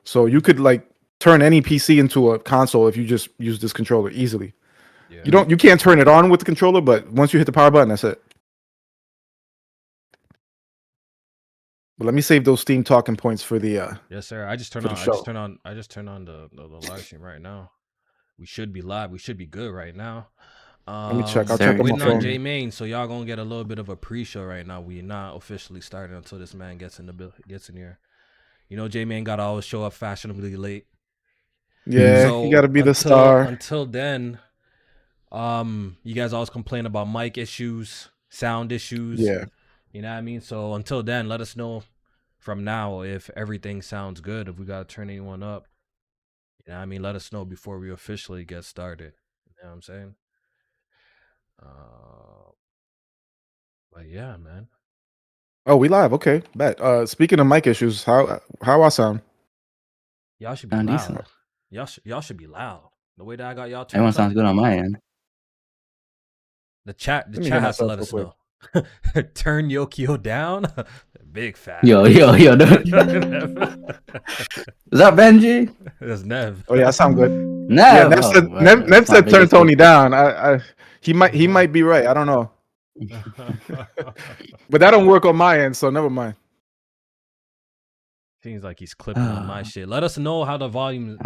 So you could like turn any PC into a console if you just use this controller easily. Yeah. You can't turn it on with the controller, but once you hit the power button, that's it. But let me save those Steam talking points for the yes, sir. I just turned on the live stream right now. We should be live. We should be good right now. Let me check. I'll check on my phone. JMaine, so y'all gonna get a little bit of a pre-show right now. We're not officially starting until this man gets in here. You know, JMaine gotta always show up fashionably late. Yeah, so you gotta be the star. Until then, you guys always complain about mic issues, sound issues. Yeah. You know what I mean? So until then, let us know from now if everything sounds good, if we gotta turn anyone up. You know what I mean? Let us know before we officially get started. You know what I'm saying? But yeah, man. Oh, we live. Okay, bet. Speaking of mic issues, how I sound? Y'all should be loud. Decent. Y'all should be loud. The way that I got y'all turned everyone sounds good on my end. The chat has to let us know. Turn Yokio down. Big fat. Yo. Is that Benji? That's Nev. Oh yeah, I sound good. Nev. Yeah, Nev said turn Tony down. He might be right. I don't know. But that don't work on my end, so never mind. Seems like he's clipping on my shit. Let us know how the volume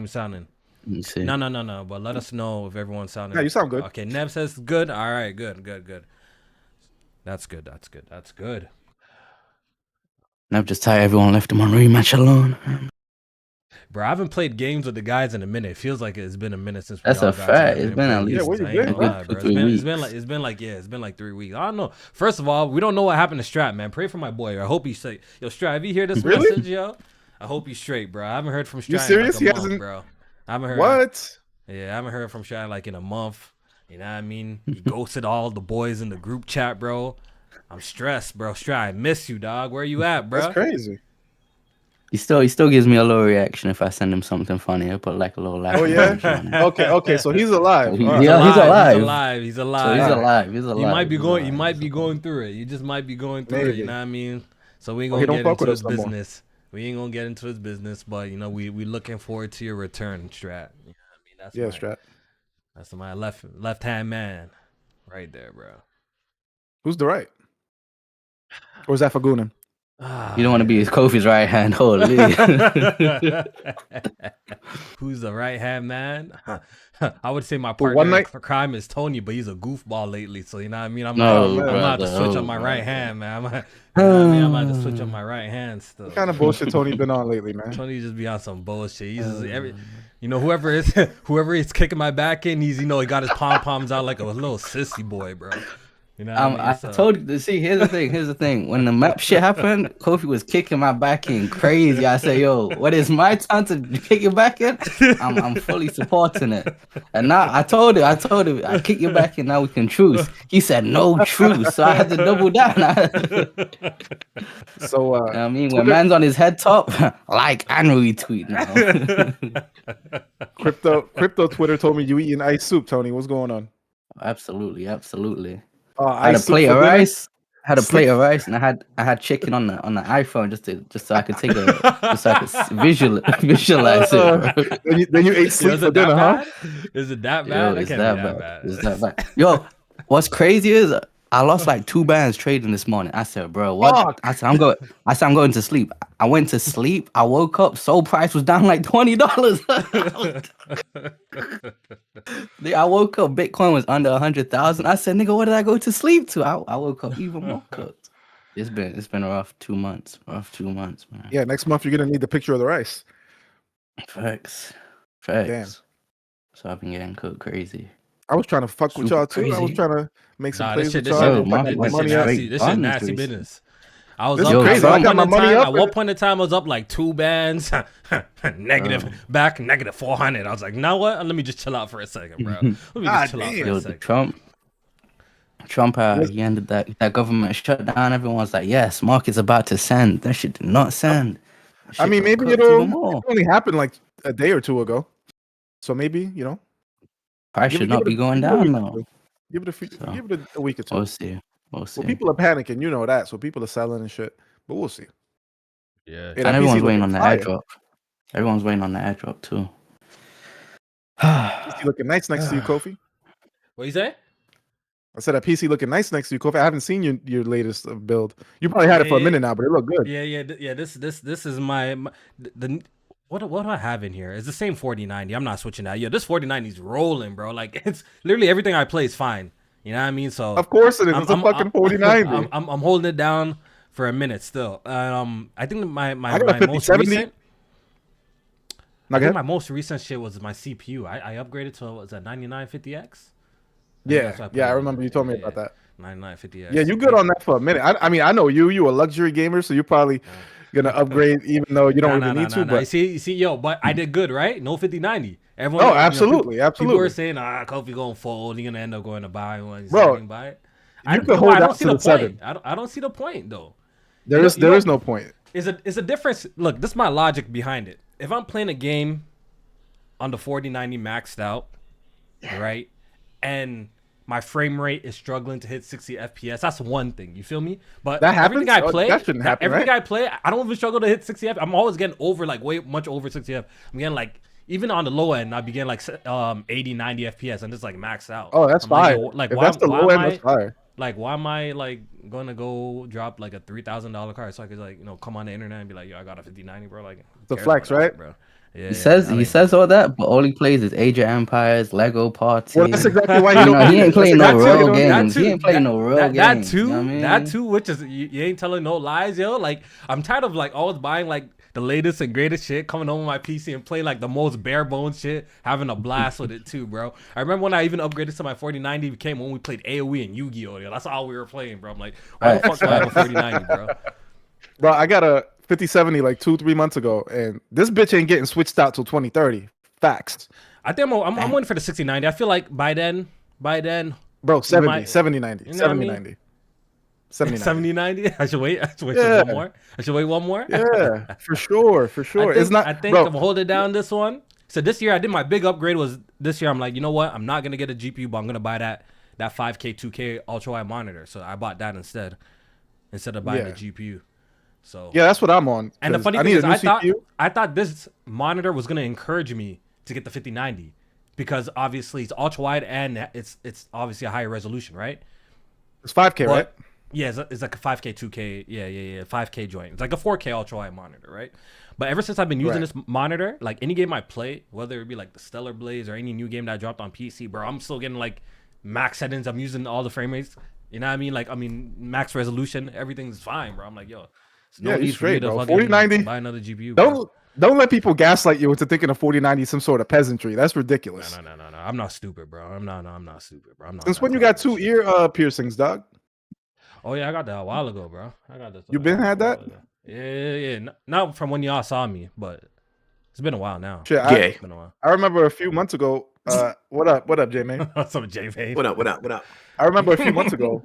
sounding. No. But let us know if everyone's sounding. Yeah, you sound good. Okay, Nev says good. All right, good. That's good. Nev just tired everyone left him on rematch alone. Bro, I haven't played games with the guys in a minute. It feels like it's been a minute since. That's a fact. It's been at least. It's been like 3 weeks. I don't know. First of all, we don't know what happened to Strat, man. Pray for my boy. I hope he's safe. Yo, Strat, if you hear this message, yo, I hope he's straight, bro. I haven't heard from Strat. You serious? In like a month, bro. I haven't heard. What? Yeah, I haven't heard from Strat like in a month. You know what I mean? He ghosted all the boys in the group chat, bro. I'm stressed, bro. Strat, I miss you, dog. Where you at, bro? That's crazy. He still gives me a low reaction if I send him something funny. I put like a little laugh. Oh yeah. Okay. So he's alive. He's alive. He's alive. So he's alive. You might be going through it. You just might be going through it. You know what I mean? So we ain't gonna get into his business. We ain't gonna get into his business, but you know we looking forward to your return, Strat. You know what I mean? Strat. That's my left hand man, right there, bro. Who's the right? Or is that for Goonan? You don't want to be his Kofi's right hand. Holy. Who's the right hand man? I would say my partner in crime is Tony, but he's a goofball lately. So you know what I mean? I'm about to switch on my right hand, man. I'm about to switch on my right hand still. What kind of bullshit Tony been on lately, man? Tony just be on some bullshit. He's just whoever is kicking my back in, he got his pom poms out like a little sissy boy, bro. You know I told you. See, here's the thing. When the map shit happened, Kofi was kicking my back in crazy. I said, "Yo, what is my time to kick your back in?" I'm fully supporting it. And now I told him, I kick your back in. Now we can truce. He said, "No truce." So I had to double down. So I mean, when man's on his head top, like and retweet now. Crypto Twitter told me you eating ice soup, Tony. What's going on? Absolutely. I had a plate of rice. And I had chicken on the iPhone just so I could visualize it. Then you ate sleep for dinner, huh? Is it that bad? It's that bad. Yo, what's crazy is I lost like 2 bands trading this morning. I said, bro, what? Fuck. I said I'm going to sleep. I went to sleep. I woke up. Soul price was down like $20. I woke up. Bitcoin was under 100,000. I said, nigga, what did I go to sleep to? I woke up even more cooked. It's been a rough 2 months. Man. Yeah, next month you're gonna need the picture of the rice. Facts. Damn. So I've been getting cooked crazy. I was trying to fuck with y'all too. Crazy. I was trying to make some plays with this y'all. shit nasty business. I was up crazy. I got my money up. At one point in time, I was up like 2 bands, negative, back negative 400. I was like, now what? Let me just chill out for a second, bro. Let me just chill out for a second. Trump, he ended that government shutdown. Everyone's like, yes, market's about to send. That shit did not send. I mean, maybe it only happened like a day or 2 ago. So maybe, price should not be going down now. Give it a week or 2. We'll see. Well, people are panicking, you know that. So people are selling and shit. But we'll see. Yeah. And everyone's waiting on the airdrop. Everyone's waiting on the airdrop too. PC looking nice next to you, Kofi. What you say? I said a PC looking nice next to you, Kofi. I haven't seen your latest build. You probably had it for a minute now, but it looked good. Yeah. This is my the what do I have in here? It's the same 4090. I'm not switching that. Yeah, this 4090 is rolling, bro. Like it's literally everything I play is fine. You know what I mean? So of course it is. It's a fucking 4090. I'm holding it down for a minute still. I think my most 5070. recent. I think my most recent shit was my CPU. I upgraded to was that 9950X. Yeah, I remember you told me about that. 9950X. Yeah, you good on that for a minute. I mean, I know you a luxury gamer, so you're probably gonna upgrade even though you don't even need to. But you see, yo, but I did good, right? No 5090. Everyone, absolutely. People were saying, Kofi gonna fold. You're gonna end up going to buy one. Bro, buy it. I don't see the point. I don't see the point though. There is no point. It's a difference. Look, this is my logic behind it. If I'm playing a game on the 4090 maxed out, right, and my frame rate is struggling to hit 60 FPS, that's one thing. You feel me? But that happens. Everything I play, that shouldn't happen. Everything I play, I don't even struggle to hit 60 FPS. I'm always getting over much over 60 FPS. I'm getting like even on the low end, I'd be getting like 80, 90 FPS, and it's like maxed out. Oh, that's fine. Like if that's the low end, that's fine. Like, why am I like gonna go drop like a $3,000 car so I could come on the internet and be like, yo, I got a 5090, bro? Like, the flex, right, bro? Yeah, he says all that, but all he plays is Age of Empires, Lego Party. Well, that's exactly why he ain't playing no real games. He ain't playing no real games. That too, you know what I mean? that too. Which is you ain't telling no lies, yo. Like I'm tired of like always buying like the latest and greatest shit, coming home on my PC and playing like the most bare bones shit, having a blast with it too, bro. I remember when I even upgraded to my 4090, came when we played AOE and Yu-Gi-Oh. Yo. That's all we were playing, bro. I'm like, why the fuck do I have a 4090, bro? Bro, I got a 5070 like 2-3 months ago, and this bitch ain't getting switched out till 2030. Facts. I think I'm waiting for the 6090. I feel like by then, bro, 7090, 7090. 7090. I should wait. One more. I should wait one more. Yeah, for sure. I think I'm holding down this one. So this year I did my big upgrade. This year I'm like, you know what? I'm not gonna get a GPU, but I'm gonna buy that 5K 2K ultra wide monitor. So I bought that instead of buying the GPU. So yeah, that's what I'm on. And the funny thing is, I thought this monitor was gonna encourage me to get the 5090 because obviously it's ultra wide and it's obviously a higher resolution, right? It's 5K, right? Yeah, it's like a 5K, 2K, yeah, 5K joint. It's like a 4K ultra wide monitor, right? But ever since I've been using this monitor, like any game I play, whether it be like the Stellar Blaze or any new game that I dropped on PC, bro, I'm still getting like max settings. I'm using all the frame rates. You know what I mean? Like, max resolution. Everything's fine, bro. I'm like, yo, no need for me to 4090. Buy another GPU. Bro. Don't let people gaslight you into thinking a 4090 is some sort of peasantry. That's ridiculous. No. I'm not stupid, bro. I'm not stupid, bro. Since when you got 2 ear piercings, dog? Oh yeah, I got that a while ago, bro. I got this. You been had that? Yeah. Not from when y'all saw me, but it's been a while now. Shit, it's been a while. I remember a few months ago. What up, JMaine? What's up, JMaine? What up? I remember a few months ago.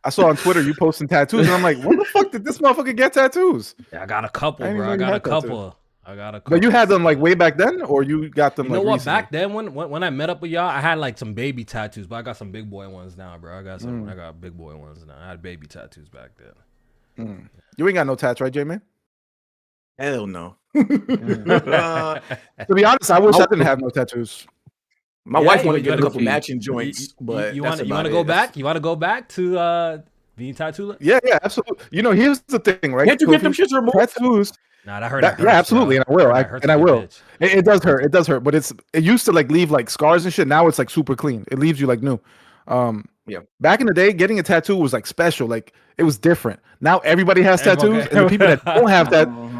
I saw on Twitter you posting tattoos, and I'm like, when the fuck did this motherfucker get tattoos? Yeah, I got a couple, bro. I got a couple. But you had them like way back then, or you got them? You know like what? Recently? Back then, when I met up with y'all, I had like some baby tattoos, but I got some big boy ones now, bro. I got big boy ones now. I had baby tattoos back then. You ain't got no tats, right, J-Man? Hell no. To be honest, I wish I didn't have no tattoos. My wife wanted to get a couple matching joints, but you want to go back? You want to go back to being tattooed? Yeah, absolutely. You know, here's the thing, right? Can't you get them shits removed? Tattoos. Nah, that hurt. Yeah, absolutely, and I will. I will. It does hurt. It does hurt, but it used to like leave like scars and shit. Now it's like super clean. It leaves you like new. Yeah. Back in the day, getting a tattoo was like special. Like it was different. Now everybody has tattoos, and the people that don't have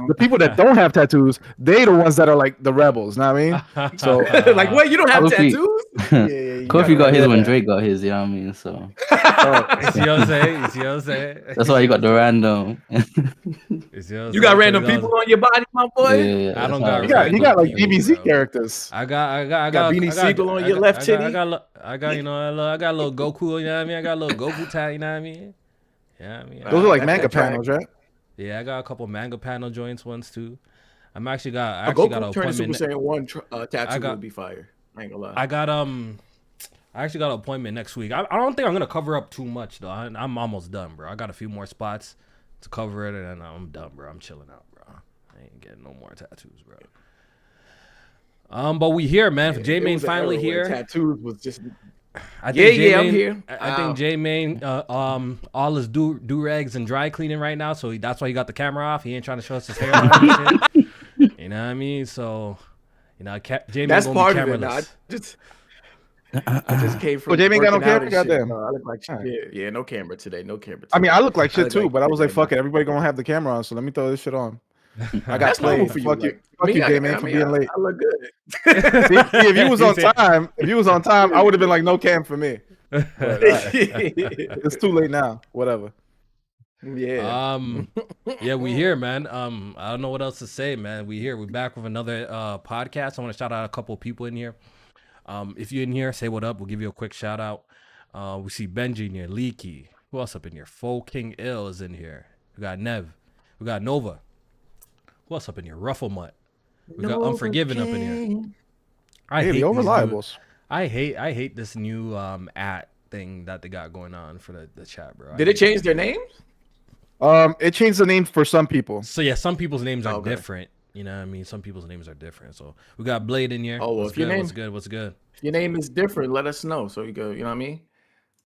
the people that don't have tattoos, they the ones that are like the rebels. Know what I mean? So like, what? You don't have tattoos? Kofi got his when Drake got his. You know what I mean? So you see what I'm saying? That's why you got the random. You got random people on your body, my boy. Yeah, I don't got. He got like DBZ characters. I got Beanie Siegel on your left titty. I got a little Goku. You know what I mean? I got a little Goku tat. You know what I mean? Yeah, those are like manga panels, right? Yeah, I got a couple manga panel joints ones too. I actually got an appointment. Super Saiyan 1 tattoo would be fire. I ain't gonna lie. I actually got an appointment next week. I don't think I'm gonna cover up too much though. I'm almost done, bro. I got a few more spots to cover it, and I'm done, bro. I'm chilling out, bro. I ain't getting no more tattoos, bro. But we here, man. JMaine finally here. Tattoos was just. I think I'm here. I think JMaine, all his do rags and dry cleaning right now, so that's why he got the camera off. He ain't trying to show us his hairline and shit. You know what I mean? So, you know, JMaine that's part be of it. No, I just came from. Well, JMaine got no camera. Goddamn. No, I look like shit. Yeah, no camera today. No camera. Today. I mean, I look like shit too, but I was like, fuck it. Everybody gonna have the camera on, so let me throw this shit on. I got played. Fuck you, JMaine, for being late. I look good. See, if you was on time, I would have been like, no cam for me. But, it's too late now. Whatever. Yeah. Yeah, we here, man. I don't know what else to say, man. We here. We're back with another podcast. I want to shout out a couple of people in here. If you're in here, say what up. We'll give you a quick shout out. We see Benji in here, Leaky. Who else up in here? Fo King Ill is in here. We got Nev. We got Nova. Who else up in here? Rufflemutt. We got Unforgiven up in here. I hate the Overliables. I hate this new at thing that they got going on for the chat, bro. Did it change their names? It changed the name for some people. So yeah, some people's names are different. You know what I mean? Some people's names are different. So we got Blade in here. Oh, well, what's good? What's good? If your name is different, let us know. So you go, you know what I mean?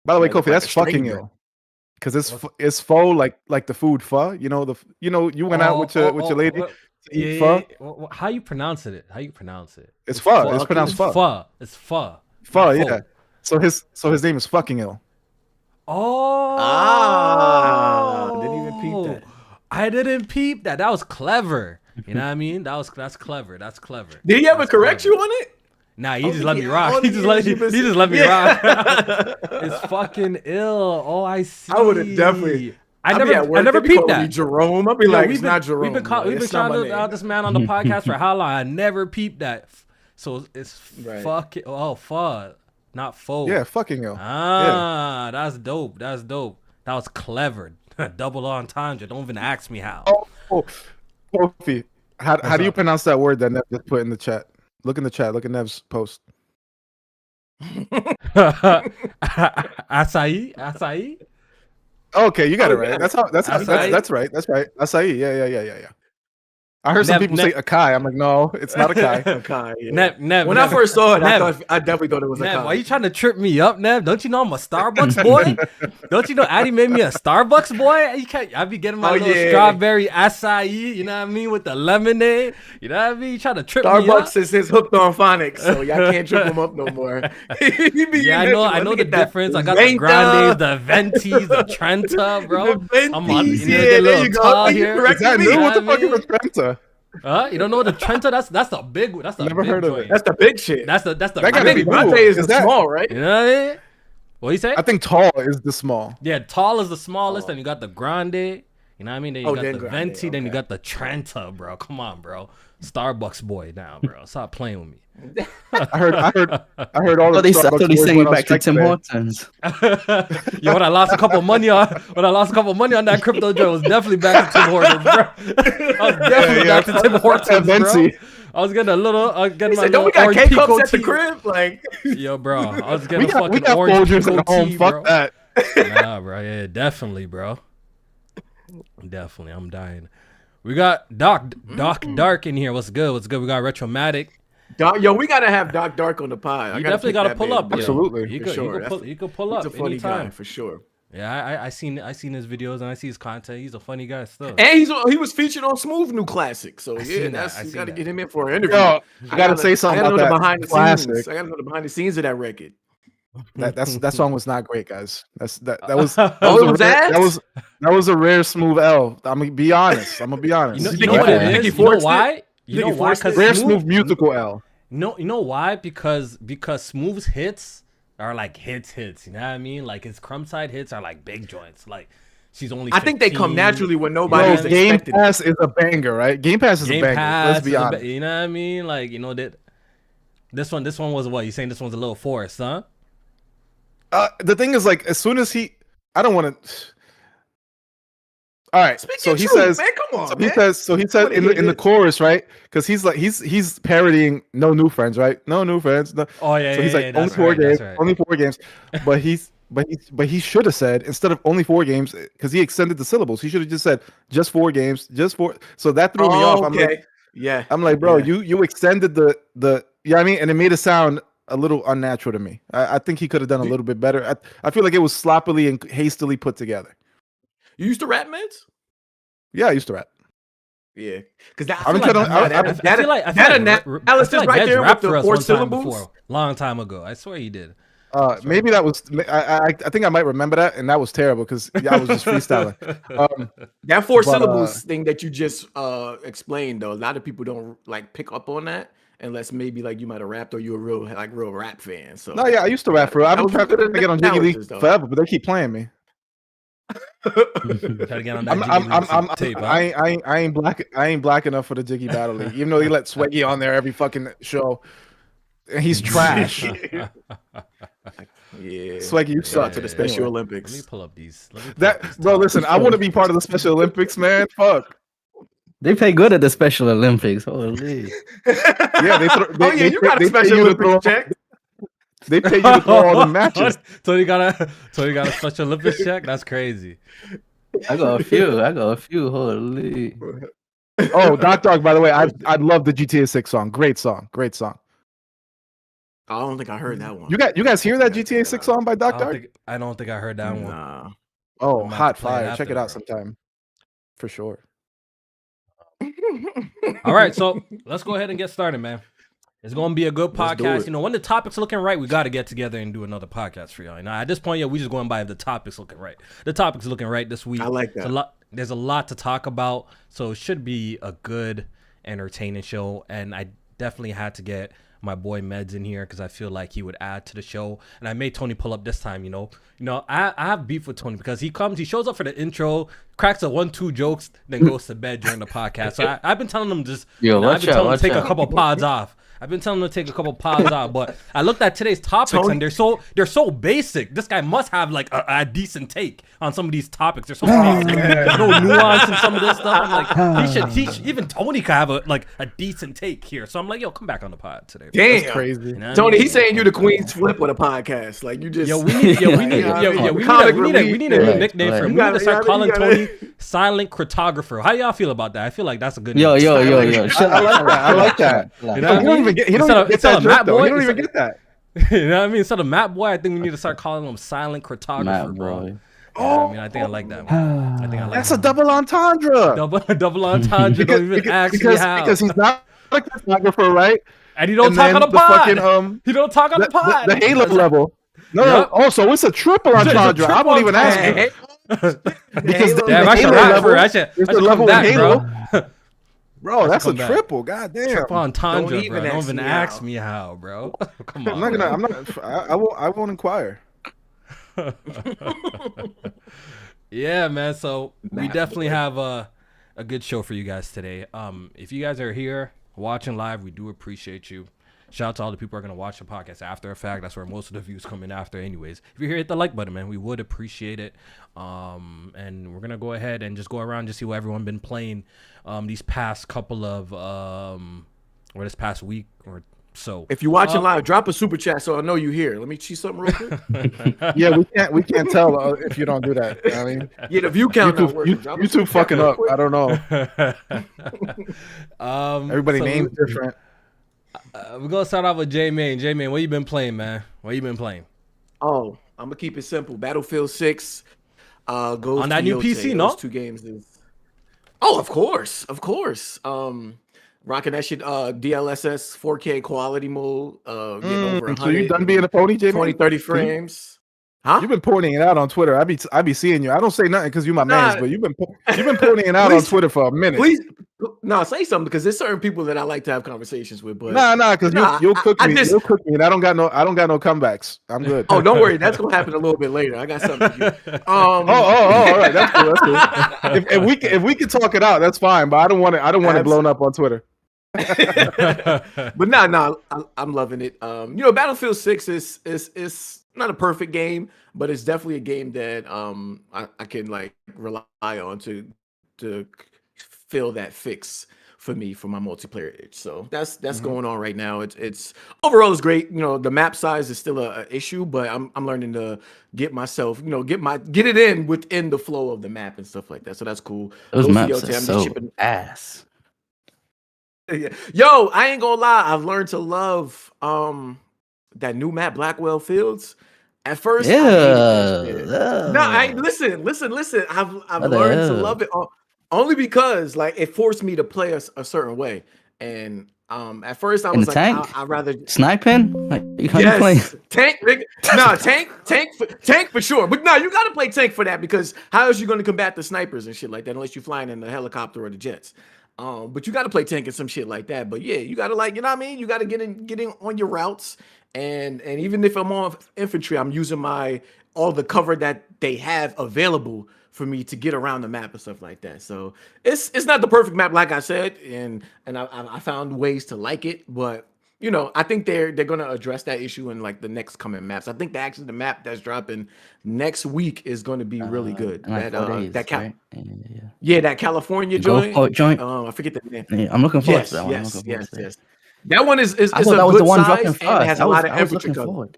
By the way, Kofi, that's fucking ill. Because it's pho like the food pho. You went out with your lady to eat pho. How you pronounce it? It's pho. It's pronounced pho. Pho. It's pho. Pho, yeah. So his name is fucking ill. Didn't even peep that. I didn't peep that. That was clever. You know what I mean? That's clever. Did he ever correct you on it? Nah, he just let me rock. He just let me rock. It's fucking ill. Oh, I see. I would have definitely. I never peeped that. Jerome. I'll be like, it's not Jerome. We've been trying out this man on the podcast for how long? I never peeped that. So it's fucking. Oh, fuck. Not faux. Yeah, fucking ill. That's dope. That was clever. Double entendre. Don't even ask me how. Oh, Kofi, how do you pronounce that word that Nev just put in the chat? Look in the chat. Look at Nev's post. Acai. Okay, you got it right. That's right. That's right. Acai. Yeah. I heard some people say Akai. I'm like, no, it's not Akai. Akai. Yeah. Nev. When I first saw it, I definitely thought it was Akai. Why are you trying to trip me up, Nev? Don't you know I'm a Starbucks boy? Don't you know Addy made me a Starbucks boy? I be getting my little strawberry acai, you know what I mean, with the lemonade. You know what I mean? You trying to trip me up? Starbucks is his hooked on phonics, so y'all can't trip him up no more. I know the difference. I got the Grandes, the Ventis, the Trenta, bro. I'm on there you go. Is that new? What the fuck is a Trenta? You don't know what the Trenta? That's the big. That's the never big heard of joint. it. That's the big shit. That's the that big latte is the small, right? You know what I mean? What you say? I think tall is the small. Yeah, tall is the smallest. Then you got the Grande. You know what I mean? Then you got the Venti. Okay. Then you got the Trenta, bro. Come on, bro. Starbucks boy now, bro. Stop playing with me. I heard all the Starbucks boys send you back to Tim Hortons. Yo, when I lost a couple money on that crypto joint, was definitely back to Tim Hortons, bro. I was definitely back to Tim Hortons, bro. I was getting my don't we got K-cups at the crib? Like, yo, bro, I was getting fucking orange Pico tea, bro. Fuck that. Nah, bro, yeah, definitely, bro. Definitely, I'm dying. We got Doc Dark in here. What's good? We got Retromatic. Yo, we gotta have Doc Dark on the pod. You definitely gotta pull up. Absolutely, you could pull up. He's a funny guy for sure. Yeah, I seen his videos and I see his content. He's a funny guy still. And he was featured on Smooth New Classic. So you gotta get him in for an interview. Yo, I gotta say something about that behind the scenes. I gotta know the behind the scenes of that record. That song was not great, guys. That was a rare Smooth L. I'm gonna be honest. You know what it is? You know why? You know why? Because rare Smooth musical L. No, you know why? Because Smooth's hits are like hits. You know what I mean? Like his crumb side hits are like big joints. Like she's only 15. I think they come naturally when nobody's Game expecting. Pass is a banger, right? Game Pass is a banger. Let's be honest. You know what I mean? Like, you know that this one was what? You saying this one's a little forced, huh? The thing is, like, as soon as I don't want to. All right, so he says, man, come on, so he says in the chorus, right? Because he's parodying No New Friends, right? No New Friends. No. Oh yeah. So he's like only 4 games, only 4 games. But he should have said, instead of only 4 games, because he extended the syllables, he should have just said just 4 games, just 4. So that threw me off. I'm like, bro, you extended the Yeah, I mean, and it made it sound a little unnatural to me. I think he could have done a little bit better. I feel like it was sloppily and hastily put together. You used to rap, Meds? Yeah, I used to rap. Yeah, because that analysis right there with the 4 syllables. Long time ago, I swear he did. Maybe that was. I think I might remember that, and that was terrible because I was just freestyling. That 4 syllables thing that you just explained, though, a lot of people don't like pick up on that unless maybe like you might have rapped or you're a real rap fan. So no, yeah, I used to rap for. I've been trying to get on Jiggy League forever, but they keep playing me. I ain't black enough for the Jiggy Battle League, even though he let Swaggy on there every fucking show. And he's trash. Yeah, Swaggy, you suck to the Special Olympics. Let me pull up these. Bro, listen, I want to be part of the Special Olympics, man. Fuck. They pay good at the Special Olympics. Holy. Yeah, you got a Special Olympics check. They pay you to throw all the matches. So you got a Special Olympics check? That's crazy. I got a few. Holy. Oh, Doc Dog, by the way, I love the GTA 6 song. Great song. I don't think I heard that one. You guys hear that GTA 6 song by Doc Dog? I don't think I heard that one. Nah. Oh, hot fire. Check it out sometime. For sure. All right, so let's go ahead and get started, man. It's going to be a good podcast. You know, when the topic's looking right, we got to get together and do another podcast for y'all. You know, at this point, we just going by if the topic's looking right. The topic's looking right this week. I like that. There's a lot to talk about, so it should be a good, entertaining show. And I definitely had to get my boy Meds in here because I feel like he would add to the show. And I made Tony pull up this time, you know. I have beef with Tony because he shows up for the intro, cracks a 1-2 jokes, then goes to bed during the podcast. So I've been telling him to take a couple pods off. I've been telling him to take a couple pods out, but I looked at today's topics and they're so basic. This guy must have like a decent take on some of these topics. They're so basic. There's no nuance in some of this stuff. I'm like, he should even Tony could have a decent take here. So I'm like, yo, come back on the pod today. Damn, that's crazy. You know Tony, he's saying you're the Queen's Flip with a podcast. Like you just we need a new nickname for him. We need to start calling Tony Silent Cartographer. How y'all feel about that? I feel like that's a good name. Yo. I like that. You know what I mean? He don't even get that joke, though. He don't even get that. You know what I mean? Instead of Map Boy, I think we need to start calling him Silent Cartographer, bro. I mean, I think I like that one. That's a double entendre. Double entendre. Don't even ask me how. Because he's not a cartographer, right? And he don't talk on the pod. He don't talk on the pod. The Halo level. No. Oh, so it's a triple entendre. I won't even ask you. Because I should rap for it. I should come back, bro. Bro, that's a triple. God damn. Triple entendre, bro. Don't even ask me how, bro. Come on. I won't inquire. Yeah, man. So we definitely have a good show for you guys today. If you guys are here watching live, we do appreciate you. Shout out to all the people who are going to watch the podcast after the fact. That's where most of the views come in after anyways. If you're here, hit the like button, man. We would appreciate it. And we're going to go ahead and just go around and see what everyone been playing these past couple of or this past week or so. If you're watching live, drop a super chat so I know you're here. Let me see something real quick. Yeah, we can't tell if you don't do that. I mean, yeah, the view count. YouTube fucking up. I don't know. Everybody names different. We're gonna start off with JMaine. JMaine, what you been playing, man? What you been playing? Oh, I'm gonna keep it simple. Battlefield 6 goes on that new PC, no? Those 2 games is. Oh, of course. Rocking that shit. DLSS 4K quality mode. Getting over 100. So you done being a pony, JMaine? 20, 30 frames. Huh? You've been pointing it out on Twitter. I be seeing you. I don't say nothing because you're my man, but you've been pointing it out on Twitter for a minute. Please, say something because there's certain people that I like to have conversations with. But because you'll cook me. You'll cook me, and I don't got no comebacks. I'm good. Oh, don't worry, that's gonna happen a little bit later. I got something to do. All right, that's cool. If we can talk it out, that's fine. But I don't want it blown up on Twitter. But no, I'm loving it. Battlefield 6 is not a perfect game, but it's definitely a game that I can like rely on to fill that fix for me for my multiplayer itch. So that's going on right now. It's overall it's great. The map size is still a issue, but I'm learning to get myself, get it in within the flow of the map and stuff like that. So that's cool. Those maps are so ass. Yeah. Yo, I ain't gonna lie. I've learned to love that new map, Blackwell Fields. At first, I hated that shit. No, listen. I've learned to love it only because like it forced me to play a certain way. And at first I was like, I'd rather sniping. Like, yes, tank. No, tank for sure. But no, you gotta play tank for that because how else you gonna combat the snipers and shit like that unless you're flying in the helicopter or the jets. But you gotta play tank and some shit like that. But yeah, you gotta like, you know what I mean? You gotta get in on your routes. And even if I'm on infantry, I'm using all the cover that they have available for me to get around the map and stuff like that. So it's not the perfect map, like I said, and I found ways to like it, but you know, I think they're gonna address that issue in like the next coming maps. I think the map that's dropping next week is going to be really good. Like that California joint. I forget the name. Yeah, I'm looking forward to that one. Yes. That one is I thought that was the one dropping first. It has a lot of infantry forward.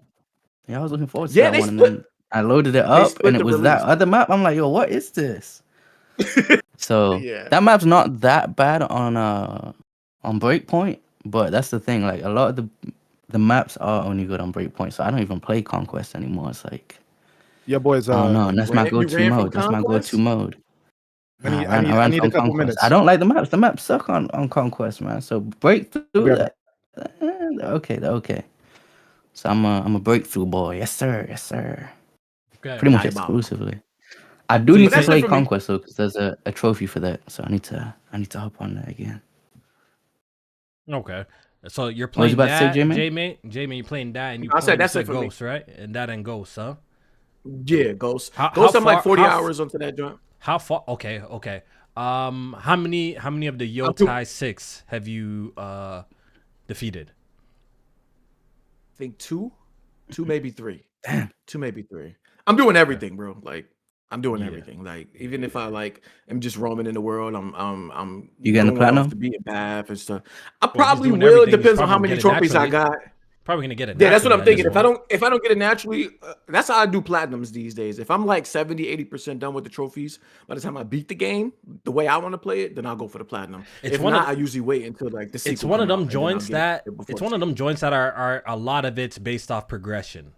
Yeah, I was looking forward to that one. And then I loaded it up and it was that other map. I'm like, yo, what is this? So that map's not that bad on Breakpoint, but that's the thing. Like a lot of the maps are only good on Breakpoint, so I don't even play Conquest anymore. It's like, yeah, boys. I don't know. That's my go-to mode. I need a couple minutes. I don't like the maps. The maps suck on Conquest, man. So breakthrough, they're okay. So I'm a breakthrough boy. Yes, sir. Okay. Pretty much exclusively. I do need to play Conquest though, because there's a trophy for that. So I need to hop on that again. Okay. So you're playing that, JMaine? JMaine, you're playing that, and you said that's like Ghost, right? And that and Ghost, huh? Yeah, Ghost. Ghost, I'm like 40 hours onto that joint. How far? Okay. How many of the GOTY 6 have you defeated? I think two, maybe three. Damn. 2, maybe 3. I'm doing everything, bro. Like I'm doing everything. Like even if I like am just roaming in the world, I'm you getting the platinum to be a bath and stuff. I probably will. It depends on how many trophies I got. Probably gonna get it. Yeah, that's what I'm thinking. If I don't get it naturally, that's how I do platinums these days. If I'm like 70-80% done with the trophies by the time I beat the game the way I want to play it, then I'll go for the platinum. If not, I usually wait until like the sequel. It's one of them joints that are a lot of it's based off progression.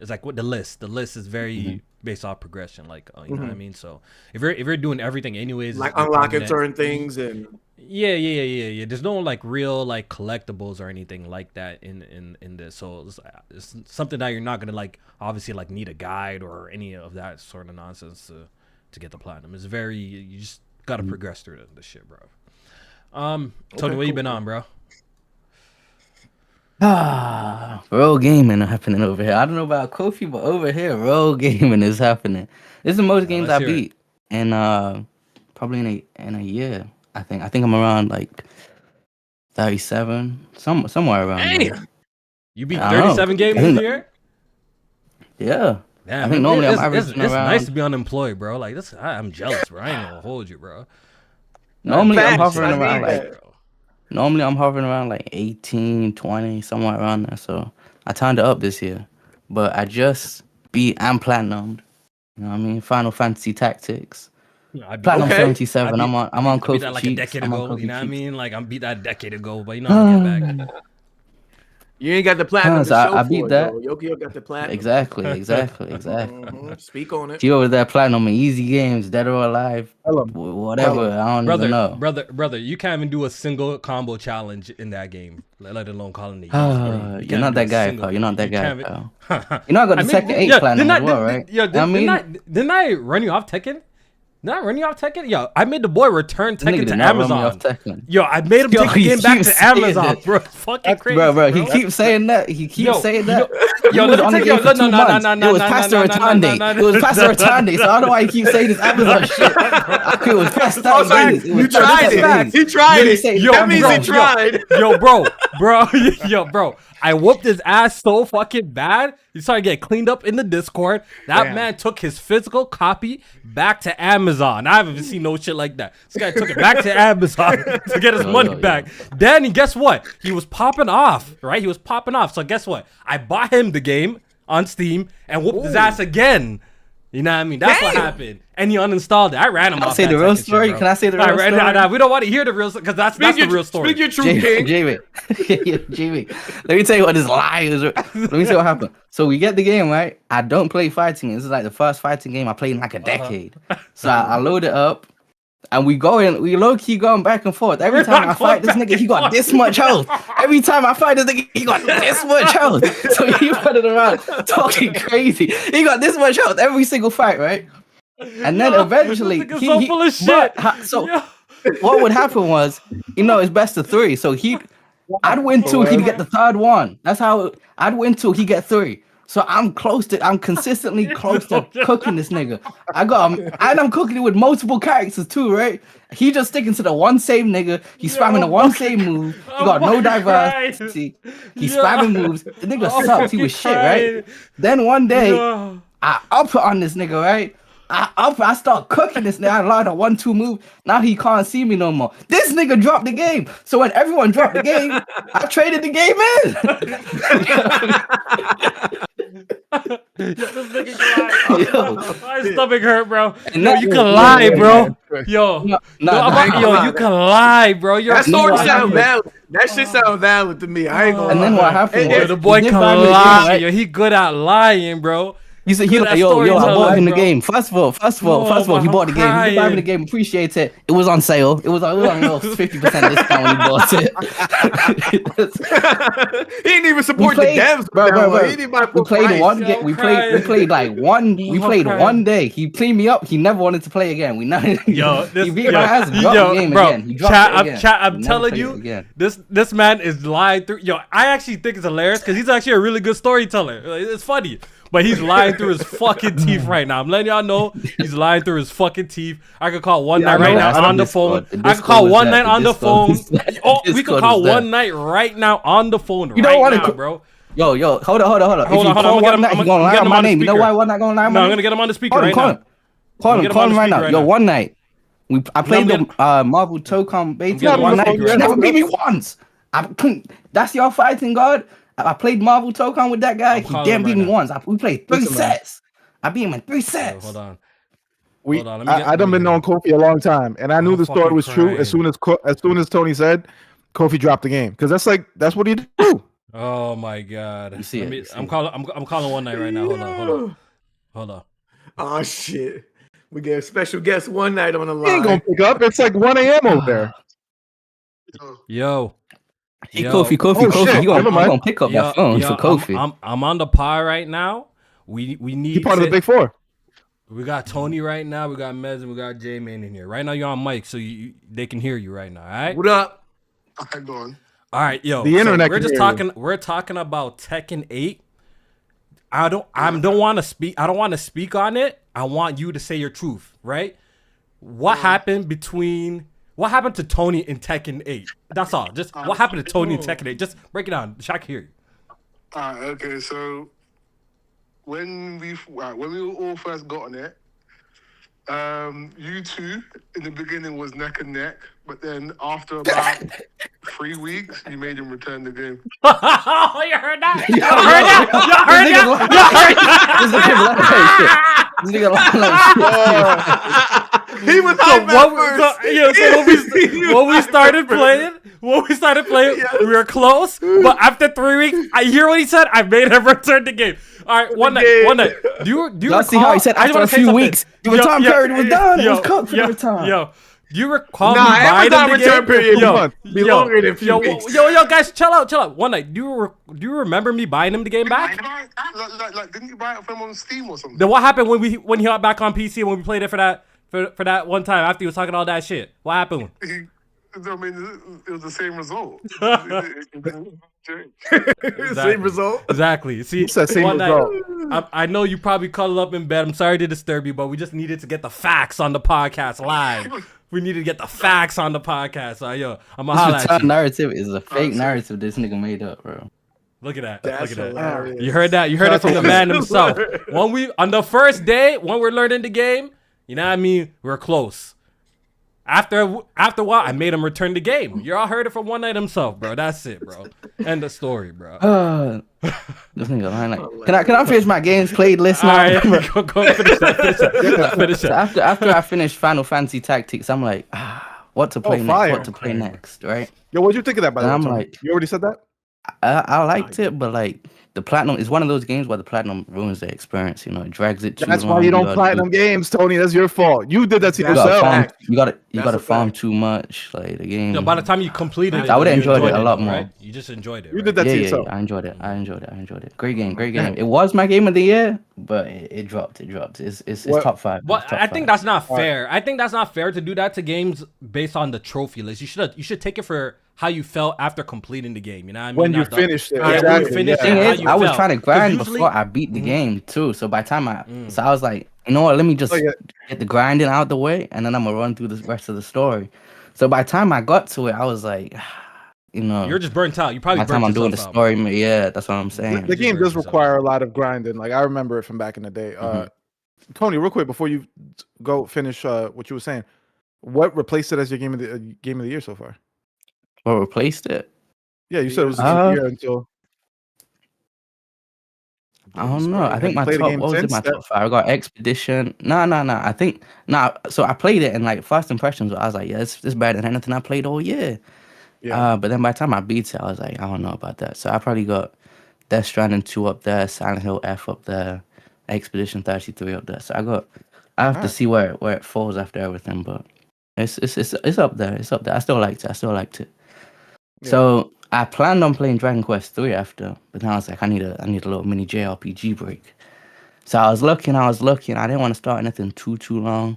It's like with the list. The list is very based off progression. Like you know what I mean. So if you're doing everything anyways, like unlocking certain things and yeah. There's no like real like collectibles or anything like that in this. So it's something that you're not gonna like obviously like need a guide or any of that sort of nonsense to get the platinum. It's very you just gotta progress through the shit, bro. Tony, what you been on, bro? Road gaming happening over here. I don't know about Kofi, but over here, road gaming is happening. This is the most games I beat in probably in a year. I think I'm around like 37, somewhere around. Damn. You beat 37 games this year? Yeah. Damn, I think normally I'm averaging around. It's nice to be unemployed, bro. Like this, I'm jealous, bro. I ain't gonna hold you, bro. Normally I'm hovering around like. Normally, I'm hovering around like 18, 20, somewhere around there. So I turned it up this year. But I just beat and platinumed. You know what I mean? Final Fantasy Tactics. Platinum 77. I'm on KOFI. Beat that like a decade ago. You know what I mean? Like I beat that a decade ago. But you know I'm gonna get back. You ain't got the platinum. So I beat that. Yokio got the platinum. Exactly. Speak on it. He over there platinum in easy games, dead or alive, whatever. I don't even know. Brother, you can't even do a single combo challenge in that game, let alone calling it. You're not that guy, pal. You're not that guy, pal. You're not going to Tekken 8 platinum as well, right? Didn't I run you off Tekken? Not running off Tekken? Yo, I made the boy return Tekken to Amazon. Yo, I made him take the game back to Amazon, bro. It's fucking crazy. Bro. He keeps saying that. Yo, let me take you. No. It was past the return date. It was past the return date. So I don't know why you keep saying this Amazon shit. It was past that date. You tried it. He tried it. That means he tried. Yo, bro. I whooped his ass so fucking bad. He started getting cleaned up in the Discord. That man took his physical copy back to Amazon. I haven't seen no shit like that. This guy took it back to Amazon to get his money back. Then, guess what? He was popping off, right? He was popping off. So guess what? I bought him the game on Steam and whooped his ass again. You know what I mean? That's what happened. And he uninstalled it. I ran him off. Can I say the real story? Can I say the real story? Nah, we don't want to hear the real story because that's the real story. Speak your truth, King. JMaine. Let me tell you what this lie is. Let me tell you what happened. So we get the game, right? I don't play fighting. This is like the first fighting game I played in like a decade. So I load it up. And we low-key going back and forth. Every time I fight this nigga, he got this much health. Every time I fight this nigga, he got this much health. So he running around talking crazy. He got this much health every single fight, right? And then eventually, so full of shit. What would happen was, it's best of 3. So I'd win 2, he'd get the third one. That's how I'd win 2, he'd get 3. So I'm consistently close to cooking this nigga. And I'm cooking it with multiple characters too, right? He just sticking to the one same nigga. He's spamming the one same move. He got no diversity. He's spamming moves. The nigga sucks. He was shit, right? Then one day, I up it on this nigga, right? I start cooking this nigga. I learned a 1-2 move. Now he can't see me no more. This nigga dropped the game. So when everyone dropped the game, I traded the game in. My stomach hurt, bro. Yo, you can lie, bro. Yo, you can lie, bro. That story sound valid. That shit sound valid to me. I ain't gonna. And then what happened? The boy can lie. Yo, he good at lying, bro. He said, I bought him the game. First of all, he bought the game. He bought me the game. Appreciate it. It was on sale. It was on 50% discount when he bought it. He didn't even support the devs, bro. We played one game. We played one day. He cleaned me up. He never wanted to play again. He beat my ass. He dropped the game again. He dropped it again. I'm telling you, this man is lying through. Yo, I actually think it's hilarious because he's actually a really good storyteller. It's funny. But he's lying through his fucking teeth right now. I'm letting y'all know he's lying through his fucking teeth. I could call one night right now on the phone. I could call one night on the phone. Oh, we could call one night right now on the phone right now, bro. Yo, hold on. If you call one night, he's gonna lie on my name. You know why one night gonna lie on my name? No, I'm gonna get him on the speaker right now. Call him right now. Yo, one night. I played the Marvel Tocom beta one night. You never beat me once. That's your fighting god. I played Marvel Tocon with that guy. He damn beat me once. We played 3 sets. I beat him in 3 sets. Hold on. I done been knowing Kofi a long time, and I knew the story was true as soon as Tony said Kofi dropped the game, because that's what he do. Oh my god! You see it. I'm calling one night right now. Hold on. Oh shit! We get a special guest one night on the line. He ain't gonna pick up. It's like 1 a.m. over there. Yo. Hey, Kofi, you gonna pick up that phone for Kofi. I'm on the pod right now. We need. He part of the big 4. We got Tony right now. We got Mez and we got JMaine in here right now. You're on mic, so they can hear you right now. All right. What up? Okay, go on. All right, yo. The internet. We're just talking. We're talking about Tekken 8. I don't want to speak. I don't want to speak on it. I want you to say your truth, right? What happened to Tony in Tekken 8? That's all. Just what happened to Tony in Tekken 8? Just break it down. Shaq, hear you. Okay, so when we all first got on it, you two in the beginning was neck and neck, but then after about 3 weeks, you made him return the game. Oh, you heard that? You heard that? He was when we started playing, we were close. But after 3 weeks, I hear what he said. I made him return the game. All right, one night. Do you see how he said after a few weeks? The return period was done. It was cooked for the return. Yo, do you recall me buying him the game? Period be longer than a few weeks. Yo, guys, chill out. One night, do you remember me buying him the game back? Like, didn't you buy it from him on Steam or something? Then what happened when he got back on PC and when we played it for that one time after he was talking all that shit? What happened? I mean, it was the same result. Same result. Exactly. See, it's that same result. I know you probably cuddled up in bed. I'm sorry to disturb you, but we just needed to get the facts on the podcast live. We needed to get the facts on the podcast. So, yo, I'm gonna holla at you. Narrative is a fake narrative this nigga made up, bro. Look at that. That's Look at hilarious. that. You heard that? You heard it from the man himself. On the first day, when we're learning the game, you know what I mean? We're close. After a while, I made him return the game. You all heard it from One Night himself, bro. That's it, bro. End of story, bro. This nigga lying like, can I finish my games played list now? Right, go finish that. So after I finished Final Fantasy Tactics, I'm like, what to play next? What to play next, right? Yo, what'd you think of that? By the way, I'm Tony? like, you already said that. I liked it, but like the platinum is one of those games where the platinum ruins the experience. You know, it drags it too long. That's why you don't platinum games, Tony. That's your fault. You did that to yourself. You gotta farm too much. Like the game. No, by the time you completed it, I would have enjoyed it a lot more. Right? You just enjoyed it. You did that to yourself. I enjoyed it. Great game. It was my game of the year, but it dropped. It's top 5. Well, I think that's not fair. I think that's not fair to do that to games based on the trophy list. You should take it for how you felt after completing the game. You know what I mean? When you finished it. I was trying to grind before I beat the game too. So by the time so I was like, you know what? Let me just get the grinding out the way, and then I'm gonna run through the rest of the story. So by the time I got to it, I was like, you know, you're just burnt out. You probably by the time I'm doing the story, yeah, that's what I'm saying. The game does require a lot of grinding. Like I remember it from back in the day. Tony, real quick before you go finish what you were saying, what replaced it as your game of the year so far? What replaced it? Yeah, you said it was a year until. I don't know. I think my top. What was in my top 5? I got Expedition. No. I think So I played it and like first impressions. I was like, yeah, it's better than anything I played all year. Yeah. But then by the time I beat it, I was like, I don't know about that. So I probably got Death Stranding 2 up there, Silent Hill F up there, Expedition 33 up there. So I have to see where it falls after everything, but it's up there. It's up there. I still liked it. Yeah. So I planned on playing Dragon Quest 3 after, but then I was like, I need a little mini JRPG break. So I was looking. I didn't want to start anything too long.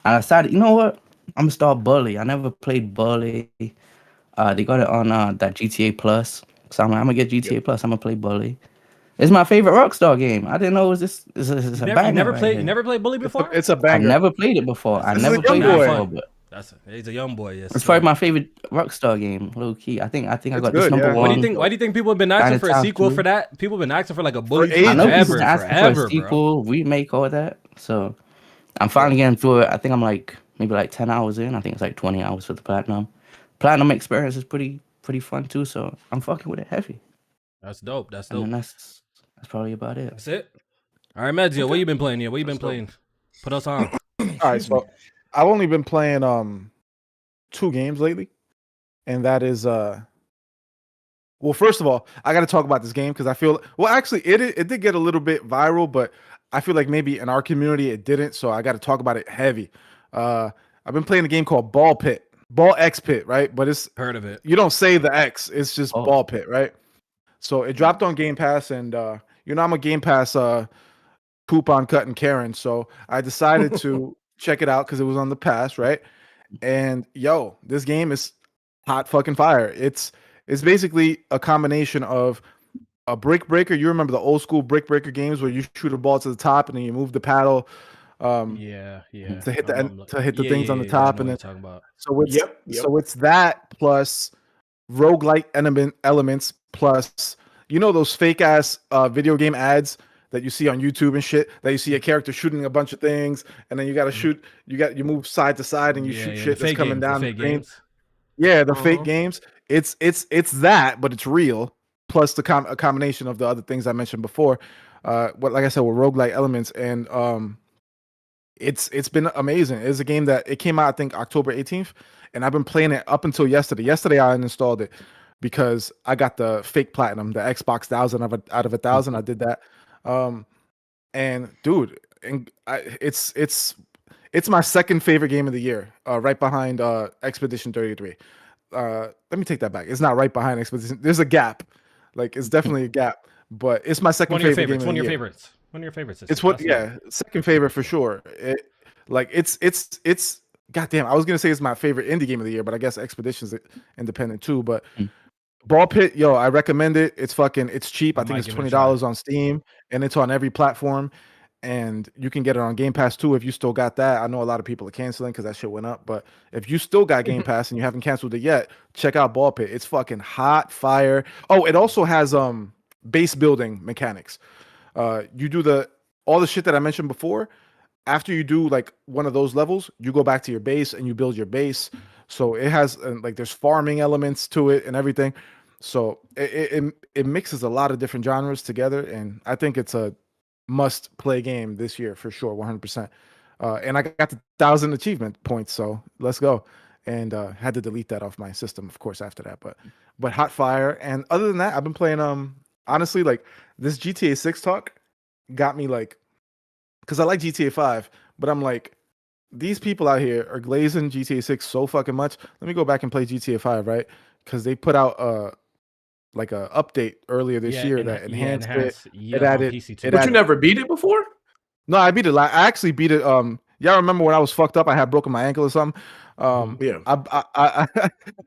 And I decided, you know what? I'm gonna start Bully. I never played Bully. They got it on that GTA Plus. So I'm gonna get GTA Plus. I'm gonna play Bully. It's my favorite Rockstar game. I didn't know it was this. It's a banger. You never played Bully before? It's a banger. I never played it before. But he's a young boy. Yes, it's probably my favorite Rockstar game, low key. I think I got this number 1. Why do you think people have been asking for a sequel for that? People have been asking for like a Bully I know people been asking for a sequel, remake, all that. So I'm finally getting through it. I think I'm like maybe like 10 hours in. I think it's like 20 hours for the platinum. Platinum experience is pretty fun too. So I'm fucking with it heavy. That's dope. And that's probably about it. That's it. All right, Medzio, what you been playing here? What you been playing? Put us on. All right, so I've only been playing 2 games lately, and that is well, first of all, I got to talk about this game because I feel actually it did get a little bit viral, but I feel like maybe in our community it didn't, so I got to talk about it heavy. I've been playing a game called Ball X Pit, right? But it's heard of it. You don't say the X, it's just Ball Pit, right? So it dropped on Game Pass, and you know I'm a Game Pass coupon cutting Karen, so I decided to check it out because it was on the pass, right? And yo, this game is hot fucking fire. It's basically a combination of a brick breaker. You remember the old school brick breaker games where you shoot a ball to the top and then you move the paddle to hit the things on the top, and then so it's that plus roguelike elements plus, you know, those fake ass video game ads that you see on YouTube and shit, that you see a character shooting a bunch of things, and then you got to shoot, you move side to side and you shoot shit that's coming down the games. Yeah, the fake games. It's that, but it's real. Plus a combination of the other things I mentioned before. Like I said, with roguelike elements, and it's been amazing. It's a game that it came out I think October 18th, and I've been playing it up until yesterday. Yesterday I uninstalled it because I got the fake platinum, the Xbox 1000 out of 1,000. I did that. And dude, it's my second favorite game of the year, right behind Expedition 33. Let me take that back. It's not right behind Expedition. There's a gap. Like it's definitely a gap, but it's my second favorite game of the year. One of your favorites. One of your favorites. It's second favorite for sure. It's goddamn. I was gonna say it's my favorite indie game of the year, but I guess Expedition's independent too. But Ball Pit, yo, I recommend it. It's cheap. I think it's $20 on Steam, and it's on every platform. And you can get it on Game Pass too if you still got that. I know a lot of people are canceling because that shit went up, but if you still got Game Pass and you haven't canceled it yet, check out Ball Pit. It's fucking hot fire. Oh, it also has base building mechanics. You do all the shit that I mentioned before after you do like one of those levels, you go back to your base and you build your base. So it has like there's farming elements to it and everything. So it mixes a lot of different genres together, and I think it's a must play game this year for sure, 100%. And I got the 1,000 achievement points, so let's go. And had to delete that off my system, of course, after that. But hot fire. And other than that, I've been playing. Honestly, like this GTA 6 talk got me like, because I like GTA 5, but I'm like, these people out here are glazing GTA 6 so fucking much. Let me go back and play GTA 5, right? Because they put out like a update earlier this year that enhanced it. It added PC too. But you never beat it before? No, I beat it. I actually beat it. Y'all remember when I was fucked up? I had broken my ankle or something. Yeah.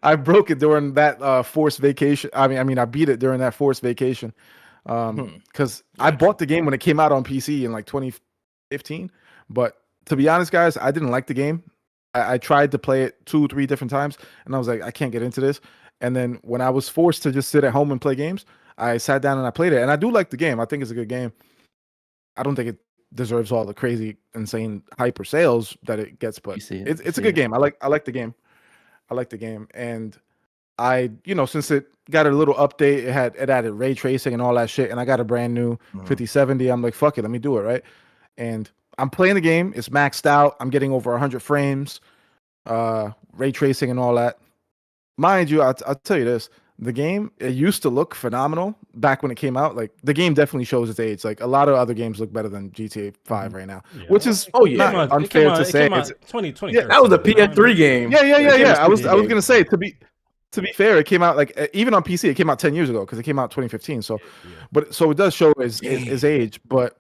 I broke it during that forced vacation. I mean, I beat it during that forced vacation. Because I bought the game when it came out on PC in like 2015. But to be honest, guys, I didn't like the game. I tried to play it 2-3 different times, and I was like, I can't get into this. And then when I was forced to just sit at home and play games, I sat down and I played it. And I do like the game. I think it's a good game. I don't think it deserves all the crazy, insane hyper sales that it gets, but it's a good game. I like the game. I like the game. And since it got a little update, it added ray tracing and all that shit, and I got a brand new 5070. I'm like, fuck it, let me do it, right? And I'm playing the game. It's maxed out. I'm getting over 100 frames, ray tracing and all that. Mind you, I'll tell you this. The game, it used to look phenomenal back when it came out. Like, the game definitely shows its age. Like, a lot of other games look better than GTA 5 right now, which is not unfair to say. 2020. Yeah, that was a PS3 game. Yeah. I was gonna say, to be fair, it came out like even on PC. It came out 10 years ago because it came out 2015. So, but so it does show its age, but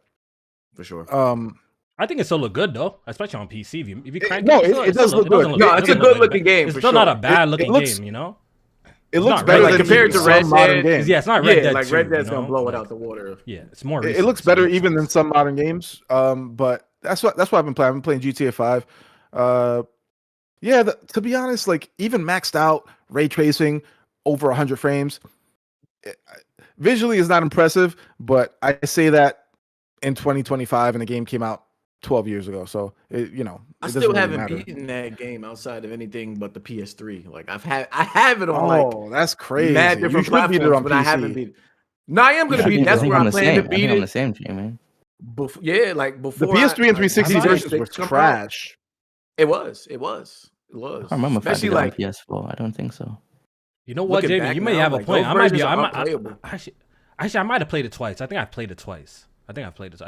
for sure. I think it still look good though, especially on PC. If you crank it does look good. No, it's a good looking game. It's still not a bad looking game, you know. It looks better like compared to Red Dead. Yeah, it's not Red Dead. Like Red Dead's gonna blow it out the water. Yeah, it's more. It looks better even than some modern games. But that's what I've been playing. I've been playing GTA 5. To be honest, like even maxed out ray tracing over 100 frames, visually is not impressive. But I say that in 2025, and the game came out 12 years ago, so I still haven't beaten that game outside of anything but the PS3. Like I have it on that's crazy. Mad different platforms, but I haven't beat it. No, I am gonna beat it. That's where I plan to beat it. On the same GMaine. Before the PS3 and 360 versions were trash. It was. I remember especially like PS4. I don't think so. You know what, JMaine? You may have a point. I might have played it twice. I think I played it twice. I think I played it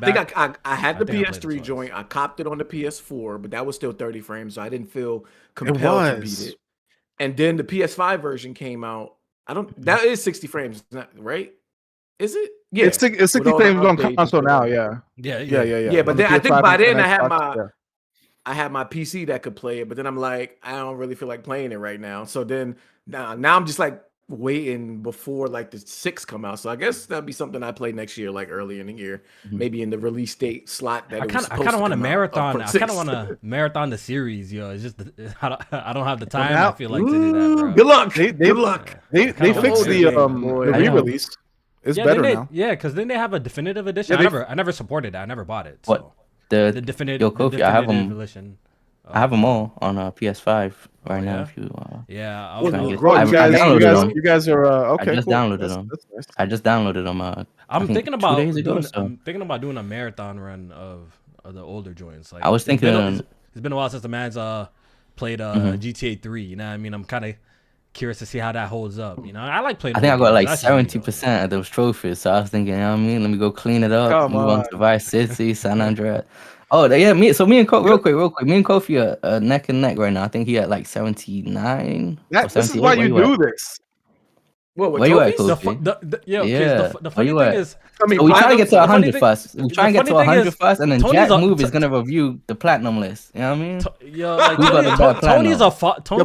back. I had the PS3 joint. I copped it on the PS4, but that was still 30 frames, so I didn't feel compelled to beat it. And then the PS5 version came out. That is 60 frames, right? Is it? Yeah, it's 60 frames on console now. Yeah. But then I think by then I had my PC that could play it, but then I'm like, I don't really feel like playing it right now. So then now I'm just like waiting before like the 6 come out. So I guess that'd be something I play next year, like early in the year, maybe in the release date slot. That I kind of want to marathon. I kind of want to marathon the series, yo. It's just I don't have the time. I feel like to do that, bro. Good luck. Good luck. They fixed the re-release. It's better now. Yeah, because then they have a definitive edition. I never supported that. I never bought it. So. What the definitive? Kofi, I have them. Edition. I have them all on PS5 right now. If you you guys are okay. I just downloaded them. I just downloaded them. I'm thinking about doing a marathon run of the older joints. Like I was thinking, it's been a while since the man's played GTA 3. You know what I mean? I'm kind of curious to see how that holds up. You know, I like playing. I think I got like 70% of those trophies, so I was thinking, you know what I mean? Let me go clean it up. Move on to Vice City, San Andreas. Oh yeah, me and Kofi, real quick. Me and Kofi are neck and neck right now. I think he at like 79. This is why you do this. Where you at, Kofi? The funny thing is, we trying to get to 100 first. We trying to get to 100 first, and then Jack Move is gonna review the platinum list. You know what I mean? Tony's a follow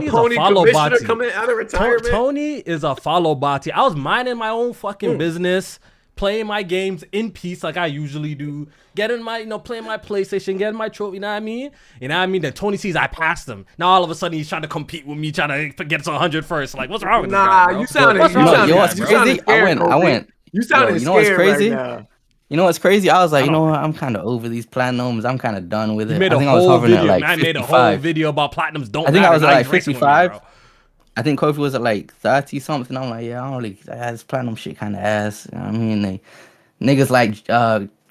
bot. Coming out of retirement. Tony is a follow bot. I was minding my own fucking business, playing my games in peace like I usually do, getting my, playing my PlayStation, getting my trophy, you know what I mean? Then Tony sees I passed him. Now all of a sudden he's trying to compete with me, trying to get to 100 first. Like, what's wrong with this guy, bro? You sounded crazy. I went. You sounded scared. You know what's crazy? Right now. You know what's crazy? I was like, you know what? I'm kind of over these platinums. I'm kind of done with it. I think I was hovering video. at like 55. I made a whole video about platinums. Don't. I think I was at like 55. Me, I think Kofi was at like 30 something. I'm like, yeah, I don't really. This platinum shit kind of ass. You know what I mean, niggas like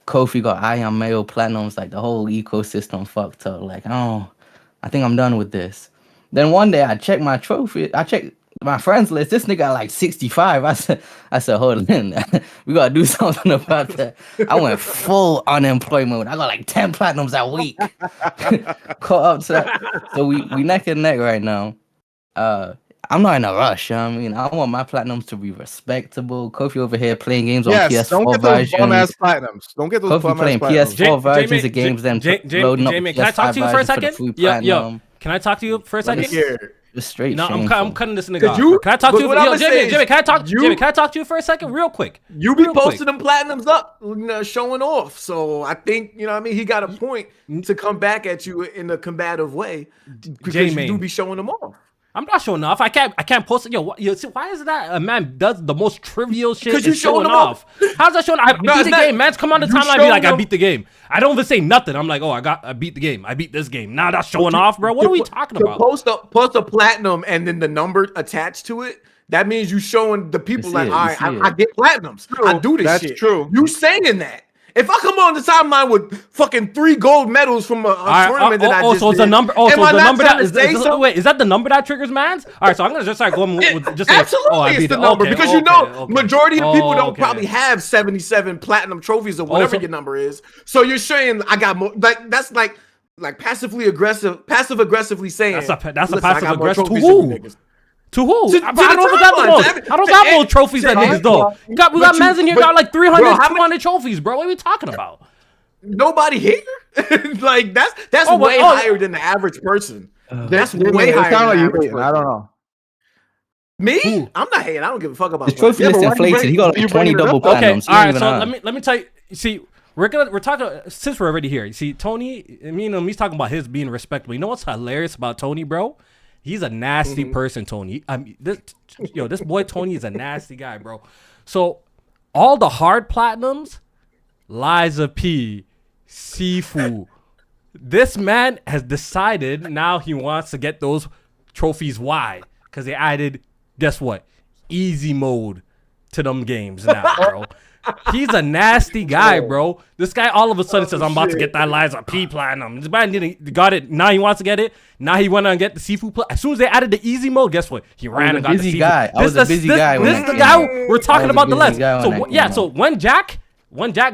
Kofi got Iron Mail platinums. Like the whole ecosystem fucked up. Like, I think I'm done with this. Then one day I checked my trophy. I checked my friends list. This nigga got like 65. I said, hold on, we gotta do something about that. I went full unemployment. I got like 10 platinums a week. Caught up to that. So we neck and neck right now. I'm not in a rush. You know what I mean, I want my platinums to be respectable. Kofi over here playing games on PS4 don't get those bum-ass platinums. Don't get those Kofi playing PS4 versions of games. Then loading up JMaine, can I talk to you for a second? Yo, can I talk to you for a second? Just straight. No, I'm cutting this nigga off. Can I talk to you? Yo, JMaine, can I talk to you for a second, real quick? You be posting them platinums up, showing off. So I think you know what I mean. He got a point to come back at you in a combative way because you do be showing them off. I'm not showing off. I can't post it. Yo, see, why is that a man does the most trivial shit? Because you're showing off. How's that showing? I beat the game. Man's come on the timeline and be like, I beat the game. I don't even say nothing. I'm like, I beat the game. I beat this game. Now that's showing off, bro. What are we talking about? Post a platinum and then the number attached to it. That means you showing the people like, all right, I get platinums. I do this shit. That's true. You saying that. If I come on the timeline with fucking 3 gold medals from a tournament that I just so it's a number. Oh, so the number that is wait, is that the number that triggers man's? All right, so I'm gonna just start going with just absolutely it's the number because you know majority of people don't probably have 77 platinum trophies or whatever your number is. So you're saying I got more. Like that's like passive aggressively saying that's a passive aggressive to who? To who? I don't got more trophies than niggas though. We got mans in here got like 300, 200 trophies, bro. What are we talking about? Nobody here? Like that's way higher than the average person. That's way higher than the average person. I don't know. Me? Ooh. I'm not hating. I don't give a fuck about his trophy list inflated. He got like 20 double platinums. Okay, all right. So let me tell you. See, we're talking since we're already here. You see, Tony, he's talking about his being respectable. You know what's hilarious about Tony, bro? He's a nasty person, Tony. This boy Tony is a nasty guy, bro. So all the hard platinums, Liza P, Sifu. This man has decided now he wants to get those trophies. Why? Because they added, guess what? Easy mode to them games now, bro. He's a nasty guy, bro. This guy all of a sudden says, I'm about to get that Liza P platinum. This man got it. Now he wants to get it. Now he went on and get the Sifu platinum. As soon as they added the easy mode, guess what? He ran and got the Sifu. I was a busy guy. This is the guy we're talking about the list. So when Jack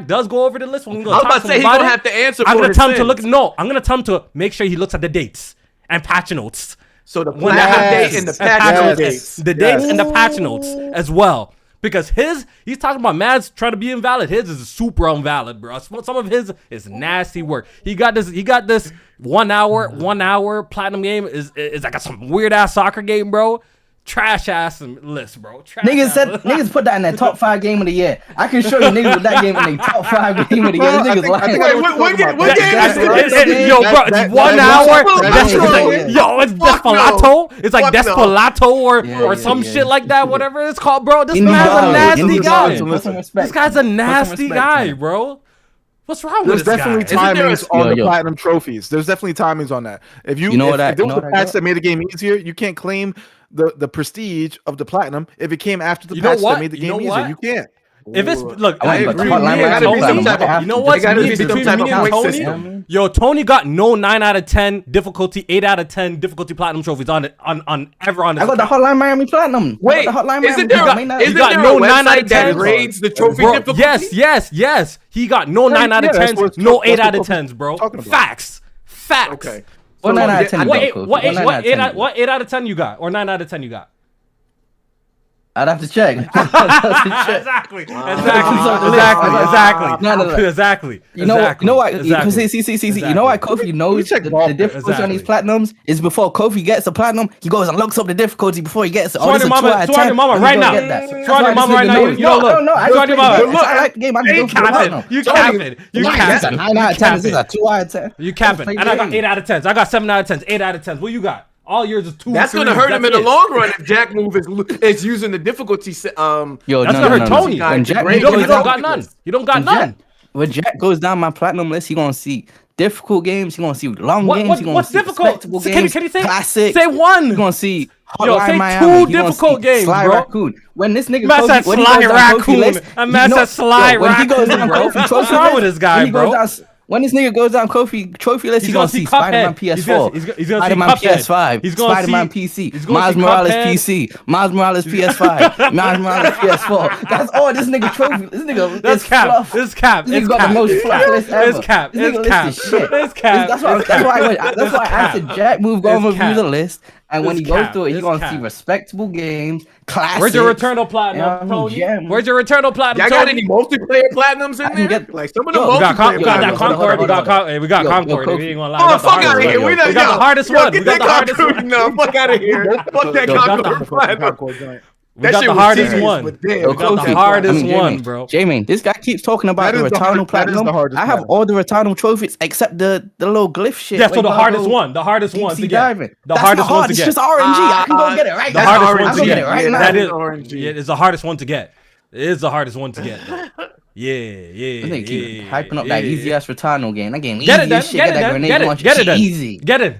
does go over the list, when we go talk to him about it, have to answer. I'm gonna tell him to look. No, I'm gonna tell him to make sure he looks at the dates and patch notes. So the date and the patch notes, the dates and the patch notes as well. Because he's talking about Mads trying to be invalid. His is super invalid, bro. Some of his is nasty work. He got this 1 hour platinum game is like some weird ass soccer game, bro. Trash ass list, bro. Niggas put that in their top 5 game of the year. I can show you niggas with that game in their top 5 game of the year. Niggas lying. What game is yo, bro, it's 1 hour. It's Despolato. It's like Despolato or some shit like that. Whatever it's called, bro. This man's a nasty guy. This guy's a nasty guy, bro. What's wrong with this guy? There's definitely timings on the platinum trophies. There's definitely timings on that. If there was a patch that made the game easier, you can't claim the prestige of the platinum if it came after the patch that made the game easier. You can't. If it's I agree. You know what's between me and Tony? Yo, Tony got no 9 out of 10 difficulty, 8 out of 10 difficulty platinum trophies on ever on. I got the Hotline Miami platinum. Wait, isn't there no 9 out of 10 grades the trophy difficulty? Yes. He got no 9 out of 10s, no 8 out of 10s, bro. Facts. Okay. What 9 out of 10? What 8 out of 10 you got, or 9 out of 10 you got? I'd have to check. Exactly. You know why? Because see. You know why Kofi knows the difficulty on these platinums is before Kofi gets a platinum, he goes and looks up the difficulty before he gets it. Swear to mama right now. I like the game. You capping. 9 out of 10. This is a 2 out of 10. You capping. And I got 8 out of 10s. I got 7 out of 10s. 8 out of 10s. What you got? All yours is 2. That's gonna hurt him in the long run if Jack move is using the difficulty. That's gonna hurt Tony. You don't got none. You don't got none. when Jack goes down my platinum list, he gonna see difficult games. He gonna see long games. He gonna what's see difficult? respectable Can games. you say classic? Say one. He gonna see Yo, Hotline say Miami. two difficult games, Sly bro. Raccoon. When this nigga Man said Kofi, when he Sly goes down Kofi Raccoon. list, And man said Sly when he goes down Raccoon, bro. Kofi trophy What's wrong with list, this guy, when he goes bro? down, when this nigga goes down Kofi trophy list, he's gonna see Spider-Man PS4, He's gonna see Spider-Man Cuphead. PS5, He's gonna Spider-Man see- PC, he's gonna Miles see Morales Cuphead. PC, Miles Morales PS5, Miles Morales PS4. That's all this nigga trophy. This nigga That's is cap. fluff. This cap. This It's nigga got cap. the most It's fluff cap. list ever. It's cap. This nigga It's cap. list is shit. It's cap. That's why I said Jack move going It's review the cap. list, and when It's he goes cap. through it, he's It's gonna cap. see respectable games, classics. Where's your Returnal Platinum, Tony? Gem. Where's your Returnal Platinum, Y'all got Tony? any multiplayer platinums I in can there? get- Like some of the Yo, We got multiplayer that platinums. Concord. We got Yo, Concord. Kofi. We ain't gonna lie. Oh, We got the fuck out of hardest here. one. We We got the hardest Yo, one. get We got that the hardest Concord. one. No, fuck out of here. Fuck that Yo, got Concord the- platinum. We That got shit the was hardest serious, one. but damn, Yo, We got the Kofi, hardest J-Maine, one, bro. J-Maine, this guy keeps talking about That the is the Returnal hard- that is Platinum. the hardest I have platinum. all the Returnal trophies except the little glyph shit. Yeah, where so the you gotta hardest go one. The hardest deep one sea to get. diving. The That's hardest not one hard. to It's get. just RNG. I can go get it right The now. hardest I one can to go get. get it right now. That is RNG. Yeah, it's the hardest one to get. It is the hardest one to get. though. Yeah. This nigga keep Yeah. hyping up that easy ass Returnal game. That game easy Get it then. as shit. Get it that then. grenade Get it. launcher Get it shit then. easy. Get it.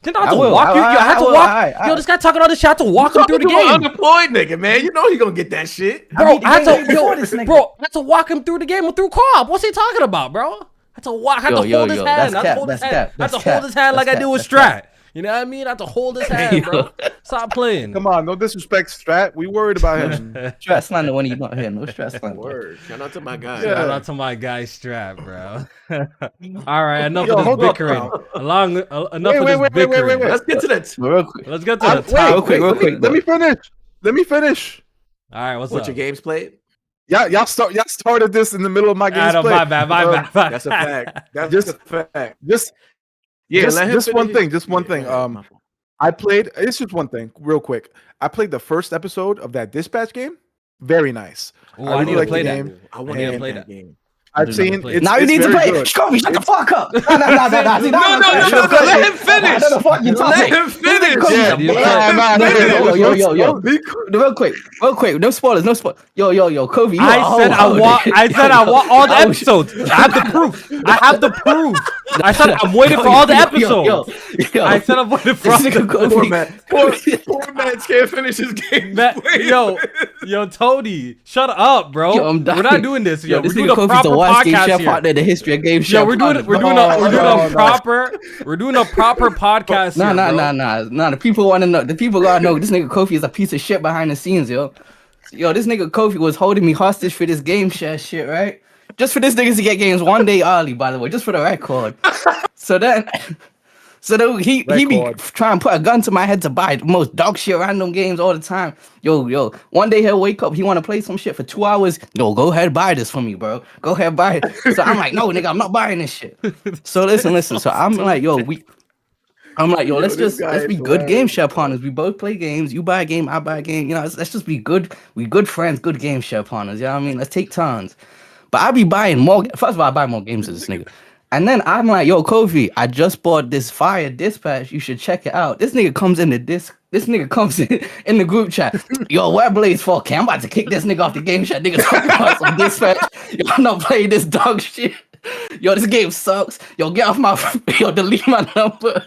Didn't I have I to will. walk you? Yo, I had to will. walk. Yo, this guy talking all this shit. I had to walk him through the Talking to an game. unemployed nigga, man. You know he gonna get that shit. Bro, I had the game to, before yo, this nigga. bro, I had to walk him through the game through co-op. What's he talking about, bro? I had to walk. I had to hold his hand. I had to hold his hand. I had to hold his hand like I do with Strat. You know what I mean? I had to hold his hand, bro. Stop playing. Come on, no disrespect, Strat. We worried about him. Strat slander when he's not here. No Strat slander. Word. Shout out to my guy. Yeah. Shout out to my guy Strat, bro. All right, enough Yo, of this hold up bickering. now. Enough of Wait, this wait, bickering. Let's get to that. Real quick. Let's get to the Wait, top. real quick. Let me finish. Let me finish. All right, what's What up? your games played? Y'all started this in the middle of my gameplay. Adam, my bad. That's a fact. That's just a fact. Just Let him just one finish. thing. Just one Yeah, thing. go ahead, my fault. I played. It's just one thing, real quick. I played the first episode of that dispatch game. Very nice. Ooh, I I really need to like play the that. game. I want Yeah, to play play that. that game. I've seen. play it. It's, Now you it's need to very play. good. Kofi, shut the fuck up. No. No, let him finish. What the fuck you talking? Let him finish. Yeah, you Nah, Yo. Be cool. Real quick. No spoilers. Yo, Kofi. you I a said hoe. I said I want all the episodes. I have the proof. I said I'm waiting for all the episodes. Yo. I said I'm waiting for all This the nigga Poor Kofi. man. Poor man can't finish his game. Yo, Tony, shut up, bro. Yo, I'm dying. We're not doing this. Yo, This we're nigga doing a Kofi's the proper worst game podcast chef here. partner in the history of game chef. Yo, we're doing a proper podcast here. Nah. The people want to know. The people gotta know. This nigga Kofi is a piece of shit behind the scenes, yo. This nigga Kofi was holding me hostage for this game share shit, right? Just for this niggas to get games one day early, by the way, just for the record. So then he be Record. trying to put a gun to my head to buy the most dog shit random games all the time. Yo, one day he'll wake up, he want to play some shit for 2 hours. Yo, go ahead, buy this for me, bro. Go ahead, buy it. So I'm like, no, nigga, I'm not buying this shit. So listen. So I'm like, yo, let's this guy be is good hilarious, game share partners. We both play games. You buy a game, I buy a game. Let's just be good. We good friends, good game share partners. You know what I mean? Let's take turns. But I be buying more. First of all, I buy more games than this nigga. And then I'm like, yo, Kofi, I just bought this fire dispatch. You should check it out. This nigga comes in this nigga comes in the group chat. Yo, where Blaze 4K? I'm about to kick this nigga off the game chat. Nigga talking about some dispatch. Yo, I'm not playing this dog shit. Yo, this game sucks. Yo, get off my delete my number.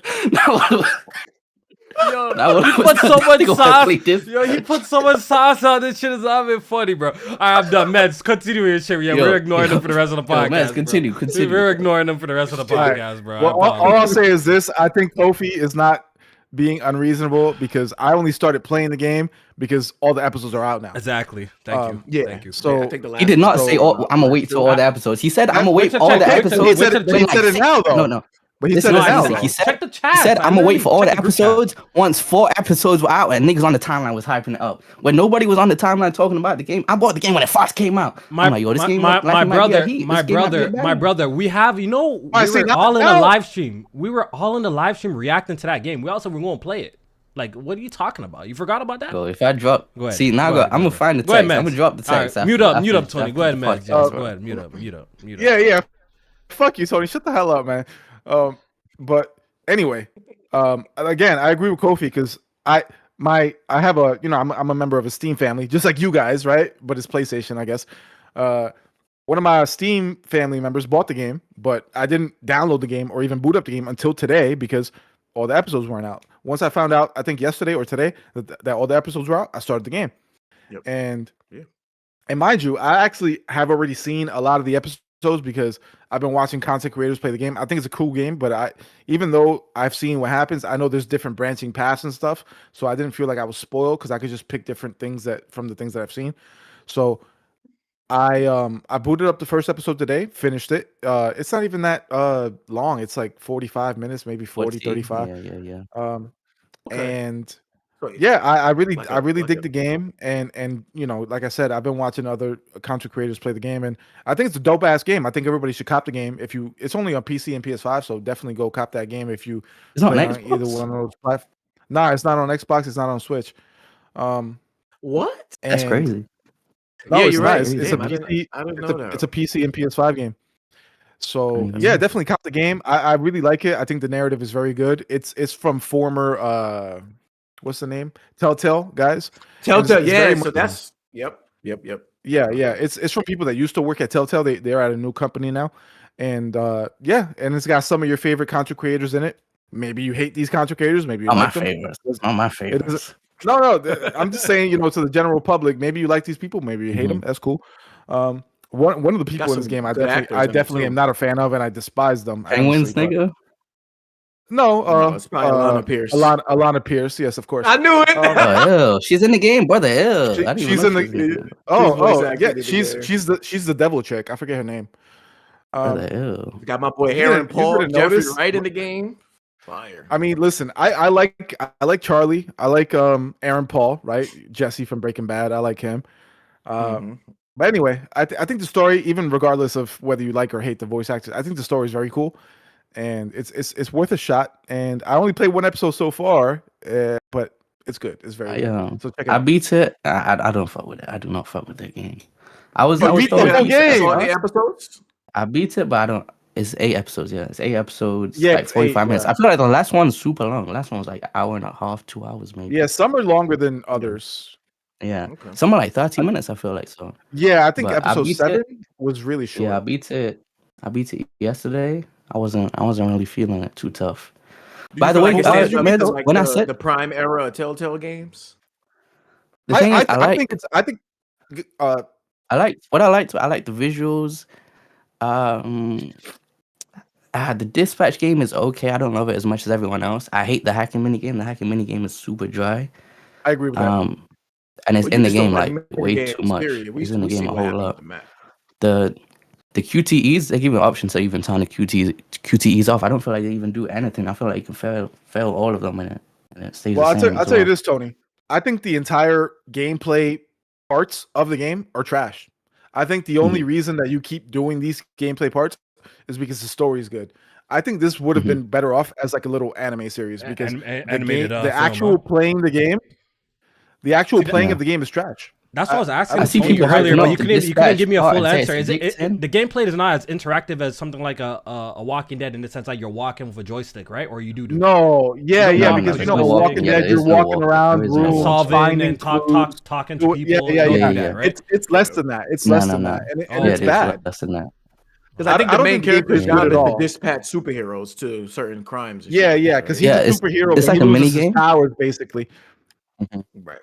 Yo, he put so much sauce. Yo, he put so much sauce on this shit. Is not even funny, bro. All right, I'm done. Meds, continue with your shit. Yeah, we're ignoring him for the rest of the podcast. Meds, continue. We're ignoring him for the rest of the podcast, bro. Well, all I'll say is this: I think Kofi is not being unreasonable because I only started playing the game because all the episodes are out now. Exactly. Thank you. Yeah. Thank you. So I think the last He did not So, say, I'm gonna wait till all the episodes. He said, I'm gonna wait to for all check- the wait to- episodes. wait to- but he said it now, though. No. But he Listen, said it now. listen, though. he said, Check the chat. He said, fam. I'm gonna wait for all the Check group chat. episodes once 4 episodes were out and niggas on the timeline was hyping it up. When nobody was on the timeline talking about the game, I bought the game when it first came out. I'm like, yo, this game my brother, we have, we I see, were not all in now. a live stream. We were all in the live stream reacting to that game. We also were going to play it. Like, what are you talking about? You forgot about that? Yo, if I drop, Go ahead. see, now Go ahead, I'm gonna go find the Go ahead, text. I'm Meds. gonna drop the All text. right, after- mute up, after- Tony. Go ahead, after Meds. the podcast. Go ahead, mute up. Yeah. Fuck you, Tony. Shut the hell up, man. But anyway, again, I agree with Kofi because I have a I'm a member of a Steam family, just like you guys, right? But it's PlayStation, I guess. one of my Steam family members bought the game, but I didn't download the game or even boot up the game until today because all the episodes weren't out. Once I found out, I think yesterday or today, that all the episodes were out, I started the game. Yep. And mind you, I actually have already seen a lot of the episodes because I've been watching content creators play the game. I think it's a cool game, but even though I've seen what happens, I know there's different branching paths and stuff. So I didn't feel like I was spoiled because I could just pick different things from the things that I've seen. So I booted up the first episode today, finished it. It's not even that long. It's like 45 minutes, maybe 40, 35. Yeah. And Right. yeah, I really dig the game, and you know, like I said, I've been watching other content creators play the game, and I think it's a dope ass game. I think everybody should cop the game. It's only on PC and PS5, so definitely go cop that game if you. It's not on either one of those platforms. Nah, it's not on Xbox. It's not on Switch. What? That's crazy. No, yeah, it's you're not. right. It's a PC. I didn't know that. It's a PC and PS5 game. So yeah, definitely cop the game. I really like it. I think the narrative is very good. It's from former what's the name? Telltale guys. Telltale, yeah. So that's yep. Yeah. It's from people that used to work at Telltale. They're at a new company now, and and it's got some of your favorite content creators in it. Maybe you hate these content creators. Maybe you like them. Not my favorites. No, I'm just saying, you know, to the general public, maybe you like these people, maybe you hate them. That's cool. One of the people in this game, I definitely am not a fan of, and I despise them. Penguins, nigga. No, it's probably Alana Pierce. Alana Pierce, yes, of course. I knew it. She's in the game, brother. She's in the. She's the devil chick. I forget her name. Got my boy Aaron Paul, Jeffrey Wright in the game. Fire. I mean, listen, I like Charlie. I like Aaron Paul, right? Jesse from Breaking Bad. I like him. But anyway, I think the story, even regardless of whether you like or hate the voice actors, I think the story is very cool. And it's worth a shot. And I only played one episode so far, but it's good. It's very good. So check it out. I beat it. I don't fuck with it. I do not fuck with that game. I beat the episodes. I beat it, but I don't. It's 8 episodes. Yeah, it's 8 episodes. Yeah, like 45 minutes. I feel like the last one's super long. The last one was like an hour and a half, 2 hours maybe. Yeah, some are longer than others. Yeah, some are like 30 minutes. I feel like so. Yeah, I think episode 7 was really short. Yeah, I beat it yesterday. I wasn't really feeling it too tough. By the way, when I said the prime era of Telltale games, the thing is, I like the visuals. The dispatch game is okay. I don't love it as much as everyone else. I hate the hacking minigame. The hacking minigame is super dry. I agree with that. And it's in the game like way too much. It's in the game a whole lot. The QTEs, they give you an option to even turn the QTEs off. I don't feel like they even do anything. I feel like you can fail all of them and it stays the same. I'll tell you this, Tony. I think the entire gameplay parts of the game are trash. I think the only reason that you keep doing these gameplay parts is because the story is good. I think this would have been better off as like a little anime series because the actual playing the game, the actual playing of the game is trash. That's what I was asking. I see people earlier, but you couldn't give me a full answer. The gameplay is not as interactive as something like a Walking Dead in the sense like you're walking with a joystick, right? Or you do. No, because you know, Walking Dead, you're walking around, solving and talking to people. Yeah. It's less than that. It's less than that, and it's bad. Less than that. Because I think the main character's job is to dispatch superheroes to certain crimes. Yeah, because he's a superhero. It's like a mini game. Powers, basically. Right.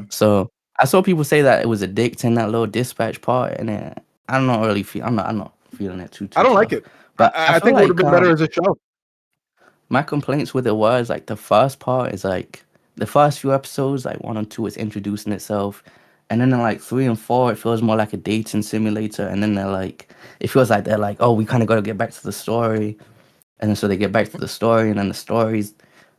So I saw people say that it was addicting, that little dispatch part, and I'm not feeling it too. I don't like it, but I think it would have been better as a show. My complaints with it was like the first part is like the first few episodes, like 1 and 2, is introducing itself, and then in like 3 and 4, it feels more like a dating simulator, and then it feels like they're like, oh, we kind of got to get back to the story, and then so they get back to the story, and then the story's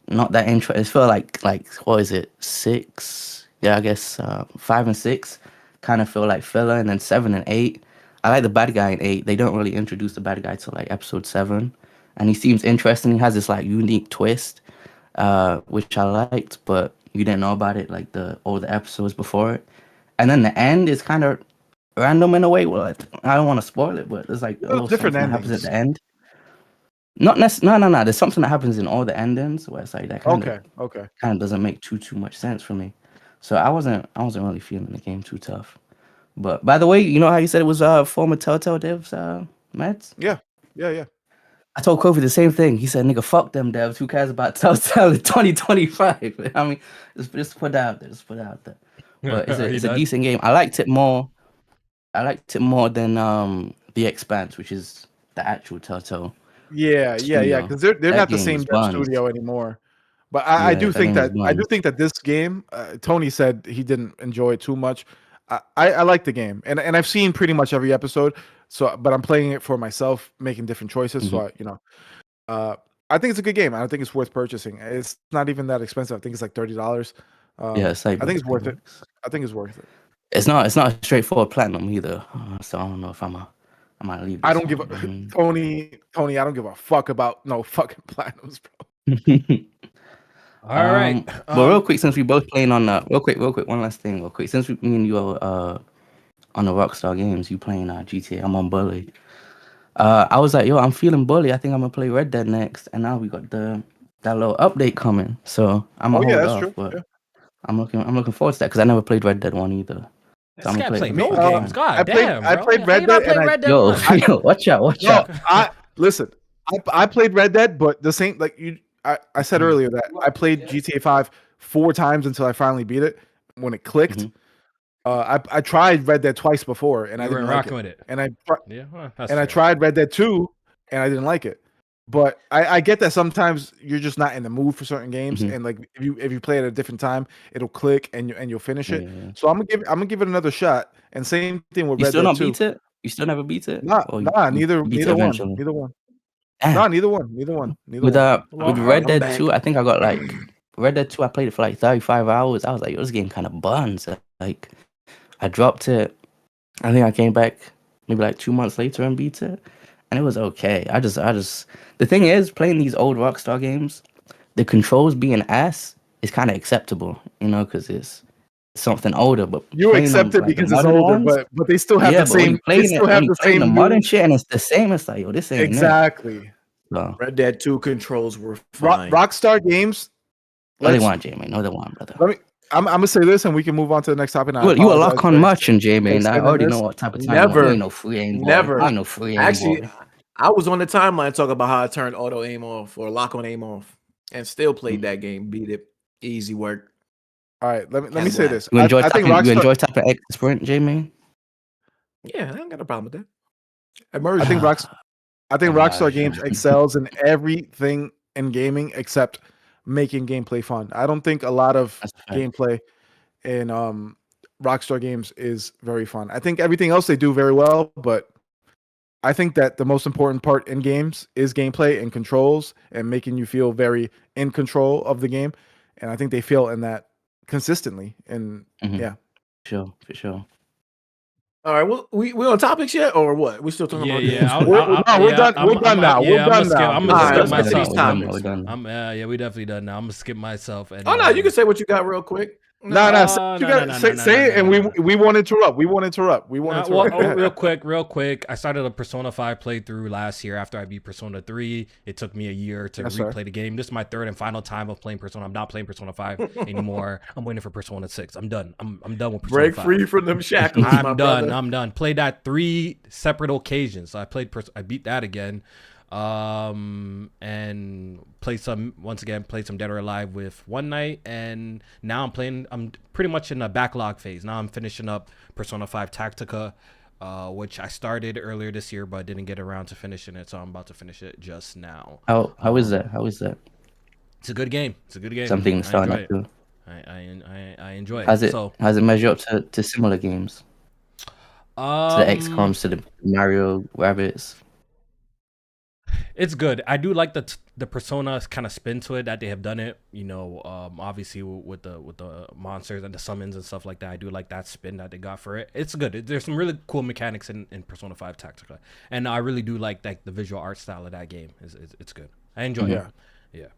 not that interesting. It feels like what is it, 6? Yeah, I guess 5 and 6 kind of feel like filler, and then 7 and 8. I like the bad guy in 8. They don't really introduce the bad guy till like episode 7, and he seems interesting. He has this like unique twist, which I liked, but you didn't know about it like all the episodes before it. And then the end is kind of random in a way. Well, I don't want to spoil it, but there's like a little different that happens at the end. Not necessarily. No. There's something that happens in all the endings where it's like that kind of doesn't make too much sense for me. So I wasn't really feeling the game too tough. But by the way, you know how you said it was former Telltale devs, Matt? Yeah. I told Kofi the same thing. He said, "Nigga, fuck them devs. Who cares about Telltale in 2025?" I mean, just put that out there. Just put it out there. But it's a decent game. I liked it more than The Expanse, which is the actual Telltale. Yeah. Because they're not the same dev studio anymore. But I do think that this game, Tony said he didn't enjoy it too much. I like the game, and I've seen pretty much every episode. So, but I'm playing it for myself, making different choices. Mm-hmm. So I think it's a good game. I think it's worth purchasing. It's not even that expensive. I think it's like $30. Yeah, it's like I think it's worth it. I think it's worth it. It's not a straightforward platinum either. So I don't know if I might leave. I don't give a Tony. I don't give a fuck about no fucking platinums, bro. All right. But real quick, since we both playing on real quick, one last thing, real quick. Since me and you are on the Rockstar Games, you playing GTA, I'm on Bully. I was like, yo, I'm feeling Bully. I think I'm gonna play Red Dead next, and now we got that little update coming. So I'm gonna hold off. True. But yeah. I'm looking forward to that because I never played Red Dead 1 either. So I'm gonna play no games. God damn, I played Red Dead. Yo, watch out. Listen, I played Red Dead, but the same like you. I said earlier that I played GTA 5 4 times until I finally beat it when it clicked. Mm-hmm. I tried Red Dead twice before and I didn't like it. With it. And I tried Red Dead 2 and I didn't like it. But I get that sometimes you're just not in the mood for certain games, and like if you play it at a different time, it'll click and you'll finish it. Yeah. So I'm gonna give it another shot. And same thing with Red Dead 2. You still not beat it? You still never beat it? Neither one. No, neither one. With Red Dead 2, I think I got like Red Dead 2. I played it for like 35 hours. I was like, yo, this game kind of buns. Like, I dropped it. I think I came back maybe like 2 months later and beat it, and it was okay. I just. The thing is, playing these old Rockstar games, the controls being ass is kind of acceptable, you know, because it's something older. But you accept it because it's older, but they still have the same. They still have the same modern shit, and it's the same. It's like, yo, this ain't exactly. So, Red Dead 2 controls were fine. Rockstar Games. No, they want JMaine. No, they want, brother. I'm gonna say this, and we can move on to the next topic. You a lock on much in JMaine. I already know what type of time. Never. Ain't no free aim. Never. Ain't no free aim. Actually, I was on the timeline talking about how I turned auto aim off or lock on aim off, and still played that game. Beat it. Easy work. All right, let me say this. You enjoy typing X sprint, JMaine? Yeah, I ain't got a problem with that. I think Rockstar Games excels in everything in gaming except making gameplay fun. I don't think a lot of gameplay in Rockstar Games is very fun. I think everything else they do very well, but I think that the most important part in games is gameplay and controls and making you feel very in control of the game. And I think they fail in that consistently. And yeah, for sure. All right, well, we on topics yet or what? We still talking about games? We're done now. I'm gonna skip myself. We definitely done now. I'm gonna skip myself. And, no, you can say what you got real quick. Say it, and we won't interrupt. Real quick. I started a Persona 5 playthrough last year after I beat Persona 3. It took me a year to replay the game. This is my third and final time of playing Persona. I'm not playing Persona 5 anymore. I'm waiting for Persona 6. I'm done. I'm done with Persona 5. Break free from them shackles. I'm done. Played that 3 separate occasions. So I beat that again. And played some Dead or Alive with one night, and now I'm pretty much in a backlog phase. Now I'm finishing up Persona 5 Tactica, which I started earlier this year but didn't get around to finishing it, so I'm about to finish it just now. How is that? It's a good game. Something to start up to. I enjoy it. How's it measure up to similar games? To the XCOMs, to the Mario Rabbids? It's good. I do like the Persona kind of spin to it that they have done it. You know, obviously with the monsters and the summons and stuff like that. I do like that spin that they got for it. It's good. There's some really cool mechanics in Persona 5 Tactica, and I really do like the visual art style of that game. It's good. I enjoy it. Yeah.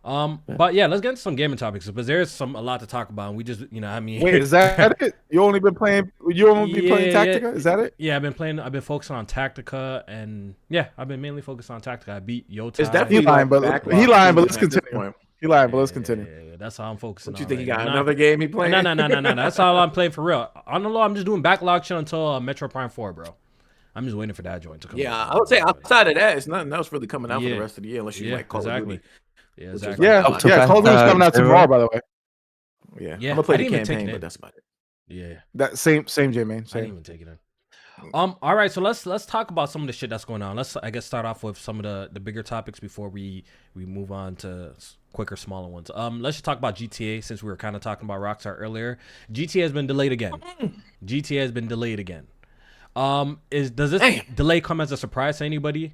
But yeah, let's get into some gaming topics because there's a lot to talk about. And we just, wait, is that it? You only been playing Tactica? Is that it? Yeah, I've been focusing on Tactica, and I've been mainly focused on Tactica. I beat Yota. He lying, but let's continue. He lying, but let's continue. Yeah, that's how I'm focusing. What you on think he right got now. another game he playing? No. That's all I'm playing for real. On the low, I'm just doing backlog shit until Metro Prime 4, bro. I'm just waiting for that joint to come. Yeah, I would say outside of that, it's nothing else really coming out for the rest of the year unless you like Call of Duty. Yeah, exactly. Yeah, Call of Duty's coming out tomorrow, by the way. Yeah, I'm gonna play the campaign, but that's about it. Yeah, that same JMaine. I didn't even take it in. All right, so let's talk about some of the shit that's going on. Let's I guess start off with some of the bigger topics before we move on to quicker, smaller ones. Let's just talk about GTA since we were kind of talking about Rockstar earlier. GTA has been delayed again. Does this delay come as a surprise to anybody?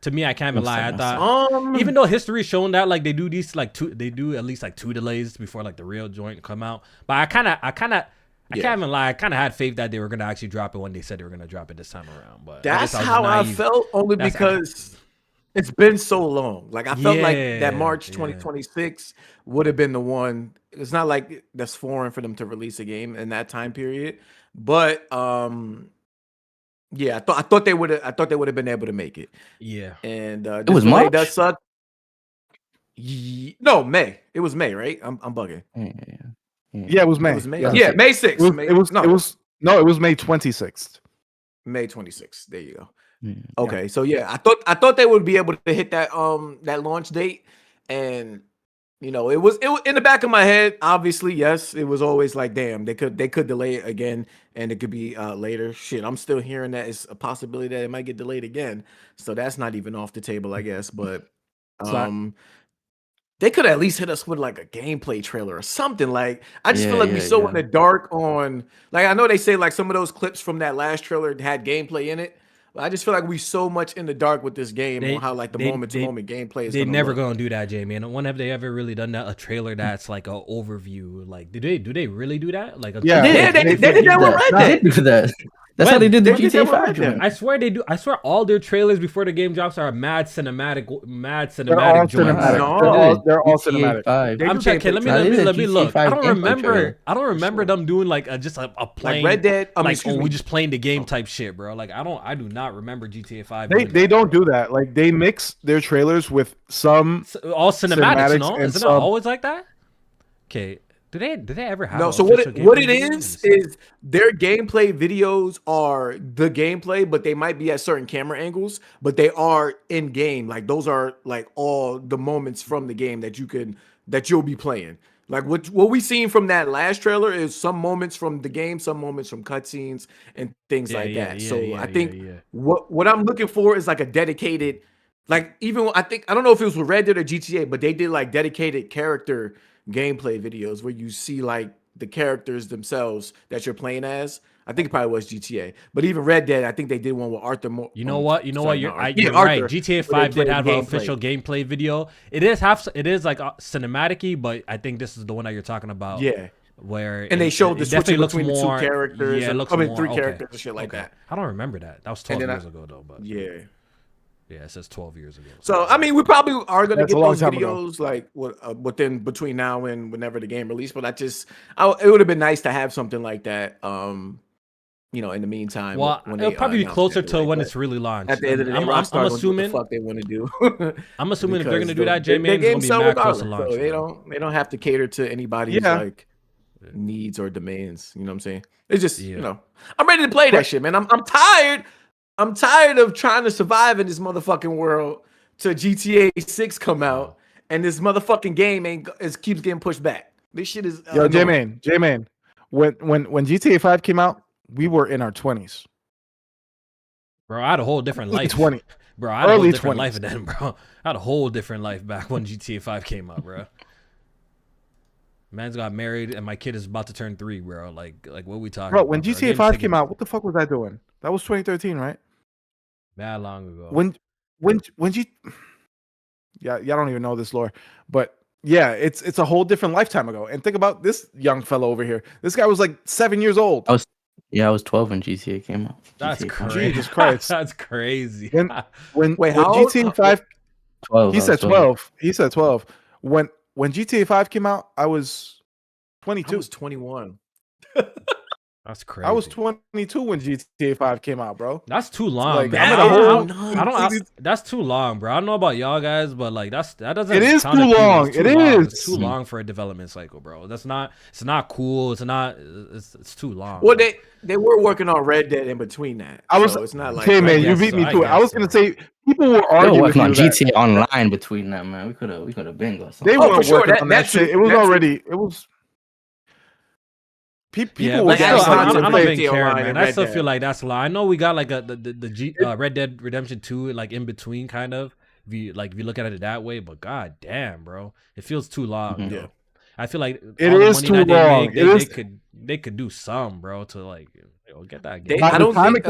To me, I can't even lie. I thought even though history's shown that like they do these like they do at least like 2 delays before like the real joint come out. But I can't even lie. I kind of had faith that they were gonna actually drop it when they said they were gonna drop it this time around. But that's how I felt, only because it's been so long. Like I felt like that March 2026 would have been the one. It's not like that's foreign for them to release a game in that time period, but yeah, I thought they would have been able to make it. Yeah, and it was March. That sucked. No, May. It was May, right? I'm bugging. Yeah, it was May. It was May. Yeah, May 6th. It was May 26th. May 26th. There you go. Okay, so yeah, I thought they would be able to hit that that launch date, and you know, it was in the back of my head. Obviously, yes, it was always like, damn, they could delay it again, and it could be later. Shit, I'm still hearing that it's a possibility that it might get delayed again, so that's not even off the table, I guess. But they could at least hit us with like a gameplay trailer or something. Like I just feel like we're so in the dark on. Like I know they say like some of those clips from that last trailer had gameplay in it. I just feel like we so much in the dark with this game on how like the moment-to-moment gameplay is. They're never gonna do that, Jamie. When have they ever really done that? A trailer that's like an overview. Like, do they really do that? Like, they did that with Red Dead. They do that. That's how they did the GTA 5. I swear they do. I swear all their trailers before the game drops are mad cinematic. They're all cinematic. I'm checking. Let me look. I don't remember them doing like just a plain like Red Dead. We just playing the game type shit, bro. Like I do not remember GTA 5. They don't do that. Like they mix their trailers with some all cinematics. No, isn't it always like that? Okay. Do they ever have so what it is their gameplay videos are the gameplay, but they might be at certain camera angles, but they are in game. Like those are like all the moments from the game that you'll be playing. Like what we seen from that last trailer is some moments from the game, some moments from cutscenes and things like that. I think what I'm looking for is like a dedicated, like even I don't know if it was with Red Dead or GTA, but they did like dedicated character gameplay videos where you see like the characters themselves that you're playing as. I think it probably was GTA, but even Red Dead, I think they did one with Arthur. You know what? You're right. GTA 5 did have an official gameplay video. It is like cinematic-y, but I think this is the one that you're talking about. Yeah. Where they showed the switching between the 2 characters. Yeah, it looks 3 characters and shit like that. I don't remember that. That was 12 years ago though. But yeah, it says 12 years ago. So I mean, we probably are gonna get those videos like between now and whenever the game released. But it would have been nice to have something like that. You know, in the meantime, well, it'll probably be closer to when it's really launched. At the end of the day, I'm assuming what the fuck they want to do. I'm assuming if they're gonna do that, JMaine, it's gonna be mad close to launch. So they don't have to cater to anybody's like needs or demands. You know what I'm saying? It's just you know, I'm ready to play that shit, man. I'm tired. I'm tired of trying to survive in this motherfucking world till GTA 6 come out and this motherfucking game keeps getting pushed back. This shit is JMaine. When GTA 5 came out, we were in our 20s. Bro, I had a whole different life. 20. Bro, I had a whole different life then, bro. I had a whole different life back when GTA 5 came out, bro. Man's got married and my kid is about to turn 3, bro. Like what we talking about? When GTA 5 came out, what the fuck was I doing? That was 2013, right? Mad long ago. When y'all don't even know this lore, but yeah, it's a whole different lifetime ago. And think about this young fellow over here. This guy was like 7 years old. I was 12 when GTA came out. That's crazy. Jesus Christ. That's crazy. When GTA 5 12, he said 12. He said 12. When GTA 5 came out, I was 22. I was 21. That's crazy. I was 22 when GTA 5 came out, bro. That's too long. Like, that's too long, bro. I don't know about y'all guys, but like that doesn't. It is too long. It's too long for a development cycle, bro. That's not. It's not cool. It's not. It's too long. Well, they were working on Red Dead in between that. So it's not like. Hey man, you beat me to it. I was gonna say people were arguing working on GTA Online between that, man. We could have bingo. They weren't working on that shit. It was already. It was. People were I don't even care, man. I still feel like that's a lot. I know we got like the Red Dead Redemption 2 like in between, kind of. If you look at it that way, but god damn, bro, it feels too long. Yeah, I feel like it is too long. They could do some, bro, to like get that game. I don't think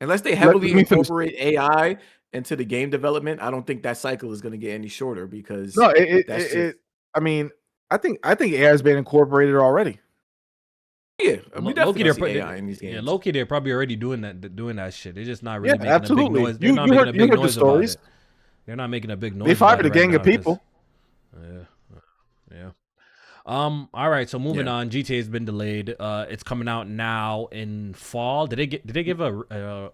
unless they heavily incorporate AI into the game development, I don't think that cycle is going to get any shorter because I mean. I think AI has been incorporated already. Yeah, we definitely see AI in these games. Yeah, Loki, they're probably already doing that shit. They're just not really making absolutely. a big noise. They're not making a big noise about it. They're not making a big noise. They fired a gang of people. Yeah. All right. So moving on, GTA has been delayed. It's coming out now in fall. Did they give a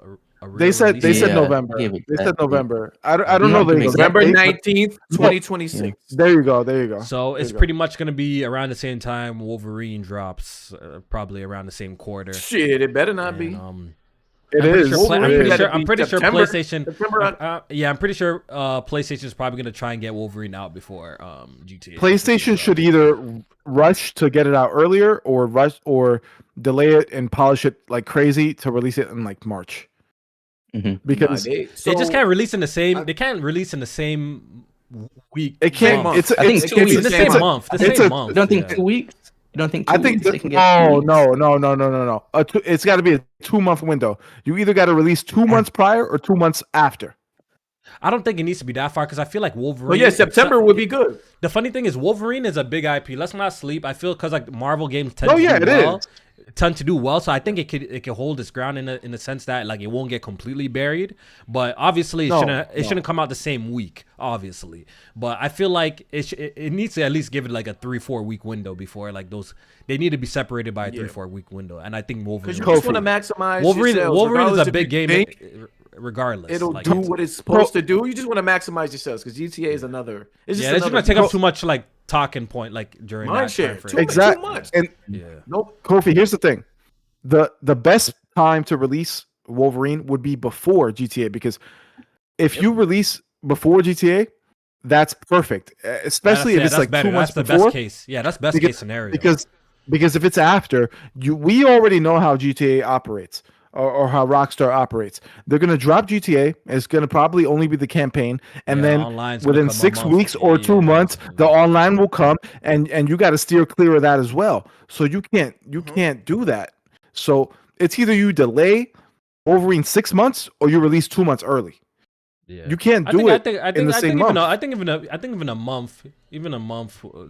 They said November. They said November. I don't know. November 19th, 2026. There you go. So it's pretty much going to be around the same time Wolverine drops, probably around the same quarter. Shit, it better not be. It is. I'm pretty sure PlayStation. I'm pretty sure PlayStation is probably going to try and get Wolverine out before GTA. PlayStation should either rush to get it out earlier, or delay it and polish it like crazy to release it in like March. Mm-hmm. Because they just can't release in the same. They can't release in the same week. It can't. I think it's in the same month. The same month. You don't think 2 weeks? You don't think? I think. No. It's got to be a 2-month window. You either got to release 2 months prior or 2 months after. I don't think it needs to be that far because I feel like Wolverine. Well, yeah, September would be good. The funny thing is Wolverine is a big IP. Let's not sleep. I feel because like Marvel games tend to do well, so I think it could hold its ground in the sense that like it won't get completely buried. But obviously, it shouldn't come out the same week, obviously. But I feel like it needs to at least give it like a 3-4 week window before like those. They need to be separated by a 3-4 week window, and I think Wolverine. Because you just want to maximize. Wolverine is a big game. Regardless, it'll do what it's supposed to do. You just want to maximize yourselves because GTA is another. It's just gonna take up too much like talking point like during that time frame. Exactly. Too much. And Kofi, here's the thing: the best time to release Wolverine would be before GTA, because if you release before GTA, that's perfect. Especially if it's like 2 months before. That's the best case. Yeah, that's best case scenario. Because if it's after, we already know how GTA operates. Or how Rockstar operates. They're going to drop GTA. It's going to probably only be the campaign. And then within 6 weeks or 2 months, the online will come. And you got to steer clear of that as well. So you can't do that. So it's either you delay Wolverine 6 months or you release 2 months early. Yeah. You can't do it in the same month. I think even a month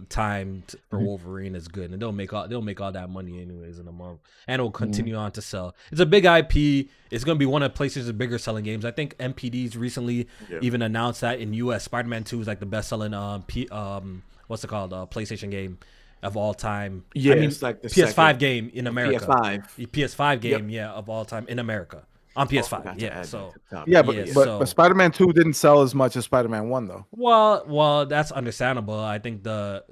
time for Wolverine is good, and they'll make all that money anyways in a month, and it'll continue on to sell. It's a big IP. It's gonna be one of PlayStation's bigger selling games. I think MPD's recently even announced that in US, Spider-Man 2 is like the best selling PlayStation game of all time. Yeah, I mean, it's like the PS5 game in America. PS5 game, of all time in America. On PS5, but Spider-Man 2 didn't sell as much as Spider-Man 1, though. Well, that's understandable. I think right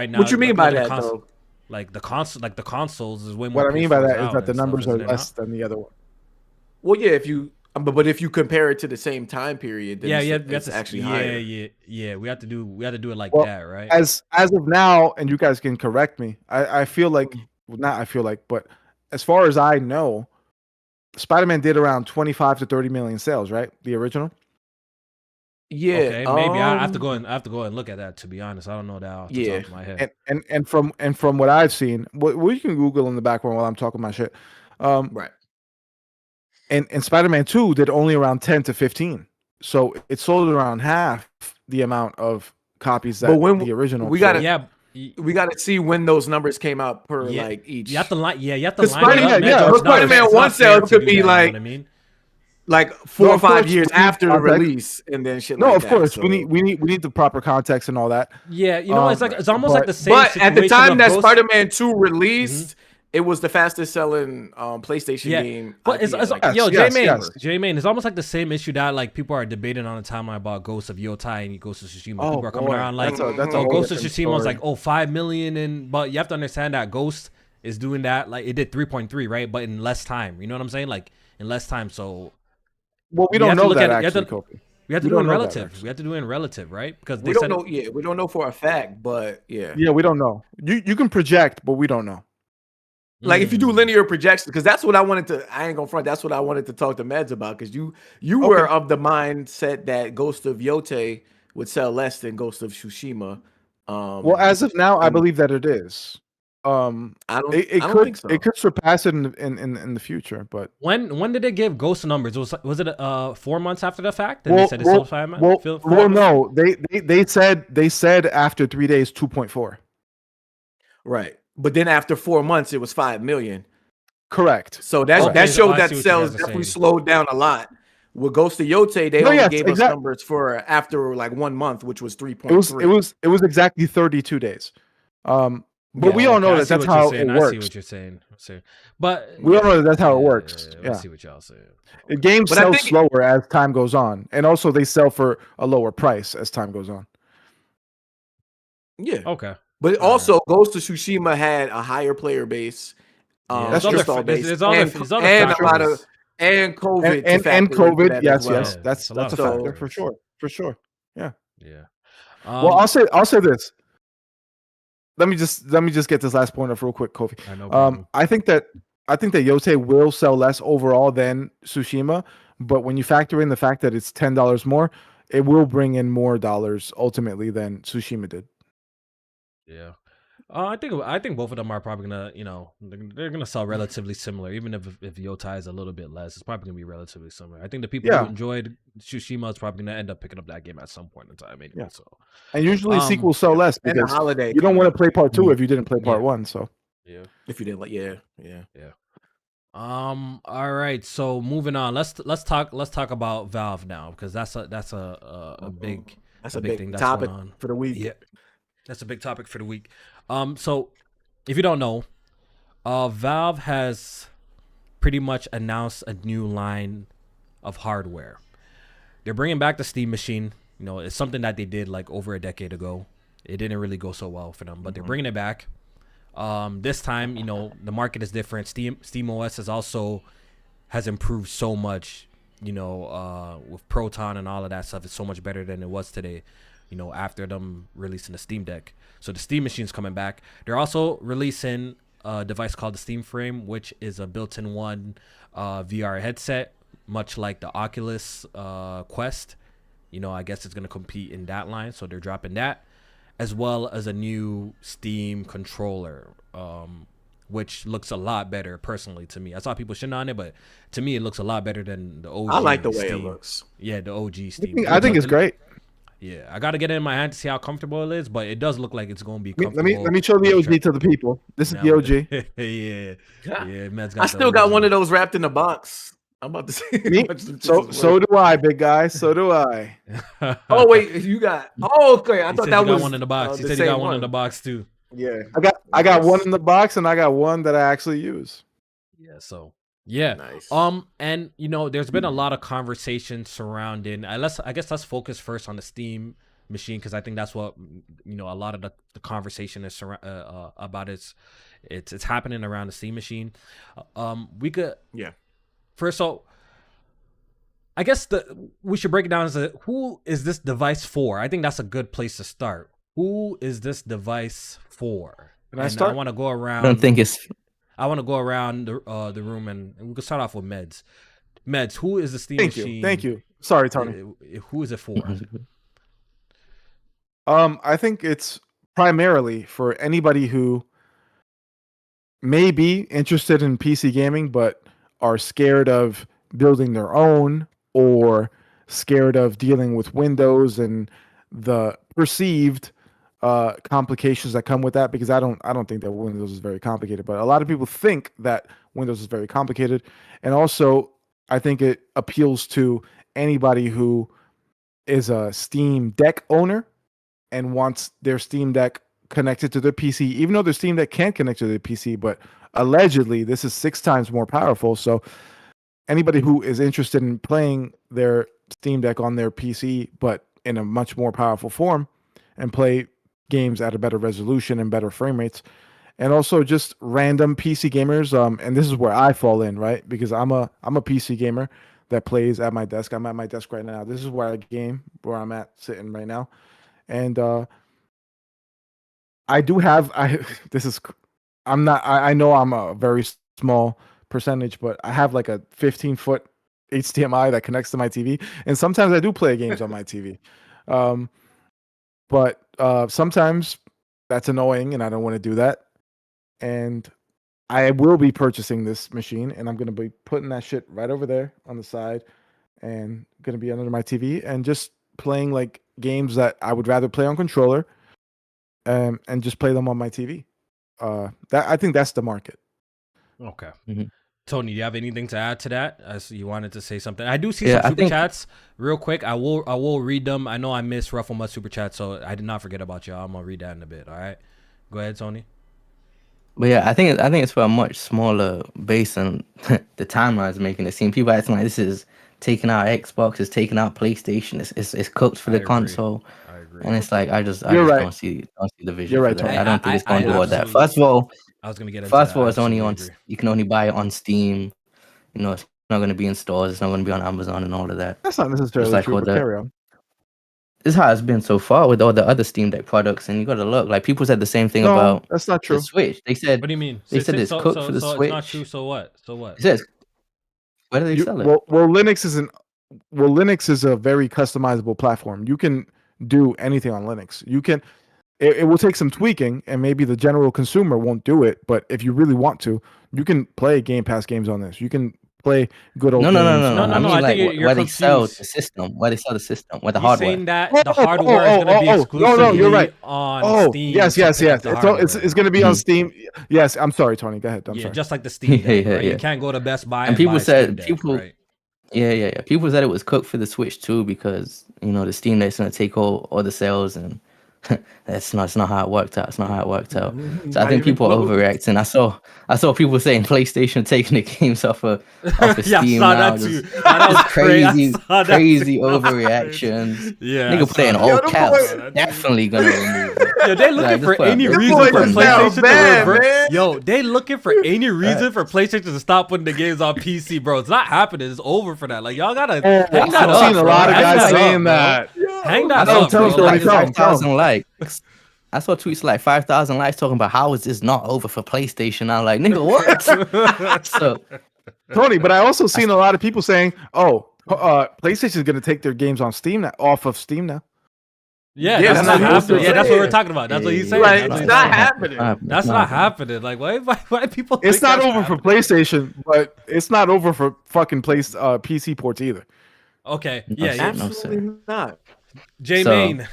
now. What you mean by that, though? Like the consoles is way What more. I mean by that is that the numbers are less than the other one. Well, yeah, if you compare it to the same time period, then it's actually higher. Yeah. We have to do it like that, right? As of now, and you guys can correct me. I feel like but as far as I know, Spider-Man did around 25 to 30 million sales, right? The original. Yeah, okay, maybe I have to go and look at that. To be honest, I don't know that off the top of my head. And from what I've seen, you can Google in the background while I'm talking my shit. Right. And Spider-Man 2 did only around 10 to 15, so it sold around half the amount of copies that the original. We got to see when those numbers came out per like each. You have to line. Spider-Man 1 sales could be like. I mean, like 4 or 5 years after the release, and then shit. No, of course, we need the proper context and all that. Yeah, you know, it's almost like the same. But at the time that Spider-Man 2 released, it was the fastest selling PlayStation game. But JMaine, it's almost like the same issue that like people are debating on the timeline about Ghost of Yotai and Ghost of Tsushima. People are coming around like, Ghost of Tsushima was like, 5 million, but you have to understand that Ghost is doing that, like it did 3.3, right? But in less time, you know what I'm saying? Like in less time, so. Well, we don't know that actually, Kofi. We have to do it in relative. We have to do it in relative, right? Because we don't know. Yeah, we don't know for a fact, but yeah. Yeah, we don't know. You can project, but we don't know. Like if you do linear projections, because that's what I wanted to. I ain't gonna front. That's what I wanted to talk to Meds about. Because you were of the mindset that Ghost of Yotai would sell less than Ghost of Tsushima. Well, as of now, I believe that it is. I don't think so. It could surpass it in the future, but when did they give Ghost numbers? Was it 4 months after the fact? And they said it's sold 5 months. Well, no, they said after 3 days 2.4. Right, but then after 4 months it was 5 million. Correct. So that showed that sales definitely slowed down a lot. With Ghost of Yotai, they only gave us numbers for after like 1 month, which was 3.3. It was exactly 32 days. But we all know that's how it works. I see what you're saying. But we all know that's how it works. I see what y'all saying. The games sell slower as time goes on, and also they sell for a lower price as time goes on. Yeah. Okay. But also, Ghost of Tsushima had a higher player base. That's install base, and a lot of COVID and COVID. Yes. That's a factor for sure. Yeah. Well, I'll say this. Let me just get this last point up real quick, Kofi. I think that Yotai will sell less overall than Tsushima, but when you factor in the fact that it's $10 more, it will bring in more dollars ultimately than Tsushima did. Yeah. I think both of them are probably gonna, they're gonna sell relatively similar, even if Yotai is a little bit less. It's probably gonna be relatively similar. I think the people who enjoyed Tsushima is probably gonna end up picking up that game at some point in time. Anyway, so. And usually sequels sell less because you don't want to play part 2 if you didn't play part 1. So if you didn't yeah. All right. So moving on. Let's talk about Valve now, because that's a big thing that's topic going on for the week. Yeah. That's a big topic for the week. So if you don't know, Valve has pretty much announced a new line of hardware. They're bringing back the Steam machine. It's something that they did like over a decade ago. It didn't really go so well for them, but they're bringing it back. This time, the market is different. Steam OS has improved so much, with Proton and all of that stuff. It's so much better than it was today. After them releasing the Steam Deck. So the Steam machine's coming back. They're also releasing a device called the Steam Frame, which is a built-in one VR headset, much like the Oculus Quest. I guess it's going to compete in that line. So they're dropping that, as well as a new Steam controller, which looks a lot better personally to me. I saw people shitting on it, but to me, it looks a lot better than the OG. I like the way Steam. It looks. Yeah, the OG Steam. I think it's great. Yeah, I got to get it in my hand to see how comfortable it is, but it does look like it's going to be comfortable. Let me show the OG to the people. This is the OG. Yeah. I still got one of those wrapped in a box. I'm about to say. So do I, big guy. So do I. Oh wait, you got? Oh, okay. I thought that was one in the box. He said he got one in the box too. Yeah, I got one in the box, and I got one that I actually use. Yeah. So. Yeah. Nice. And there's been a lot of conversation surrounding. I guess let's focus first on the Steam machine, because I think that's what a lot of the conversation is about. It's happening around the Steam machine. We could first. So I guess we should break it down as who is this device for? I think that's a good place to start. Who is this device for? I want to go around. I don't think it's. I want to go around the room, and we can start off with Meds. Meds, who is the Steam machine? Thank you. Sorry, Tony. Who is it for? I think it's primarily for anybody who may be interested in PC gaming, but are scared of building their own, or scared of dealing with Windows and the perceived complications that come with that, because I don't think that Windows is very complicated, but a lot of people think that Windows is very complicated. And also I think it appeals to anybody who is a Steam Deck owner and wants their Steam Deck connected to their PC, even though their Steam Deck can't connect to their PC, but allegedly this is 6 times more powerful. So anybody who is interested in playing their Steam Deck on their PC, but in a much more powerful form, and play games at a better resolution and better frame rates, and also just random PC gamers. And this is where I fall in, right? Because I'm a PC gamer that plays at my desk. I'm at my desk right now. This is where I game, where I'm at sitting right now, and I do have. I know I'm a very small percentage, but I have like a 15-foot HDMI that connects to my TV, and sometimes I do play games on my TV. But sometimes that's annoying, and I don't want to do that. And I will be purchasing this machine, and I'm going to be putting that shit right over there on the side, and going to be under my TV, and just playing like games that I would rather play on controller, and just play them on my TV. I think that's the market. Okay. Mm-hmm. Tony, do you have anything to add to that? You wanted to say something. I do see some super chats real quick. I will read them. I know I missed Ruffle Mud super chat, so I did not forget about y'all. I'm gonna read that in a bit. All right, go ahead, Tony. But yeah, I think it's for a much smaller base, and the timeline is making it seem people acting like this is taking out Xbox, is taking out PlayStation. It's cooked for the console. I agree. And it's like I just don't see the vision. You're right, Tony. I don't think it's going to do all that. First of all, I was going to get into first of all, it's only on. You can only buy it on Steam. You know, it's not going to be in stores. It's not going to be on Amazon and all of that. That's not necessarily like true. But carry on. This is how it's been so far with all the other Steam Deck products, and you got to look. Like people said the same thing about. That's not true. The Switch. They said. What do you mean? They said it's cooked for the Switch. It's not true. So what? It says. Where do they sell it? Well, Linux is a very customizable platform. You can do anything on Linux. You can. It will take some tweaking, and maybe the general consumer won't do it. But if you really want to, you can play Game Pass games on this. You can play good old games. No. I mean, like, where they sell the system, where the hardware. Saying that the hardware is going to be exclusively no, you're right. On Steam. Yes. It's going to be on Steam. Yes, I'm sorry, Tony. Go ahead. I'm sorry. Just like the Steam Deck, right? You can't go to Best Buy and people said Deck, people. Right? Yeah. People said it was cooked for the Switch too because the Steam Deck's going to take all the sales and. It's not how it worked out. So I think people are overreacting. I saw people saying PlayStation taking the games off of Steam now. That crazy overreactions. Yeah, nigga playing all caps. Definitely gonna remove it. Yo, they looking for any reason for PlayStation to reverse. Yo, they looking for any reason for PlayStation to stop putting the games on PC, bro. It's not happening. It's over for that. Like y'all gotta hang that up. I've seen a lot of guys saying that. Hang that up. Tell 5,000 likes. I saw tweets like 5,000 likes talking about how is this not over for PlayStation. I'm like, nigga, what? So, Tony, but I also seen a lot of people saying, PlayStation is going to take their games on Steam now, off of Steam now. Yeah, that's not happening. Yeah, that's what we're talking about. That's what he's saying. Right, it's not happening. That's not happening. Like, why people? It's not over for PlayStation, but it's not over for fucking PC ports either. Okay, absolutely not. JMaine.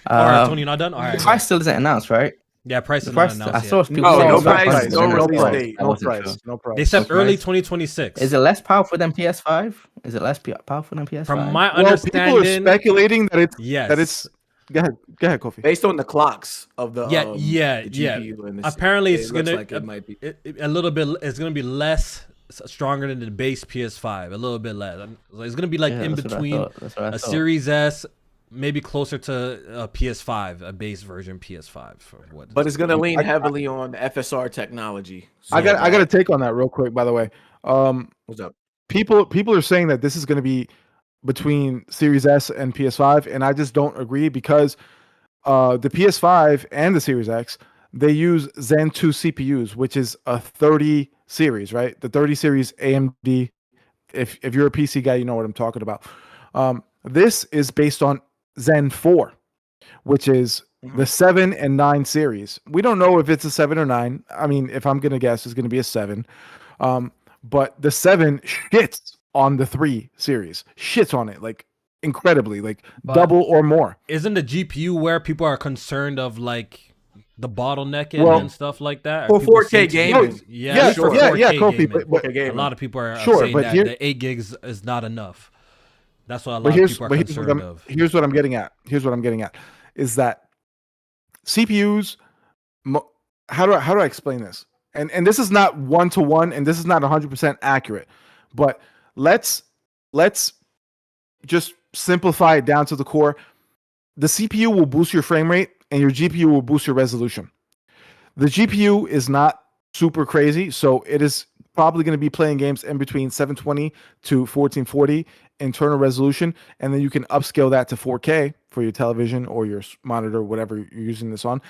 All right, Tony, you're not done? All right. Price still isn't announced, right? Yeah, price is not announced. I saw people no price, no price. They said early 2026. Is it less powerful than PS5? Is it less powerful than PS5? From my understanding, people are speculating that it's Go ahead, Kofi. Based on the clocks of the the GPU and apparently it's gonna like it might be a little bit. It's gonna be less stronger than the base PS5. A little bit less. It's gonna be like in between a Series S. Maybe closer to a PS5, a base version PS5. But it's going to lean heavily on FSR technology. So I got a take on that real quick, by the way. What's up? People are saying that this is going to be between Series S and PS5, and I just don't agree because the PS5 and the Series X, they use Zen 2 CPUs, which is a 30 series, right? The 30 series AMD. If you're a PC guy, you know what I'm talking about. This is based on Zen 4, which is the 7 and 9 series. We don't know if it's a 7 or 9. I mean, if I'm going to guess, it's going to be a 7. But the 7 shits on the 3 series. Shits on it, like, incredibly, like double or more. Isn't the GPU where people are concerned of, like, the bottlenecking and stuff like that. For 4K gaming, yeah, sure. Kofi, but a lot of people are saying that the 8 gigs is not enough. That's what a lot of people are concerned of. Here's what I'm getting at. Is that CPUs? How do I explain this? And this is not 1-to-1, and this is not 100% accurate. But let's just simplify it down to the core. The CPU will boost your frame rate, and your GPU will boost your resolution. The GPU is not super crazy, so it is probably going to be playing games in between 720 to 1440 internal resolution, and then you can upscale that to 4K for your television or your monitor, whatever you're using this on.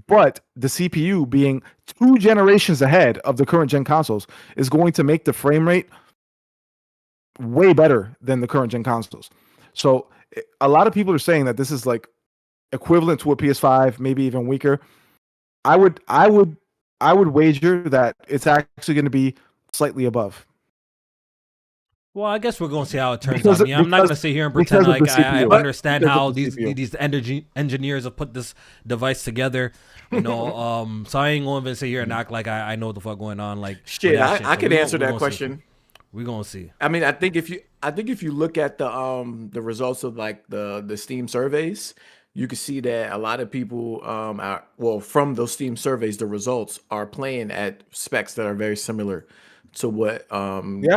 But the CPU, being 2 generations ahead of the current gen consoles, is going to make the frame rate way better than the current gen consoles. So a lot of people are saying that this is like equivalent to a PS5, maybe even weaker. I would wager that it's actually going to be slightly above. Well, I guess we're going to see how it turns out. I'm not going to sit here and pretend like I understand how these engineers have put this device together. You know, so I ain't going to sit here and act like I know what the fuck going on. Like shit, I could answer that question. We're gonna see. I mean, I think if you look at the results of like the Steam surveys, you can see that a lot of people from those Steam surveys, the results are playing at specs that are very similar to what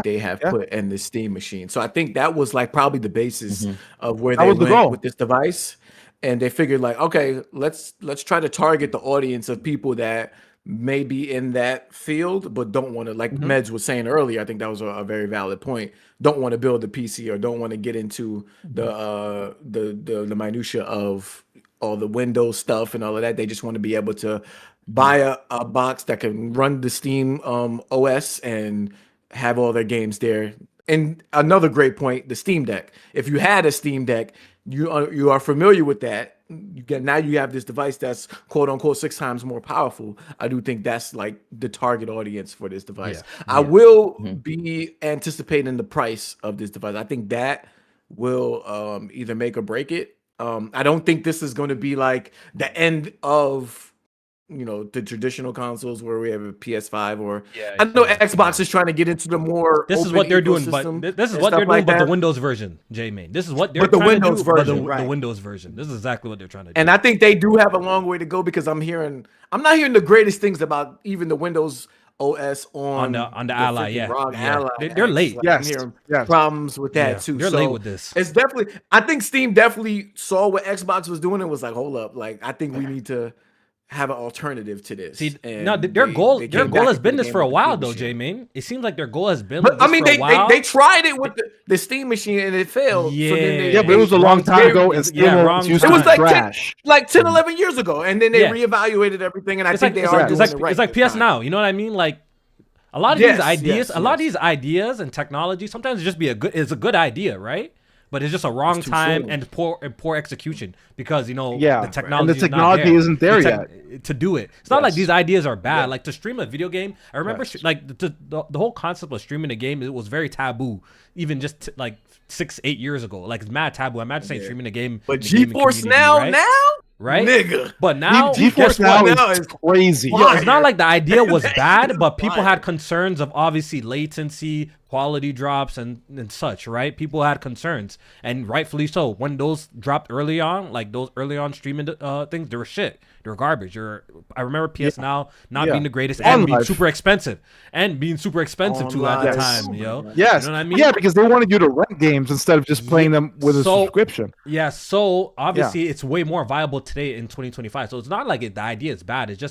they have put in the Steam machine. So I think that was like probably the basis of where they went with this device. And they figured like, okay, let's try to target the audience of people that may be in that field, but don't want to, like Meds was saying earlier, I think that was a very valid point. Don't want to build a PC or don't want to get into the minutia of all the Windows stuff and all of that. They just want to be able to buy a box that can run the Steam OS and have all their games there. And another great point, the Steam Deck. If you had a Steam Deck, you are familiar with that. Now you have this device that's quote unquote 6 times more powerful. I do think that's like the target audience for this device. I will be anticipating the price of this device. I think that will either make or break it. I don't think this is going to be like the end of the traditional consoles where we have a PS5 or I know Xbox is trying to get into the more this is what they're doing, but this is what they're doing, but the Windows version, JMaine. This is what they're trying to do, the Windows version. This is exactly what they're trying to do. And I think they do have a long way to go because I'm not hearing the greatest things about even the Windows OS on the Ally, Ally. They're late. Like, I'm hearing problems with that too. They're late with this. It's definitely. I think Steam definitely saw what Xbox was doing and was like, hold up, like I think we need to have an alternative to this. See, no, their goal has been this for a while though, JMaine. It seems like their goal has been. But I mean, they tried it with the Steam machine and it failed. Yeah, so but it was a long time ago. And it was like 10, 11 years ago, and then they reevaluated everything. And I think they are doing it right. It's like PS Now. You know what I mean? Like a lot of these ideas, a lot of these ideas and technology sometimes just be a good idea, right? But it's just a wrong time and poor execution because the technology isn't there yet to do it. It's not like these ideas are bad. Like to stream a video game, I remember like the whole concept of streaming a game, it was very taboo, even just like 6-8 years ago. Like it's mad taboo. Imagine saying streaming a game, but GeForce Now, right? Nigga. But now GeForce Now is crazy. Yeah, it's not like the idea was bad, but people had concerns of obviously latency, quality drops, and such, right? People had concerns, and rightfully so. When those dropped early on, like those early on streaming things, they were shit. They were garbage. I remember PS Now not being the greatest and being super expensive at the time, yo. Yes. You know what I mean? Yeah, because they wanted you to rent games instead of just playing them with a subscription. Yeah, so obviously it's way more viable today in 2025. So it's not like the idea is bad. It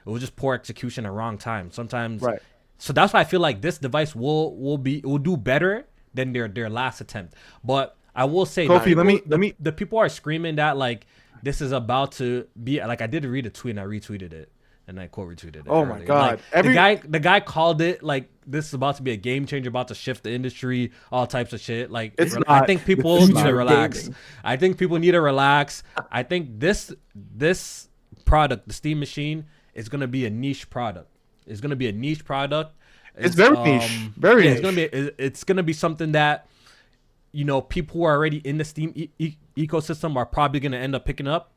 was just poor execution at wrong time. Sometimes, right. So that's why I feel like this device will do better than their last attempt. But I will say, Kofi, the people are screaming that like this is about to be like, I did read a tweet and I retweeted it and I quote retweeted it. Oh my god! Like, the guy called it like this is about to be a game changer, about to shift the industry, all types of shit. Like I think people need to relax. Gaming. I think people need to relax. I think this product, the Steam machine, is gonna be a niche product. It's gonna be a niche product. It's very niche. Very niche. It's gonna be something that people who are already in the Steam ecosystem are probably gonna end up picking up.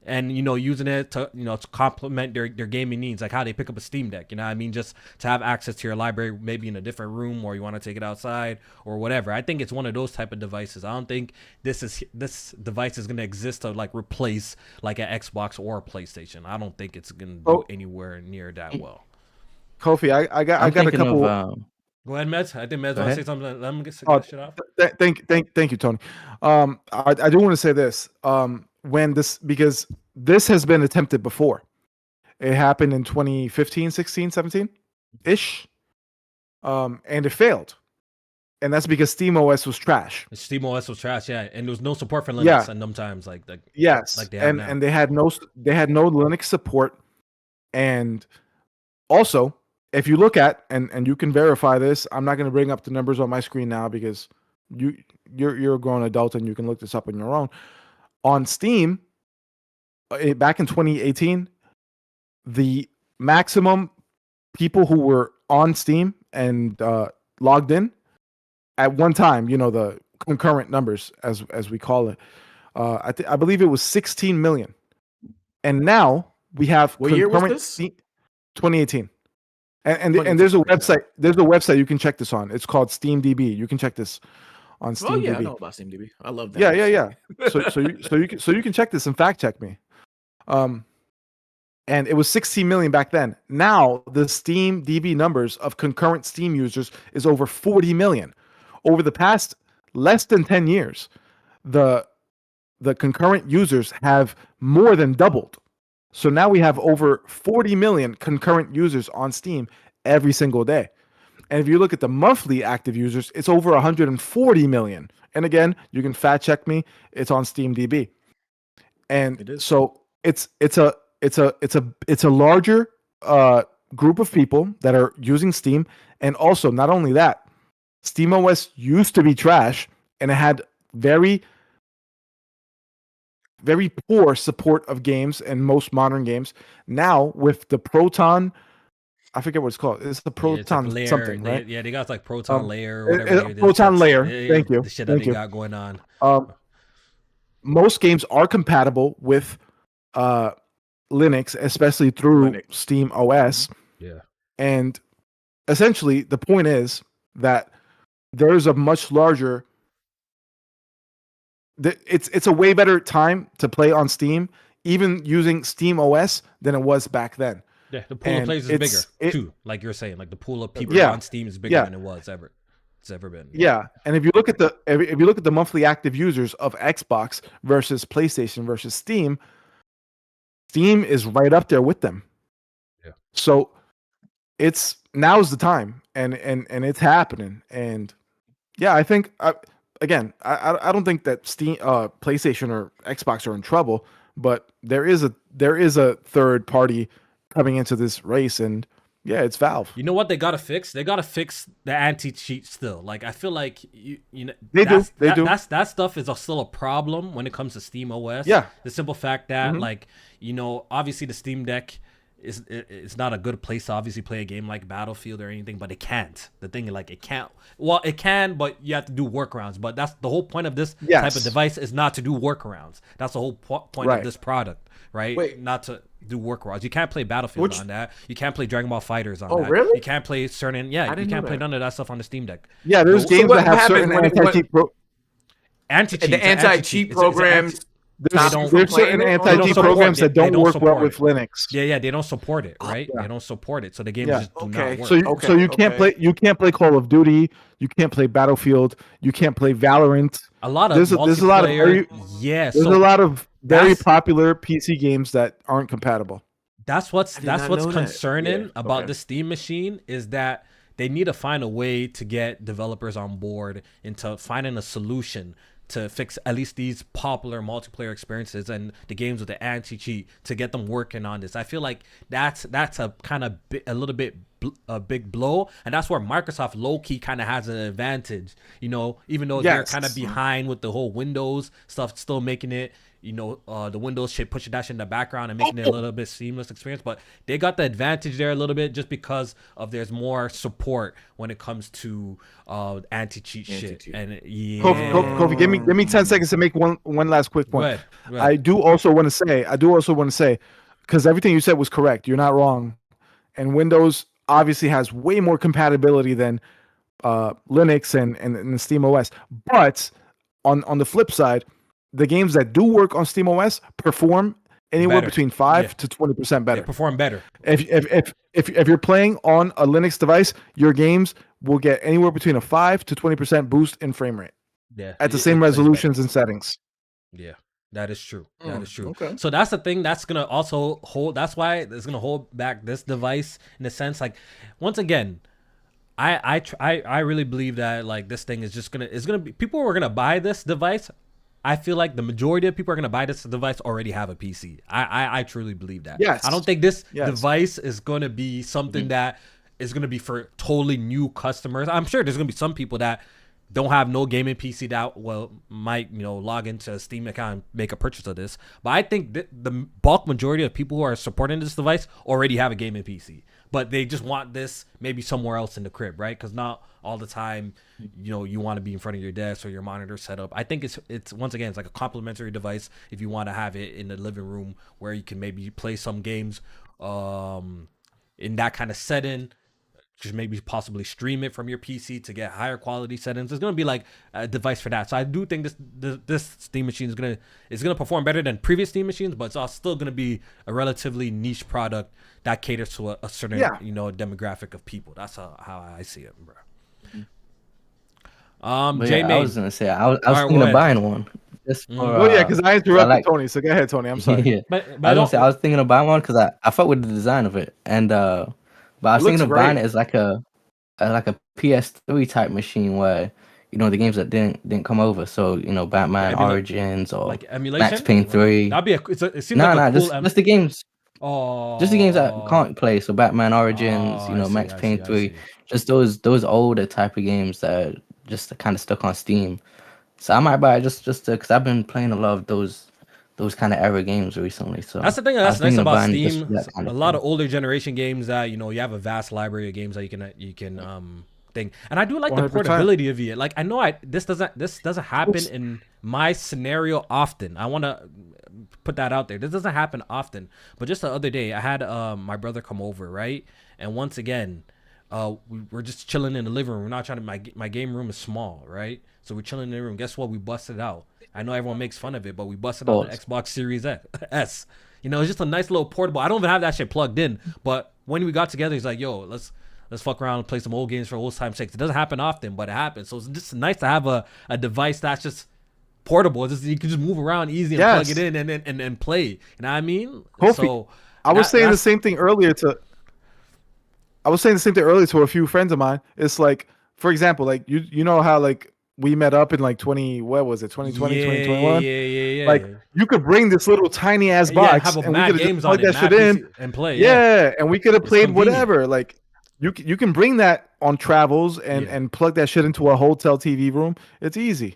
and using it to to complement their gaming needs, like how they pick up a Steam Deck, what I mean, just to have access to your library maybe in a different room, or you want to take it outside or whatever. I think it's one of those type of devices. I don't think this device is going to exist to like replace like an Xbox or a PlayStation. I don't think it's going to do anywhere near that well. Kofi, I got a couple. Go ahead, Meds. I think Meds want to say something. Let me get that shit off. Thank you, Tony. I do want to say this. Because this has been attempted before. It happened in 2015, 16, 17 ish. And it failed. And that's because SteamOS was trash. SteamOS was trash, yeah. And there was no support for Linux and sometimes like yes. Like they have now. And they had no Linux support. And also, if you look at and you can verify this, I'm not going to bring up the numbers on my screen now because you're a grown adult and you can look this up on your own. On Steam, back in 2018, the maximum people who were on Steam and logged in at one time, the concurrent numbers as we call it, I believe it was 16 million. And now we have what year was this? 2018. And there's a website. There's a website you can check this on. It's called SteamDB. You can check this on SteamDB. Oh yeah, I know about SteamDB. I love that. Yeah. So you can check this and fact check me. And it was 16 million back then. Now the SteamDB numbers of concurrent Steam users is over 40 million. Over the past less than 10 years, the concurrent users have more than doubled. So now we have over 40 million concurrent users on Steam every single day. And if you look at the monthly active users, it's over 140 million. And again, you can fact check me. It's on SteamDB. And so it's a larger group of people that are using Steam. And also, not only that, SteamOS used to be trash and it had very, very poor support of games and most modern games. Now with the Proton, I forget what it's called. It's the Proton like layer, something, right? They got like Proton layer or whatever. Proton layer. Thank you. The shit that they got going on. Most games are compatible with Linux, especially through Steam OS. Yeah. And essentially, the point is that there's a much larger. It's a way better time to play on Steam, even using Steam OS, than it was back then. Yeah, the pool of players is bigger too. Like you're saying, like the pool of people on Steam is bigger than it's ever been. Yeah, and if you look at the monthly active users of Xbox versus PlayStation versus Steam is right up there with them. Yeah. So now's the time, and it's happening, and yeah, I think. Again, I don't think that Steam, PlayStation or Xbox are in trouble, but there is a third party coming into this race, and yeah, it's Valve. You know what they gotta fix? They gotta fix the anti-cheat still. Like I feel like they do. That stuff is still a problem when it comes to Steam OS. Yeah. The simple fact that obviously the Steam Deck it's not a good place to obviously play a game like Battlefield or anything, but it can't. The thing is, like, it can't. Well, it can, but you have to do workarounds. But that's the whole point of this type of device, is not to do workarounds. That's the whole point of this product, right? Wait. Not to do workarounds. You can't play Battlefield on that. You can't play Dragon Ball FighterZ on that. Oh, really? You can't play certain. Yeah, you can't play none of that stuff on the Steam Deck. Yeah, there's games that have certain anti-cheat. The anti-cheat programs. There's certain anti-cheat programs that don't work well with Linux. Yeah, they don't support it, right? They don't support it, so the games just do not work. So you can't play. You can't play Call of Duty. You can't play Battlefield. You can't play Valorant. A lot of there's a lot of a lot of very popular PC games that aren't compatible. That's what's concerning about the Steam machine, is that they need to find a way to get developers on board into finding a solution to fix at least these popular multiplayer experiences and the games with the anti-cheat, to get them working on this. I feel like that's a kind of a little bit a big blow, and that's where Microsoft low-key kind of has an advantage, even though they're kind of behind with the whole Windows stuff, still making it the Windows shit, pushing that shit in the background and making it a little bit seamless experience. But they got the advantage there a little bit just because of there's more support when it comes to anti-cheat shit. And yeah, Kofi, give me 10 seconds to make one last quick point. Go ahead. I do also want to say, because everything you said was correct. You're not wrong. And Windows obviously has way more compatibility than Linux and Steam OS. But on the flip side, the games that do work on Steam OS perform anywhere between 5 to 20% better. They perform better. If you're playing on a Linux device, your games will get anywhere between a 5 to 20% boost in frame rate. Yeah. At the same resolutions and settings. Yeah. That is true. That is true. Okay. So that's the thing that's gonna also hold. That's why it's gonna hold back this device in a sense. Like, once again, I really believe that like this thing is just gonna be people who are gonna buy this device. I feel like the majority of people are gonna buy this device already have a PC. I truly believe that. Yes. I don't think this device is gonna be something that is gonna be for totally new customers. I'm sure there's gonna be some people that don't have no gaming PC that might log into a Steam account and make a purchase of this. But I think the bulk majority of people who are supporting this device already have a gaming PC, but they just want this maybe somewhere else in the crib, right? Because not all the time you want to be in front of your desk or your monitor set up. I think it's once again, it's like a complementary device if you want to have it in the living room where you can maybe play some games in that kind of setting. Just maybe possibly stream it from your PC to get higher quality settings. There's gonna be like a device for that. So I do think this Steam machine is gonna perform better than previous Steam machines, but it's still gonna be a relatively niche product that caters to a certain demographic of people. That's how I see it, bro. JMaine, I was gonna say I was thinking of buying one. Because I interrupted Tony. So go ahead, Tony. I'm sorry. Yeah. But I was thinking of buying one because I fuck with the design of it, and but I was thinking of buying it as like a PS3 type machine where the games that didn't come over. So Batman Origins or like emulation? Max Payne 3. That'd be it seems like a cool just the games. Oh, just the games that can't play. So Batman Origins, Max Payne 3, just those older type of games that are just kind of stuck on Steam. So I might buy it just because I've been playing a lot of those kind of era games recently. So that's the thing that's nice about Steam. A lot of older generation games that you have a vast library of games that you can thing. And I do like 100%. The portability of it. Like I know this doesn't happen in my scenario often. I want to put that out there. This doesn't happen often. But just the other day, I had my brother come over, right? And once again, we're just chilling in the living room. We're not trying to. My game room is small, right? So we're chilling in the room. Guess what? We busted out. I know everyone makes fun of it, but we busted out the Xbox Series S. It's just a nice little portable. I don't even have that shit plugged in. But when we got together, he's like, "Yo, let's fuck around and play some old games for old time's sake." It doesn't happen often, but it happens. So it's just nice to have a device that's just portable. You can just move around easy and plug it in and play. You know what I mean? Kofi, so I was saying the same thing earlier to a few friends of mine. It's like, for example, like you know how like we met up in like 2020, 2021? Yeah. Like you could bring this little tiny ass box and we could have plugged that shit in and play. Yeah, and we could have played whatever. Like you can bring that on travels and plug that shit into a hotel TV room. It's easy.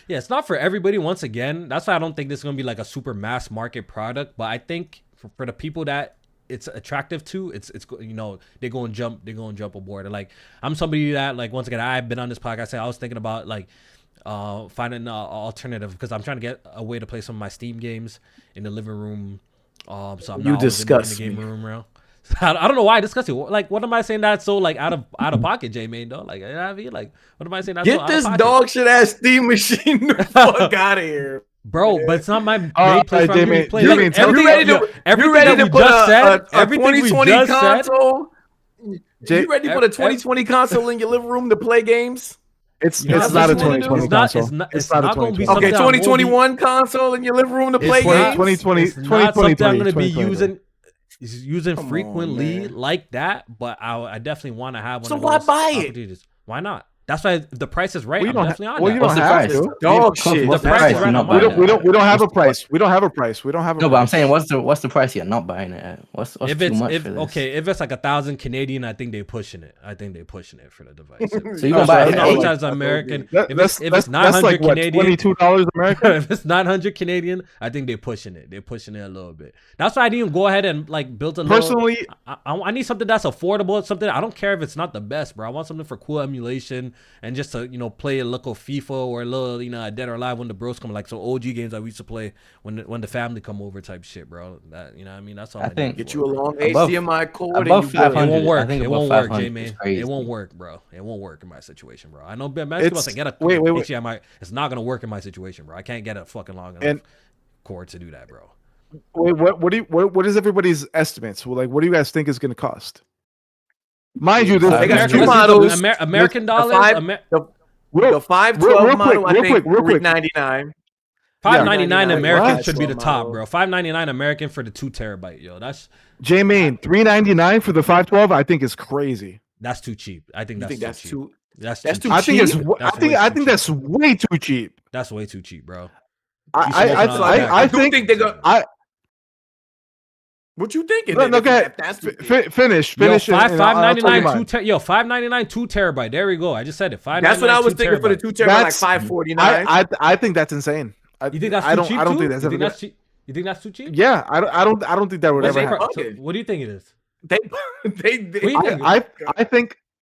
Yeah, it's not for everybody. Once again, that's why I don't think this is gonna be like a super mass market product. But I think for the people that it's attractive to, it's they go and jump aboard. And like I'm somebody that like once again I've been on this podcast. I was thinking about like finding an alternative because I'm trying to get a way to play some of my Steam games in the living room. So I'm not always in the game room around. I don't know why I discuss it. Like, what am I saying that's so like out of pocket, JMaine though? Like, you know what I mean? Like, what am I saying that's get so this dog shit ass Steam machine the fuck out of here. Bro, but it's not my main place for me to play. You ready to put a 2020 console? You ready to put a 2020 console in your living room to play games? It's not a 2020 console. It's not a 2020. Okay, 2021 console in your living room to play games? 2020. It's not something I'm going to be using frequently like that, but I definitely want to have one. So why buy it? Why not? That's why the price is right. Well, I'm definitely on well, that. you don't have to. Dog shit. The price is right. We don't have a price. We don't have a price. We don't have a No, price. but I'm saying, what's the price you're not buying it at? What's if too it's much for this? okay, if it's like 1,000 Canadian, I think they're pushing it. I think they're pushing it for the device. So you gonna buy it? Outrage as American. If it's 900 like, what, Canadian, $22 American. if it's 900 Canadian, I think they're pushing it. They're pushing it a little bit. That's why I didn't go ahead and like build a Personally, I need something that's affordable. Something I don't care if it's not the best, bro. I want something for cool emulation and just to play a little FIFA or a little a Dead or Alive when the bros come, like some OG games that we used to play when the family come over type shit, bro. That what I mean. That's all I think. Get you a long HDMI cord. Above 500. It won't work. It won't work, JMaine. It won't work, bro. It won't work in my situation, bro. I know basketball to get a HDMI. It's not gonna work in my situation, bro. I can't get a fucking long enough cord to do that, bro. Wait, what is everybody's estimates? Well, like, what do you guys think is going to cost? Mind you, they got two models. American dollars. The 512 model, I think, $399. $599 American should be the top, bro. $599 American for the 2 terabyte, yo. That's JMaine, $399 for the 512. I think is crazy. That's too cheap. I think that's too cheap. That's too cheap. I think that's way too cheap. That's way too cheap, bro. I think they're gonna. What you thinking? No, okay. Finish. Yo, $599 2 terabyte. There we go. I just said it. $599. That's what I was thinking for the 2 terabyte, like $549. I think that's insane. You think that's too cheap? I don't think that's ever. You think that's too cheap? Yeah, I don't think that would ever happen. So what do you think it is?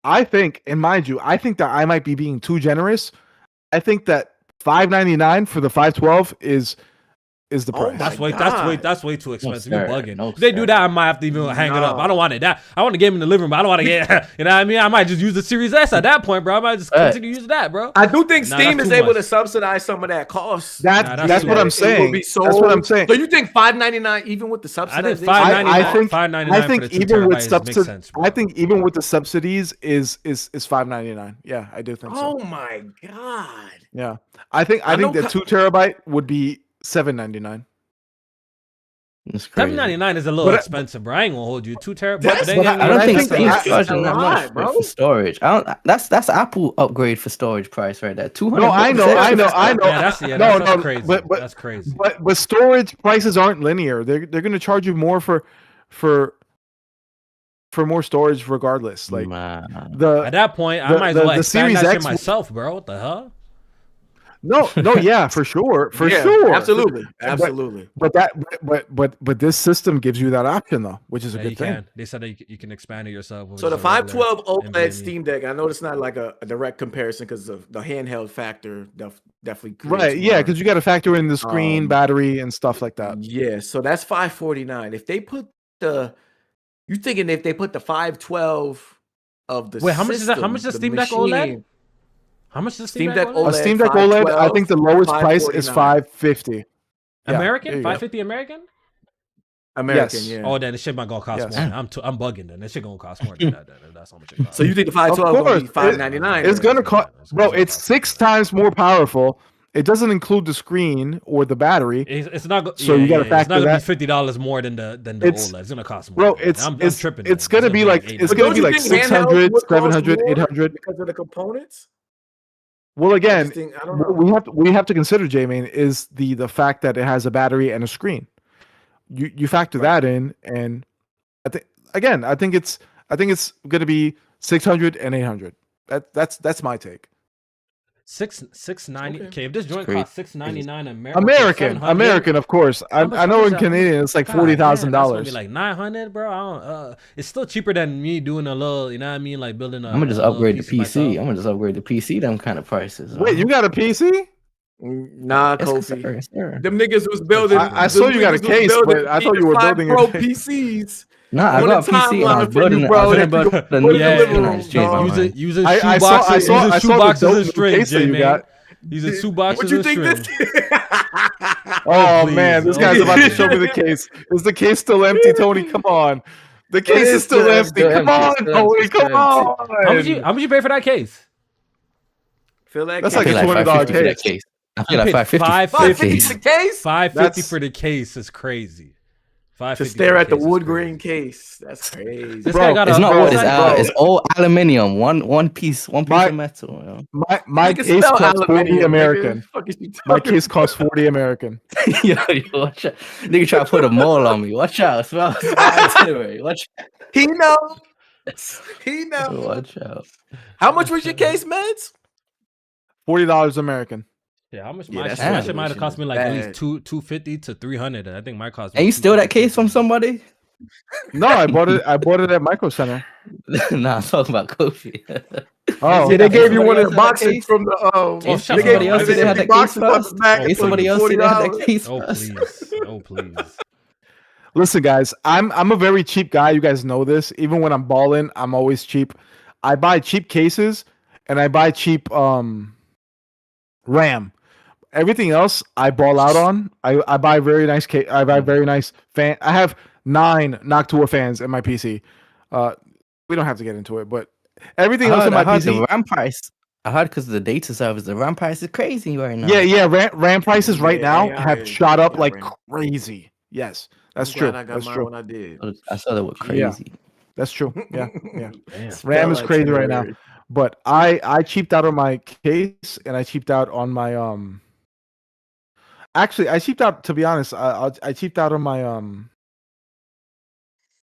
I think, and mind you, I think that I might be being too generous. I think that $599 for the 512 is the price. That's way too expensive. You're bugging. If they do that, I might have to even hang it up. I don't want it. I want to get in the living room, but I don't want to get. You know what I mean? I might just use the Series S at that point, bro. I might just continue to use that, bro. I do think Steam is able to subsidize some of that cost. That's what I'm saying. That's what I'm saying. So you think $599 even with the subsidies? I think even with subsidies. I think even with the subsidies is $599. Yeah, I do think so. Oh my god. Yeah, I think the 2 terabyte would be $799. $799 is a little expensive, bro. I ain't gonna hold you 2 terabyte. I don't think Steam's charging that much for storage. That's Apple upgrade for storage price right there. $200. No, I know. That's crazy. That's crazy. But storage prices aren't linear. They're gonna charge you more for more storage regardless. Like at that point, I might as well expand that shit myself, bro. What the hell? No, yeah, for sure, absolutely. But this system gives you that option though, which is a good thing. They said that you can expand it yourself. So the 512 OLED Steam Deck, I know it's not like a direct comparison because of the handheld factor. Definitely right, yeah, because you got to factor in the screen, battery, and stuff like that. Yeah, so that's $549. If they put you thinking if they put the 512 of the how much is that? How much is Steam Deck OLED? How much is Steam Deck OLED? A Steam Deck OLED, I think the lowest price is $550. American? $550 American? American, yeah. Oh, then the shit might gonna cost more. I'm bugging. Then this shit gonna cost more than that. That's how much it costs. So you think the 512 will be $599? It's gonna cost, bro. It's 6 times more powerful. It doesn't include the screen or the battery. It's not. So you got to factor that. It's not gonna be $50 more than the OLED. It's gonna cost more. Bro, I'm tripping. It's gonna be like 600, 700, 800 because of the components. Well, again, we have to consider, JMaine, is the fact that it has a battery and a screen. You factor that in, and I think it's going to be 600 and 800. That's my take. $690. Okay, if this joint costs $699 American, of course. I know in Canadian it's like $40,000. Be like $900, bro. It's still cheaper than me doing a little. You know what I mean? Like building. I'm gonna just upgrade the PC. I'm gonna just upgrade the PC. Them kind of prices. Wait, you got a PC? Nah, Kofi. Them niggas was building. I saw you got a case, but I thought you were building Pro PCs. Nah, I got a PC and I was building it. Using shoeboxes and strings, JMaine. Using shoeboxes what you think this? Oh man, this guy's about to show me the case. Is the case still empty, Tony? Come on. The case is still empty. Come on, Tony. Come on. How much you pay for that case? That's like a $20 case. I feel like $550. $550 the case. $550 for the case is crazy. To stare at the wood grain case. That's crazy. This guy got it's not wood. It's all aluminium. One piece of metal. You know? My case costs 40 American. My case costs 40 American. yo, watch out. Nigga try to put a mole on me. Watch out. Smell itinerary. Watch out. He knows. He knows. Watch out. How much was your case, Meds? $40 American. Yeah, how much? My shit might have cost me like at least $250 to $300. I think my cost. And you steal that case from somebody? No, I bought it. I bought it at Micro Center. Nah, I'm talking about Kofi. Oh, yeah, they gave you one of the boxes from the. Somebody else said they had that case first. Somebody else said they had that case first. Oh please. Listen, guys, I'm a very cheap guy. You guys know this. Even when I'm balling, I'm always cheap. I buy cheap cases and I buy cheap RAM. Everything else I ball out on. I buy very nice case. I buy very nice fan. I have 9 Noctua fans in my PC. We don't have to get into it, but everything else in my PC. The RAM price. I heard because of the data service, the RAM price is crazy right now. Yeah. RAM prices right now have shot up like crazy. Yes, that's true. I got mine when I did. I saw that was crazy. Yeah, that's true. Yeah. RAM is crazy right now. But I cheaped out on my case and I cheaped out on my Actually, I cheaped out, to be honest. I cheaped out on my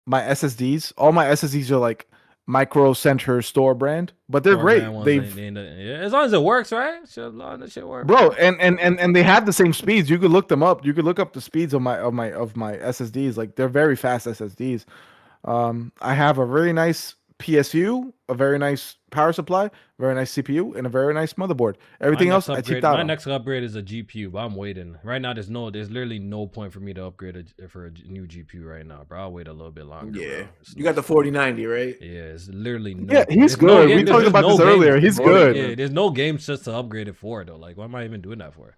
my SSDs. All my SSDs are like Micro Center store brand, but they're great. As long as it works, right? That shit works. Bro, and they have the same speeds. You could look them up. You could look up the speeds of my SSDs. Like they're very fast SSDs. I have a really nice PSU, a very nice power supply, very nice CPU, and a very nice motherboard. Everything else I cheaped out. My next upgrade is a GPU, but I'm waiting. Right now, there's literally no point for me to upgrade for a new GPU right now, bro. I'll wait a little bit longer. Yeah, you got the 4090, right? Yeah, it's literally no. Yeah, he's good. We talked about this earlier. He's good. Yeah, there's no games just to upgrade it for though. Like, what am I even doing that for?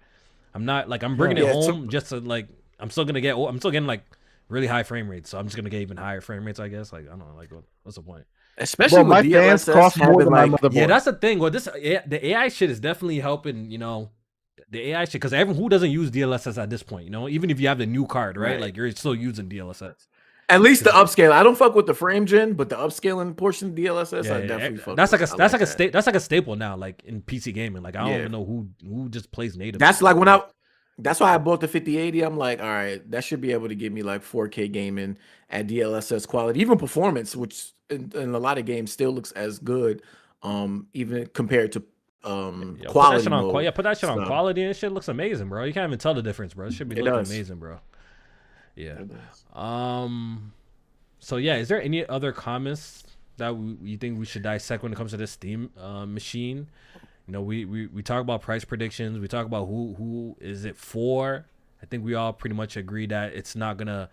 I'm not like I'm bringing it home just to like. I'm still getting like really high frame rates, so I'm just gonna get even higher frame rates, I guess. Like I don't know, like what's the point? Especially with my fans cost more than my motherboard. Yeah, that's the thing. Well, the AI shit is definitely helping. You know, the AI shit because everyone who doesn't use DLSS at this point, you know, even if you have the new card, right? Like you're still using DLSS. At least the upscale. I don't fuck with the frame gen, but the upscaling portion of DLSS, I definitely fuck. That's like a staple now, like in PC gaming. Like I don't even know who just plays native. That's like that's why I bought the 5080. I'm like, all right, that should be able to give me like 4K gaming at DLSS quality, even performance, which in a lot of games still looks as good, even compared to quality. Put that shit on quality and shit looks amazing, bro. You can't even tell the difference, bro. It should be looking amazing, bro. Yeah. So yeah, is there any other comments that you think we should dissect when it comes to this Steam machine? You know, we talk about price predictions. We talk about who is it for. I think we all pretty much agree that it's not gonna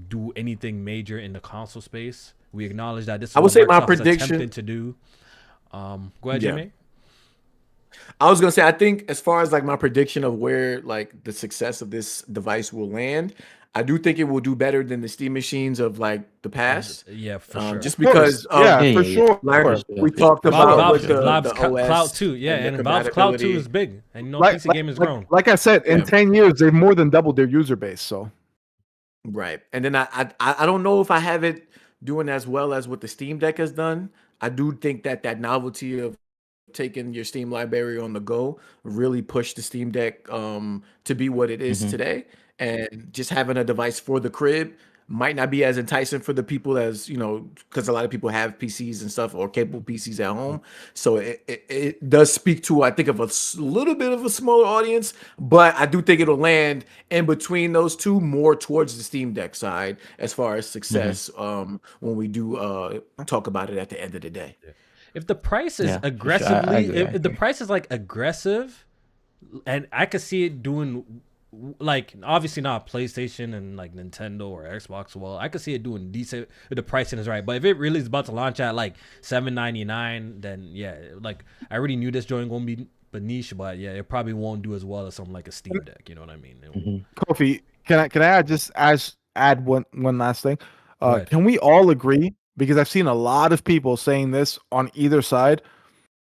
do anything major in the console space. We acknowledge that this is what Microsoft is attempting to do. Go ahead, JMaine. I was gonna say, I think as far as like my prediction of where like the success of this device will land, I do think it will do better than the Steam machines of like the past. Yeah, for sure. Just because, for sure. Like we talked about with the OS, Cloud 2, and Valve's Cloud 2 is big, and you know, PC game has grown. Like I said, in 10 years, they've more than doubled their user base. So, right, and then I don't know if I have it doing as well as what the Steam Deck has done. I do think that novelty of taking your Steam library on the go really pushed the Steam Deck to be what it is today. And just having a device for the crib might not be as enticing for the people as, you know, because a lot of people have PCs and stuff or capable PCs at home. So it does speak to, I think, of a little bit of a smaller audience, but I do think it'll land in between those two, more towards the Steam Deck side as far as success when we do talk about it at the end of the day. If the price is aggressively, if the price is like aggressive, and I could see it doing, like, obviously not PlayStation and like Nintendo or Xbox. Well, I could see it doing decent if the pricing is right. But if it really is about to launch at like $7.99, then yeah, like I already knew this joint gonna be niche, but yeah, it probably won't do as well as something like a Steam Deck. You know what I mean? Kofi, can I add one last thing? Can we all agree? Because I've seen a lot of people saying this on either side.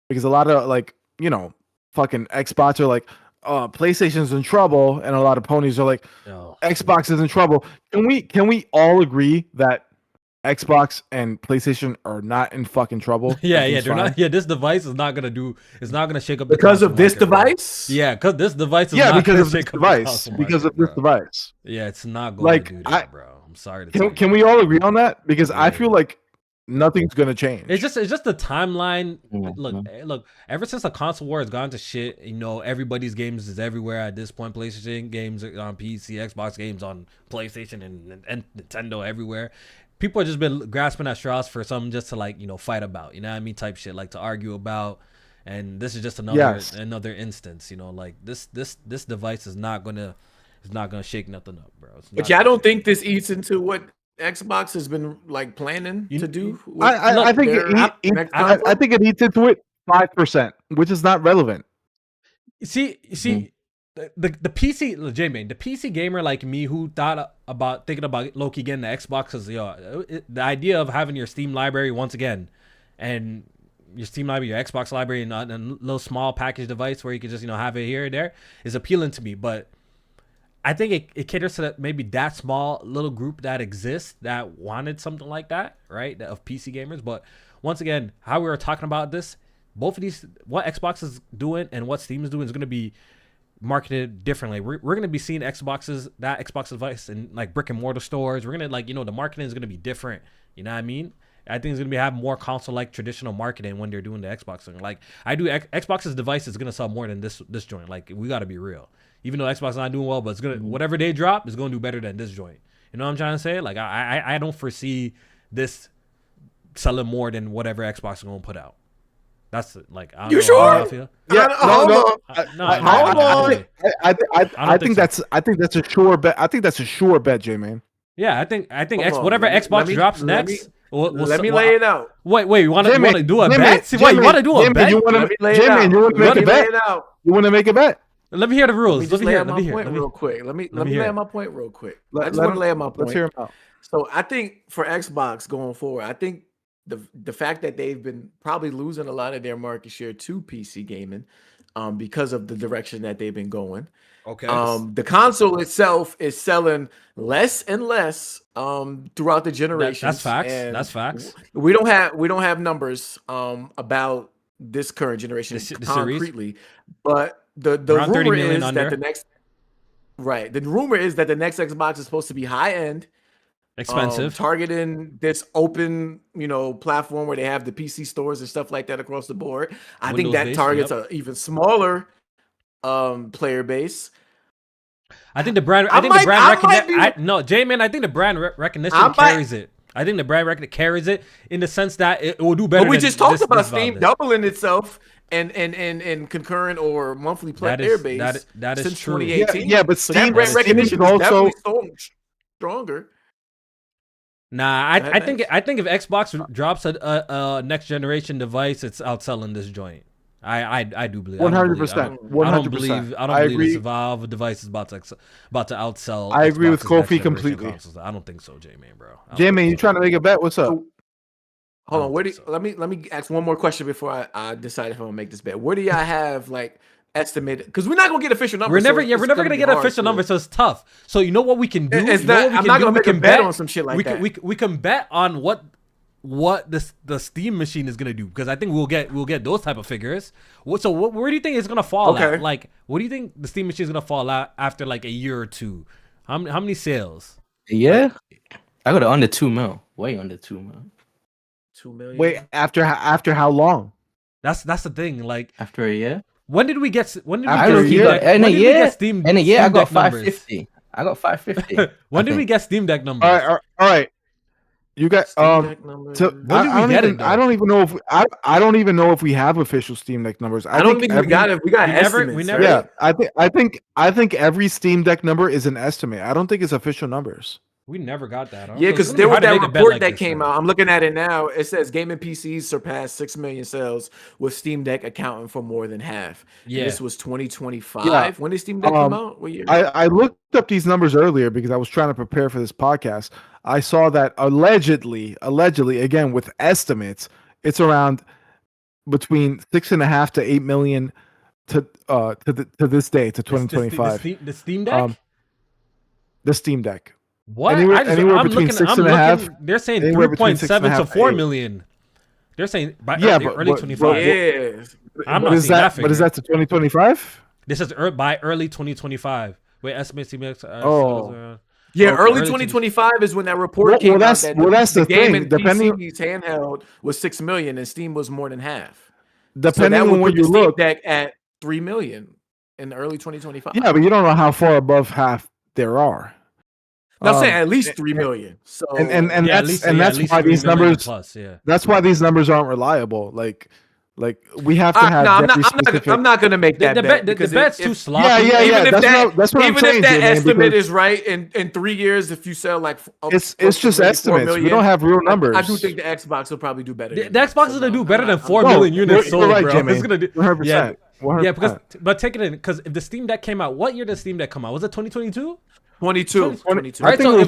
Because a lot of, like, you know, fucking Xbots are like, PlayStation's in trouble, and a lot of ponies are like, Xbox is in trouble. Can we all agree that Xbox and PlayStation are not in fucking trouble? They're not. Yeah, this device is not gonna shake up because of this device. Yeah, because this device is because of this device. Because of this device. Yeah, it's not going to do that, bro. I'm sorry to tell you. Can we all agree on that? Because I feel like nothing's gonna change. It's just the timeline. Look. Ever since the console war has gone to shit, everybody's games is everywhere at this point. PlayStation games are on PC, Xbox games on PlayStation, and Nintendo everywhere. People have just been grasping at straws for something just to fight about. You know what I mean? Type shit, like to argue about. And this is just another instance. This device is not gonna shake nothing up, bro. But I don't think this eats into what Xbox has been planning to do. I think it eats into it 5%, which is not relevant. See, the PC JMaine, the PC gamer like me who thinking about Loki getting the Xbox is the idea of having your Steam library once again, and your Steam library, your Xbox library, and a little small package device where you can just have it here and there is appealing to me, but I think it caters to maybe that small little group that exists that wanted something like that, right? Of PC gamers. But once again, how we were talking about this, both of these, what Xbox is doing and what Steam is doing is going to be marketed differently. We're going to be seeing that Xbox device in brick and mortar stores. We're going to the marketing is going to be different. You know what I mean? I think it's going to be having more console traditional marketing when they're doing the Xbox thing. Xbox's device is going to sell more than this joint. We got to be real. Even though Xbox is not doing well, but it's gonna whatever they drop is gonna do better than this joint. You know what I'm trying to say? I don't foresee this selling more than whatever Xbox is gonna put out. That's you sure? I think that's a sure bet. I think that's a sure bet, JMaine. Yeah, I think whatever Xbox drops next. Let me lay it out. Wait, you want to do a bet? Wait, you want to do a bet? You want to make a bet? Let me hear the rules. Let me lay out my point real quick. Let me lay out my point real quick. I just want to lay out my point. Let's hear him out. So I think for Xbox going forward, I think the fact that they've been probably losing a lot of their market share to PC gaming, because of the direction that they've been going. Okay. The console itself is selling less and less throughout the generations. That's facts. That's facts. We don't have numbers about this current generation concretely, but the rumor is that the rumor is that the next Xbox is supposed to be high end, expensive, targeting this open platform where they have the PC stores and stuff like that across the board. I think that targets an even smaller player base. I think the brand JMaine, I think the brand recognition carries it. I think the brand recognition carries it in the sense that it will do better. But we just talked about Steam doubling itself and concurrent or monthly player base that is since true. 2018. Yeah, but Steam brand recognition is also stronger. Nah, I think if Xbox drops a next generation device, it's outselling this joint. I do believe 100%. 100%. I don't believe this Valve device is about to outsell. I agree with Kofi completely. I don't think so, JMaine, bro. JMaine, you trying to make a bet? What's up? Hold on. Let me ask one more question before I decide if I'm gonna make this bet. Where do y'all have estimated? Because we're not gonna get official numbers. We're never gonna get official numbers, so it's tough. So you know what we can do? I'm not gonna make a bet on some shit like that. We can bet on what the Steam machine is gonna do, because I think we'll get those type of figures. Where do you think it's gonna fall at? What do you think the Steam machine is gonna fall out after a year or two? How many sales? Yeah, I got it under 2 mil. Way under 2 mil. 2 million. Wait, after how long? That's the thing. After a year. When did we get? In a year, I got 550. I got 550. When did we get Steam Deck numbers? All right. You got I don't even know if we have official Steam Deck numbers. I don't think we got it. We got estimates. We never. Yeah, I think every Steam Deck number is an estimate. I don't think it's official numbers. We never got that. Yeah, because there was that report that came out. I'm looking at it now. It says gaming PCs surpassed 6 million sales, with Steam Deck accounting for more than half. Yeah, and this was 2025. Yeah. When did Steam Deck come out? What year? I looked up these numbers earlier because I was trying to prepare for this podcast. I saw that allegedly, again with estimates, it's around between 6.5 to 8 million to this day, to 2025. The Steam Deck. The Steam Deck. What? Anywhere between 6.5. They're saying 3.7 to 4 million. They're saying by early 25. I'm not seeing that figure. But is that to 2025? This is by early 2025. Wait, estimate Steam Deck. Early 2025 is when that report came out. That's the game thing. Depending, PC's handheld was 6 million and Steam was more than half. Depending on when you look, Deck at 3 million in early 2025. Yeah, but you don't know how far above half there are. No, I'm saying at least 3 million. So that's why these numbers. Plus, that's why these numbers aren't reliable. Like we have to have. I'm not going to make that bet because the bet's too sloppy. Yeah. That's what I'm saying. Even if that estimate is right in 3 years, if you sell like, it's just estimates. We don't have real numbers. I do think the Xbox will probably do better. The Xbox is going to do better than 4 million units sold, right, bro. JMaine. It's going to do 100%. 100%. Yeah, but take it in because if the Steam Deck came out, what year did the Steam Deck come out? Was it 2022? 22. Right, so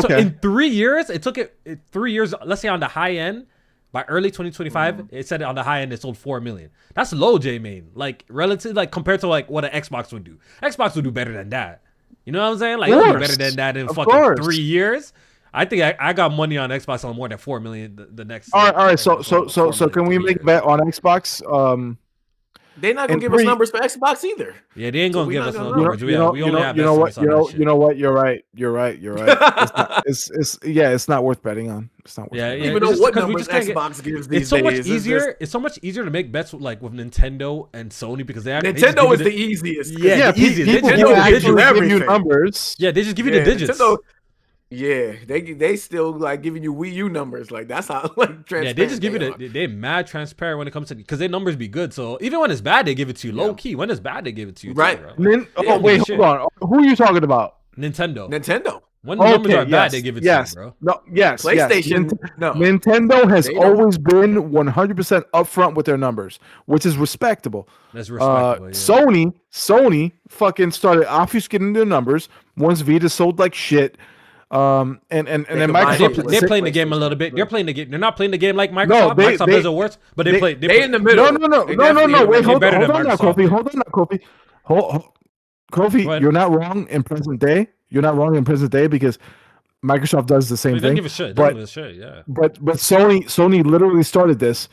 in 3 years, it took it 3 years. Let's say on the high end. By early 2025, it said on the high end it sold 4 million. That's low, JMaine. Like relative, like compared to like what an Xbox would do. Xbox would do better than that. You know what I'm saying? Like do better than that in fucking 3 years. I think I got money on Xbox on more than 4 million the next. All right. So can we make a bet on Xbox? They're not gonna give us numbers for Xbox either. Yeah, they ain't gonna give us no numbers. You know what? You're right. It's not worth betting on. It's not worth. Yeah. Even though what numbers Xbox gives these days. It's so much easier to make bets with Nintendo and Sony because Nintendo is the easiest. Yeah, the easiest. Nintendo give you numbers. Yeah, they just give you the digits. Yeah, they still like giving you Wii U numbers. Like that's how like transparent. Yeah, they just give you they're mad transparent when it comes to because their numbers be good. So even when it's bad, they give it to you low key. When it's bad, they give it to you. Right. Too, bro. Wait, hold on. Who are you talking about? Nintendo. When the numbers are bad, they give it to you, bro. No, yes. PlayStation. No. Nintendo has always been 100% upfront with their numbers, which is respectable. That's respectable. Yeah. Sony fucking started obfuscating their numbers once Vita sold like shit. And then Microsoft they're playing the game a little bit. They're playing the game. They're not playing the game like Microsoft. Microsoft does it worse, but they play. They in the middle. No. Wait, hold on now, Kofi. Kofi, you're not wrong in present day. You're not wrong in present day because Microsoft does the same thing. They give a shit. But Sony literally started this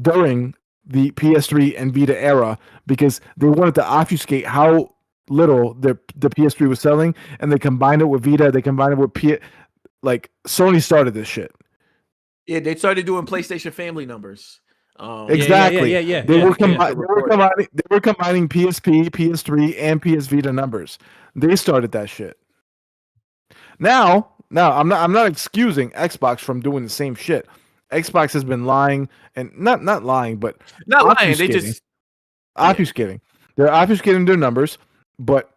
during the PS3 and Vita era because they wanted to obfuscate how little the PS3 was selling, and they combined it with Vita. They combined it with Sony started this shit. Yeah, they started doing PlayStation family numbers. Exactly. Yeah. They were combining PSP, PS3, and PS Vita numbers. They started that shit. Now I'm not excusing Xbox from doing the same shit. Xbox has been lying and not lying, but not lying. They just obfuscating. They're obfuscating their numbers. But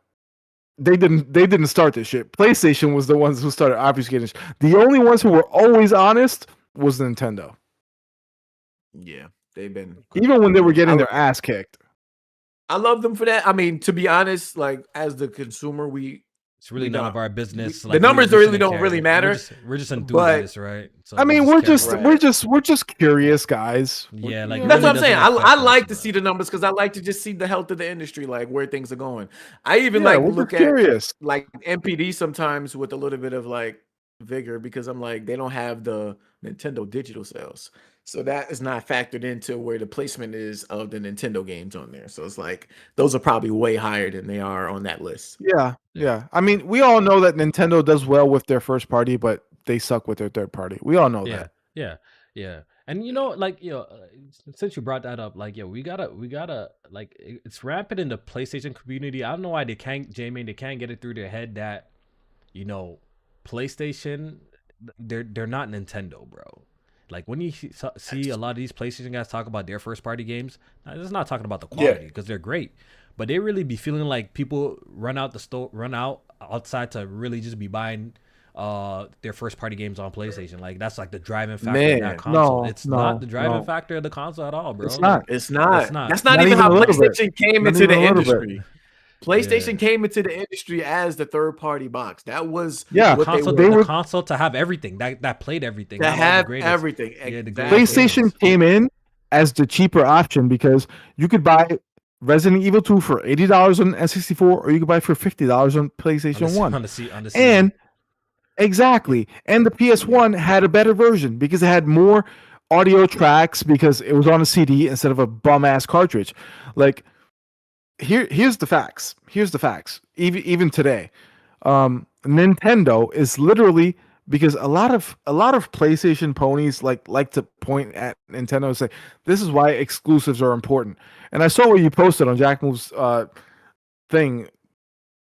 they didn't start this shit. PlayStation was the ones who started obfuscating. The only ones who were always honest was Nintendo. Yeah, they've been even when they were getting their ass kicked. I love them for that. I mean, to be honest, like as the consumer, it's really none of our business. The numbers really don't really matter. We're just enthusiasts, right? So I mean, we're just curious guys. Yeah, like that's what I'm saying. I like to see the numbers because I like to just see the health of the industry, like where things are going. I even look at like MPD sometimes with a little bit of like vigor because I'm like they don't have the Nintendo digital sales. So that is not factored into where the placement is of the Nintendo games on there. So it's like those are probably way higher than they are on that list. Yeah. I mean, we all know that Nintendo does well with their first party, but they suck with their third party. We all know that. Yeah. And since you brought that up, like, we gotta like it's rampant in the PlayStation community. I don't know why they can't get it through their head that, PlayStation, they're not Nintendo, bro. Like when you see a lot of these PlayStation guys talk about their first party games, it's not talking about the quality because they're great, but they really be feeling like people run out outside to really just be buying their first party games on PlayStation. Like that's like the driving factor of that console. It's not the driving factor of the console at all, bro. It's not. That's not even how PlayStation came into the industry. PlayStation came into the industry as the third-party box. That was the console to have everything that played everything. To have everything. Exactly. PlayStation came in as the cheaper option because you could buy Resident Evil 2 for $80 on N64, or you could buy it for $50 on PlayStation 1. On the and exactly, and the PS1 had a better version because it had more audio tracks because it was on a CD instead of a bum ass cartridge. Like, here's the facts. Here's the facts. Even today, Nintendo is literally, because a lot of PlayStation ponies like to point at Nintendo and say this is why exclusives are important. And I saw what you posted on Jack Move's thing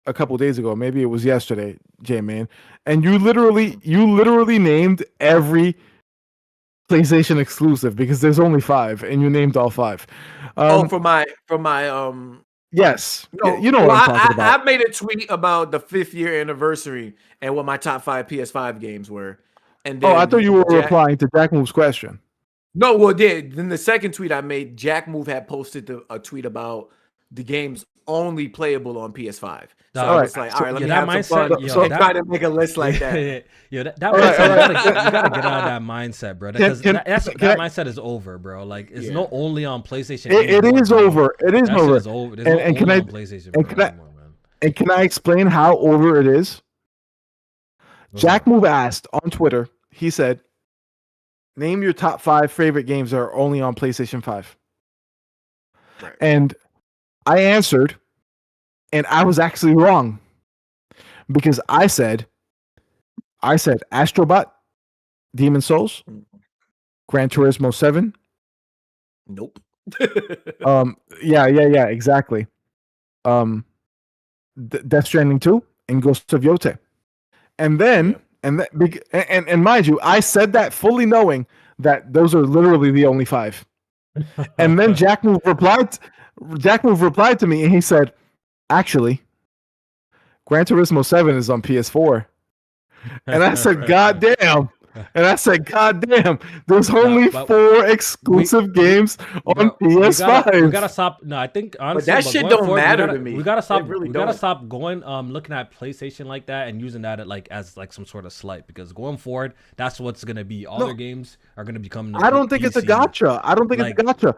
a couple days ago. Maybe it was yesterday, JMaine, and you literally named every PlayStation exclusive because there's only 5, and you named all 5. For my yes, no, you know what I'm talking about. I made a tweet about the 5th year anniversary and what my top 5 PS5 games were. And then I thought you were replying to Jack Move's question. No, well, then the second tweet I made, Jack Move had posted a tweet about the games only playable on PS5. So I was like, all right, let me have some fun. So try to make a list like that. You gotta get out of that mindset, bro. Because that mindset is over, bro. Like, it's not only on PlayStation. It is over. It is over. And can I on PlayStation? And can I explain how over it is? Jack Move asked on Twitter. He said, name your top 5 favorite games that are only on PlayStation 5. Right. And I answered, and I was actually wrong. Because I said Astrobot, Demon Souls, Gran Turismo 7. Nope. Yeah, exactly. Death Stranding 2 and Ghost of Yote. And then and mind you, I said that fully knowing that those are literally the only 5. And then Jack Move replied to me, and he said, actually, Gran Turismo 7 is on PS4. And I said, God damn. There's only 4 exclusive games on PS5. We gotta stop. No, I think honestly, but that shit don't matter to me. We gotta stop. We gotta stop going, looking at PlayStation like that and using that as some sort of slight. Because going forward, that's what's gonna be. All their games are gonna become. I don't think it's a gotcha. It's a gotcha.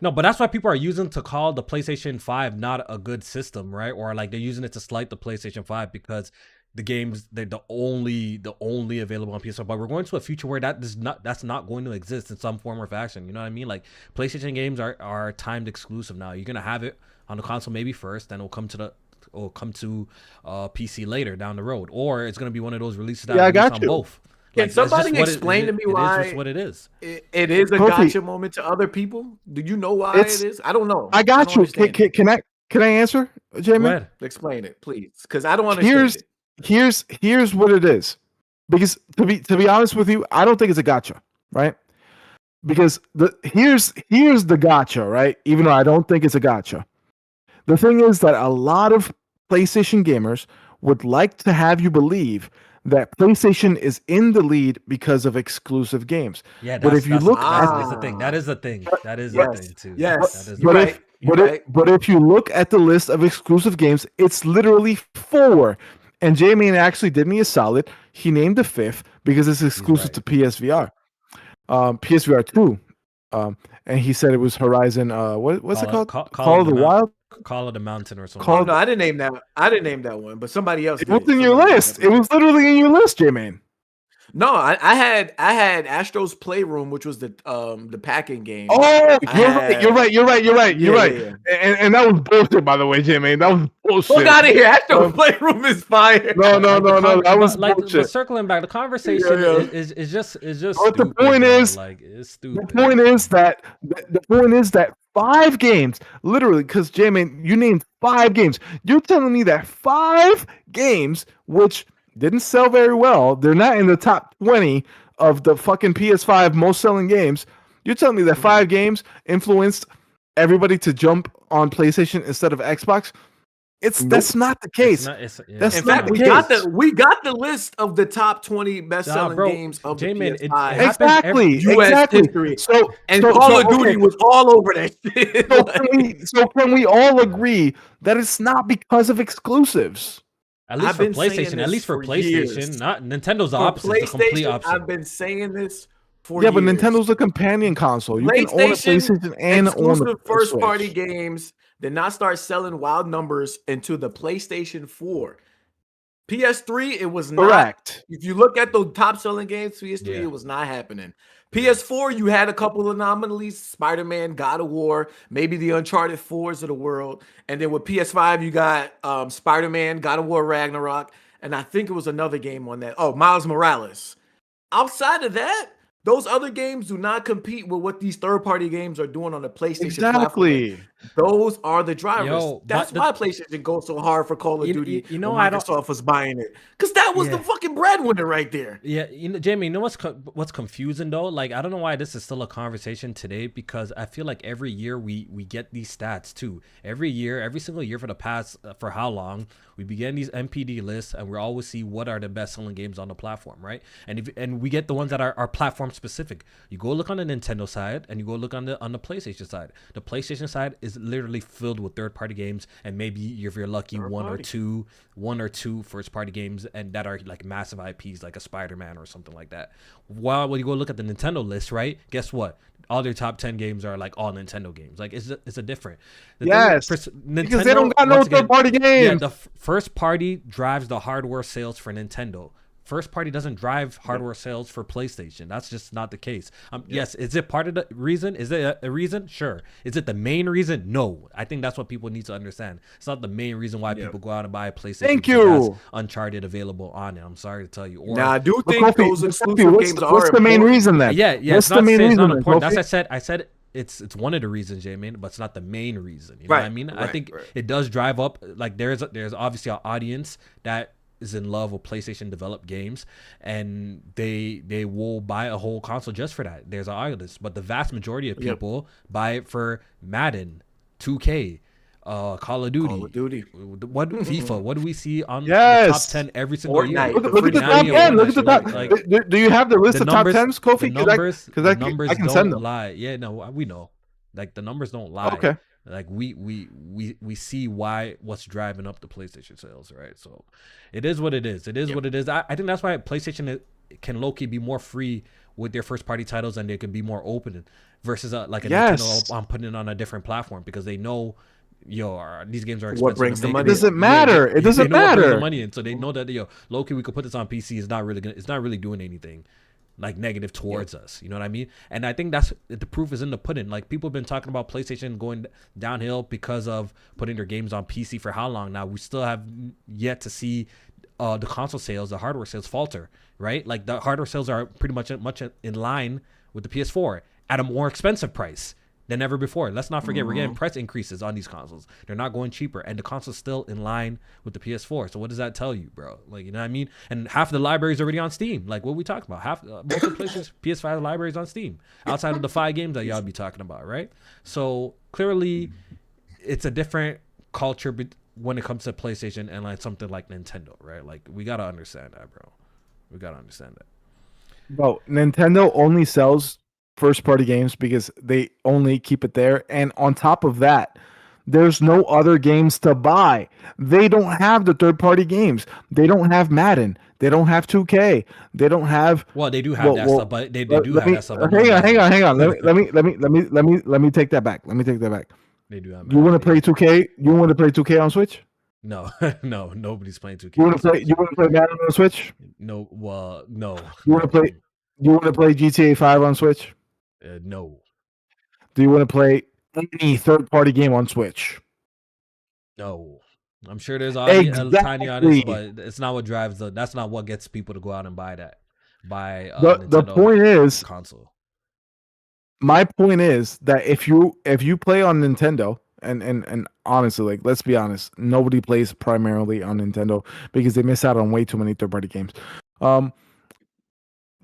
No, but that's why people are using to call the PlayStation 5 not a good system, right? Or like they're using it to slight the PlayStation 5 because the games they're the only available on PS5. But we're going to a future where that's not going to exist in some form or fashion. You know what I mean? Like, PlayStation games are timed exclusive now. You're gonna have it on the console maybe first, then it'll come to PC later down the road, or it's gonna be one of those releases that release on both. Can somebody explain to me why it is what it is? It is a gotcha moment to other people. Do you know why it is? I don't know. I got you. Can I answer, JMaine? Explain it, please, because I don't understand it. Here's what it is. Because to be honest with you, I don't think it's a gotcha, right? Because here's the gotcha, right? Even though I don't think it's a gotcha. The thing is that a lot of PlayStation gamers would like to have you believe that PlayStation is in the lead because of exclusive games. Yeah, but if you look at the thing, that is the thing. That is the thing too. Yes, but if you look at the list of exclusive games, it's literally 4. And JMaine actually did me a solid. He named the 5th because it's exclusive to PSVR, PSVR 2, and he said it was Horizon. What's it called? Call of the Wild. Call of the Mountain or something. No, I didn't name that. I didn't name that one, but somebody else. It was in your list. It was literally in your list, JMaine. No, I had Astro's Playroom, which was the packing game. Oh, you're right. Yeah. And that was bullshit, by the way, JMaine. That was bullshit. Fuck out of here. Astro's Playroom is fire. No. That was bullshit. But circling back, the conversation is just. But the point is, it's stupid. The point is that 5 games, literally, because JMaine, you named 5 games. You're telling me that 5 games, which didn't sell very well, they're not in the top 20 of the fucking PS5 most selling games. You're telling me that 5 games influenced everybody to jump on PlayStation instead of Xbox? That's not the case. That's not the case. We got the list of the top 20 best-selling games of the PS5. Exactly. History. So Call of Duty was all over that shit. So can we all agree that it's not because of exclusives? At least for PlayStation. Not Nintendo's the opposite. The complete opposite. I've been saying this for Yeah, but years. Nintendo's a companion console. You can own a PlayStation and own the first party games did not start selling wild numbers until the PlayStation 4. PS3, it was not. Correct. If you look at the top selling games, PS3, it was not happening. PS4, you had a couple of anomalies: Spider-Man, God of War, maybe the Uncharted 4s of the world. And then with PS5, you got Spider-Man, God of War Ragnarok, and I think it was another game on that. Oh, Miles Morales. Outside of that, those other games do not compete with what these third-party games are doing on the PlayStation platform. Those are the drivers. That's why PlayStation goes so hard for Call of Duty. You know, Microsoft was buying it because that was the fucking breadwinner right there. Yeah, JMaine, you know what's confusing though? Like, I don't know why this is still a conversation today, because I feel like every year we get these stats too. Every single year for the past for how long we begin these MPD lists, and we always see what are the best selling games on the platform, right? And we get the ones that are platform specific. You go look on the Nintendo side, and you go look on the PlayStation side. The PlayStation side is literally filled with third-party games, and maybe if you're lucky, one or two first-party games, and that are like massive IPs, like a Spider-Man or something like that. While when you go look at the Nintendo list, right? Guess what? All their top 10 games are like all Nintendo games. Like it's a different. Yes, Nintendo, because they don't got no third-party games. Yeah, the first party drives the hardware sales for Nintendo. First party doesn't drive hardware sales for PlayStation. That's just not the case. Yes, is it part of the reason? Is it a reason? Sure. Is it the main reason? No. I think that's what people need to understand. It's not the main reason why people go out and buy a PlayStation. Thank you. Uncharted available on it. I'm sorry to tell you. Or, I do think those exclusive games are what's the main reason then? Yeah. What's the main reason? It's not important. That's I said it's one of the reasons, JMaine, but it's not the main reason. You know what I mean? I think it does drive up. Like there's obviously an audience that is in love with PlayStation developed games, and they will buy a whole console just for that. There's an audience, but the vast majority of people buy it for Madden, 2K, Call of Duty. What FIFA? What do we see on the top 10 every single year? Look at the top 10. Look at the top. Do you have the list of top 10s, Kofi? Because I can send them. Lie. Yeah, no, we know. Like the numbers don't lie. Okay. Like we see what's driving up the PlayStation sales, right? So it is what it is. It is what it is. I think that's why PlayStation can low-key be more free with their first-party titles, and they can be more open versus like a Nintendo. I'm putting it on a different platform because they know, these games are expensive. What brings the money? It doesn't matter. It doesn't matter. What brings the money in, so they know that low-key we could put this on PC. It's not really doing anything like negative towards us, you know what I mean? And I think that's the proof is in the pudding. Like people have been talking about PlayStation going downhill because of putting their games on PC for how long now? We still have yet to see the console sales, the hardware sales falter, right? Like the hardware sales are pretty much in line with the PS4 at a more expensive price than ever before. Let's not forget, we're getting price increases on these consoles. They're not going cheaper, and the console's still in line with the PS4. So what does that tell you, bro? Like, you know what I mean? And half of the library is already on Steam. Like, what we talking about? Most of the PlayStation PS5 library is on Steam, outside of the 5 games that y'all be talking about, right? So clearly, it's a different culture when it comes to PlayStation and like something like Nintendo, right? Like, we gotta understand that, bro. We gotta understand that. Bro, Nintendo only sells first-party games because they only keep it there, and on top of that, there's no other games to buy. They don't have the third-party games. They don't have Madden. They don't have 2K. They don't have. Well, they do have that stuff, but they do have that stuff. Hang on. Let me take that back. They do have. You want to play 2K? You want to play 2K on Switch? No, nobody's playing 2K. You want to play Madden on Switch? No. Well, no. You want to play GTA 5 on Switch? No. Do you want to play any third-party game on Switch? No. I'm sure there's a tiny audience, but it's not what drives that's not what gets people to go out and buy that. The point is console. My point is that if you play on Nintendo, and honestly, like, let's be honest, nobody plays primarily on Nintendo because they miss out on way too many third-party games.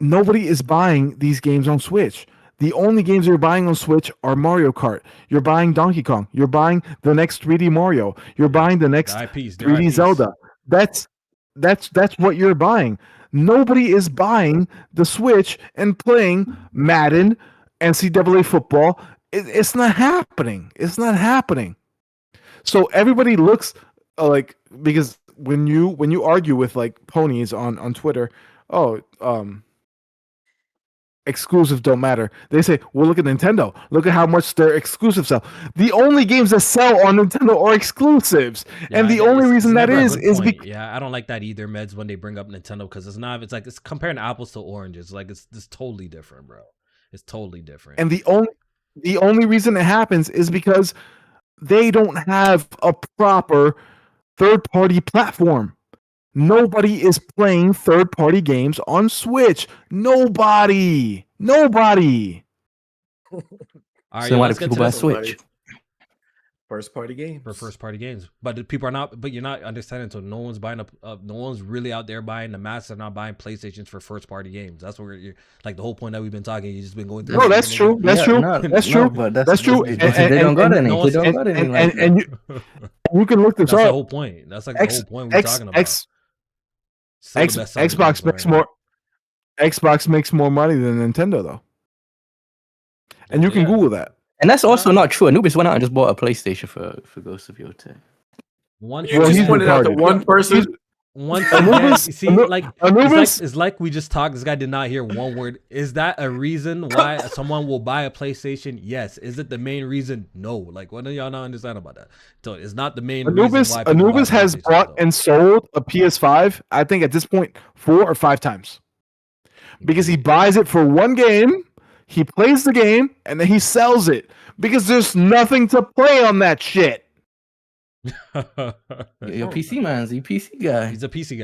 Nobody is buying these games on Switch. The only games you're buying on Switch are Mario Kart. You're buying Donkey Kong. You're buying the next 3D Mario. You're buying the next 3D Zelda. That's what you're buying. Nobody is buying the Switch and playing Madden, NCAA football. It's not happening. It's not happening. So everybody looks like, because when you argue with like ponies on Twitter, exclusives don't matter. They say, well, look at Nintendo. Look at how much their exclusives sell. The only games that sell on Nintendo are exclusives. Yeah, and the only reason that is because I don't like that either, Meds, when they bring up Nintendo, because it's comparing apples to oranges. Like it's totally different, bro. It's totally different. And the only reason it happens is because they don't have a proper third-party platform. Nobody is playing third-party games on Switch. Nobody. So why do people buy Switch? First party games. For first party games. But the people are not, but you're not understanding, so no one's buying no one's really out there buying, the masses are not buying PlayStations for first party games. That's what you're like, the whole point that we've been talking, you've just been going through. No, that's true. That's true. That's true. But that's true. They don't got any. And you can look this up. That's the whole point. That's like the whole point we're talking about. Xbox makes more. Xbox makes more money than Nintendo, though, and you can Google that. And that's also not true. Anubis went out and just bought a PlayStation for Ghost of Yotei. He pointed out to one person. It's like we just talked. This guy did not hear one word. Is that a reason why someone will buy a PlayStation? Yes. Is it the main reason? No. Like, what do y'all not understand about that? So it's not the main reason why Anubis has bought and sold a PS5, I think at this point 4 or 5 times. Because he buys it for one game, he plays the game, and then he sells it. Because there's nothing to play on that shit. Your PC man's a PC guy. He's a PC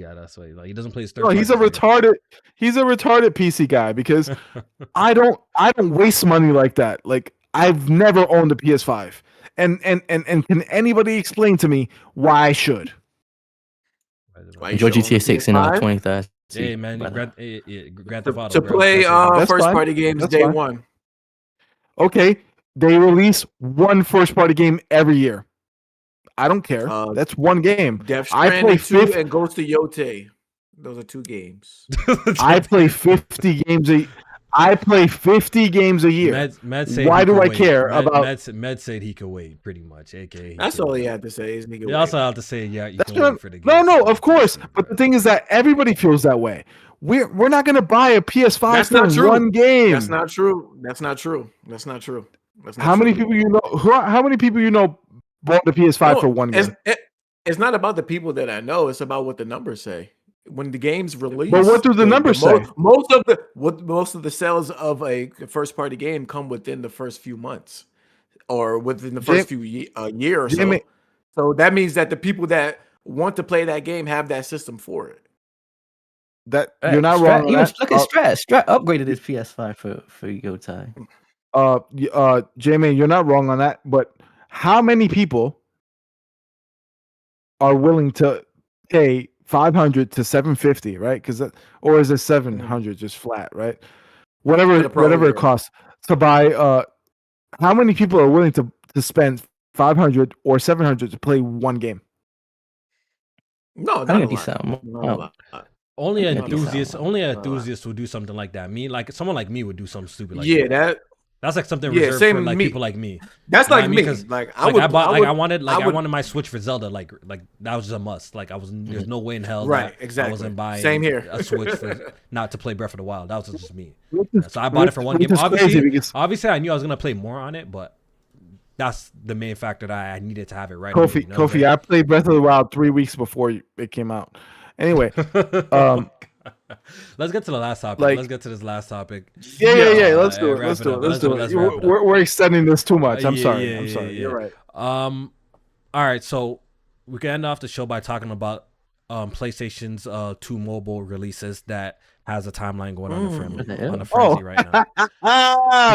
guy. That's why he doesn't play his third. No, he's a retarded PC guy because I don't waste money like that. Like I've never owned a PS5. And can anybody explain to me why I should? Enjoy GTA 6 in 2030. Hey man, Grand Theft Auto, to play first party games day one. Okay, they release one first party game every year. I don't care. That's one game. Death Stranding 2 and Ghost of Yotei. Those are 2 games. I play 50 games a year. Why do I care about? Med said he could wait, pretty much. AKA, that's all he had to say. Is he could also have to say, yeah, you that's can wait for the game. No, of course. But the thing is that everybody feels that way. We're not going to buy a PS5 for one game. That's not true. How many people you know? How many people you know bought the PS5 for one game? It's not about the people that I know. It's about what the numbers say. When the game's released, but what do the numbers say? Most of the sales of a first party game come within the first few months, or within the first few year or so. So that means that the people that want to play that game have that system for it. That you're not wrong. Look at Strat. Strat upgraded his PS5 for Yotei. JMaine, you're not wrong on that. But how many people are willing to pay $500 to $750, right? Or is it $700 just flat, right? Whatever it costs to buy. How many people are willing to spend $500 or $700 to play one game? No, I think it'd be Only enthusiasts would do something like that. Someone like me would do something stupid like that. That's like something reserved for like people like me. That's like me. I wanted my Switch for Zelda. Like that was just a must. Like there's no way in hell. Right, exactly. I wasn't buying a Switch for not to play Breath of the Wild. That was just me. So I bought it for one game. Obviously, I knew I was gonna play more on it, but that's the main factor that I needed to have it right. Kofi, I played Breath of the Wild 3 weeks before it came out. Anyway, let's get to the last topic. Let's get to this last topic. Yeah. Let's do it. We're extending this too much. I'm sorry. You're right. All right. So we can end off the show by talking about PlayStation's 2 mobile releases that has a timeline going on the frenzy right now.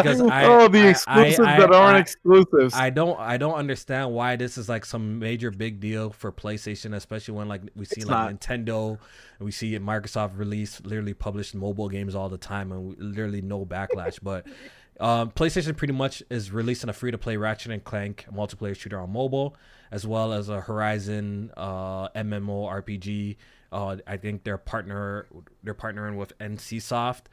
Because the exclusives that aren't exclusives. I don't understand why this is like some major big deal for PlayStation, especially when like we see Nintendo and we see Microsoft literally publish mobile games all the time and literally no backlash. But PlayStation pretty much is releasing a free-to-play Ratchet and Clank multiplayer shooter on mobile, as well as a Horizon MMORPG. I think they're partnering with NCSoft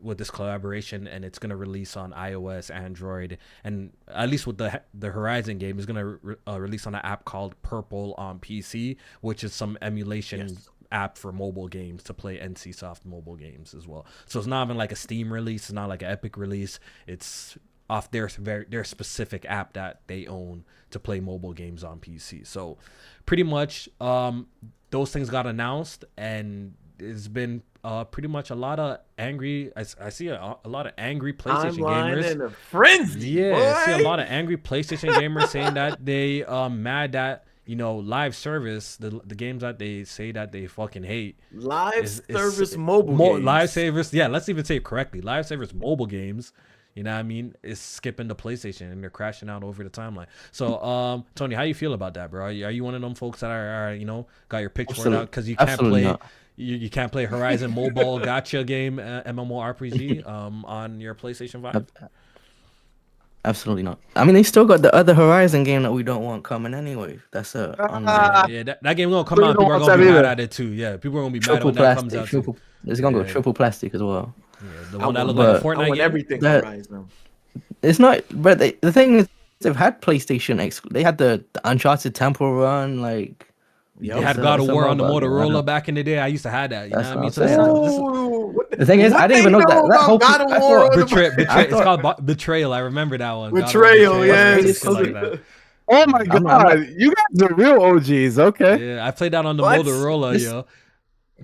with this collaboration, and it's going to release on iOS, Android, and at least with the Horizon game is going to release on an app called Purple on PC, which is some emulation app for mobile games to play NCSoft mobile games as well. So it's not even like a Steam release. It's not like an Epic release. It's off their specific app that they own to play mobile games on PC. So pretty much those things got announced, and it's been pretty much a lot of angry. I see a lot of angry PlayStation gamers. In a frenzy. Yeah, boy. I see a lot of angry PlayStation gamers saying that they mad that live service, the games that they say that they fucking hate. Live service mobile games. Live service, yeah, let's even say it correctly. Live service mobile games, you know what I mean, is skipping the PlayStation and they're crashing out over the timeline. So, Tony, how you feel about that, bro? Are you one of them folks that are got your pitchfork out because you can't play you can't play Horizon Mobile Gacha game MMORPG on your PlayStation 5? Absolutely not. I mean, they still got the other Horizon game that we don't want coming anyway. That's yeah, that game gonna come out. People are gonna be mad at it too. Yeah, people are gonna be mad when that comes out. It's gonna go triple plastic as well. Yeah, the one that look like a Fortnite I want game. everything Horizon. It's not, but the thing is, they've had PlayStation. They had the Uncharted Temple Run, like. They had God of War on the Motorola back in the day. I used to have that. You know what I mean? So the thing is, I didn't even know that whole God of War. It's called Betrayal. I remember that one. Betrayal, yes. Like that. Oh my god, you guys are real OGs. Okay. Yeah, I played that on the Motorola, yo.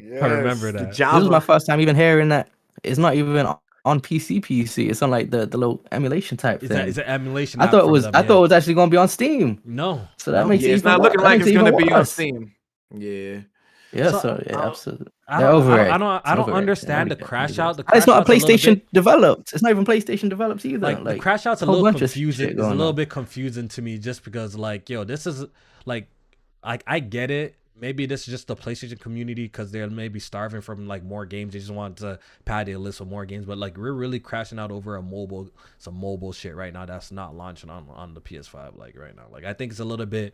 Yes, I remember that. This was my first time even hearing that. It's not even on PC. It's on like the little emulation type thing. It's an emulation. I thought it was actually going to be on Steam. No. So that makes it's not looking like it's going to be on Steam. Yeah. Yeah, so absolutely. I don't understand the crash out. It's not a PlayStation developed. It's not even PlayStation developed either. Like the crash out's a little confusing. It's a little bit confusing to me just because this is like I get it. Maybe this is just the PlayStation community because they're maybe starving from more games. They just want to pad their list of more games. But we're really crashing out over some mobile shit right now that's not launching on the PS5 right now. I think it's a little bit.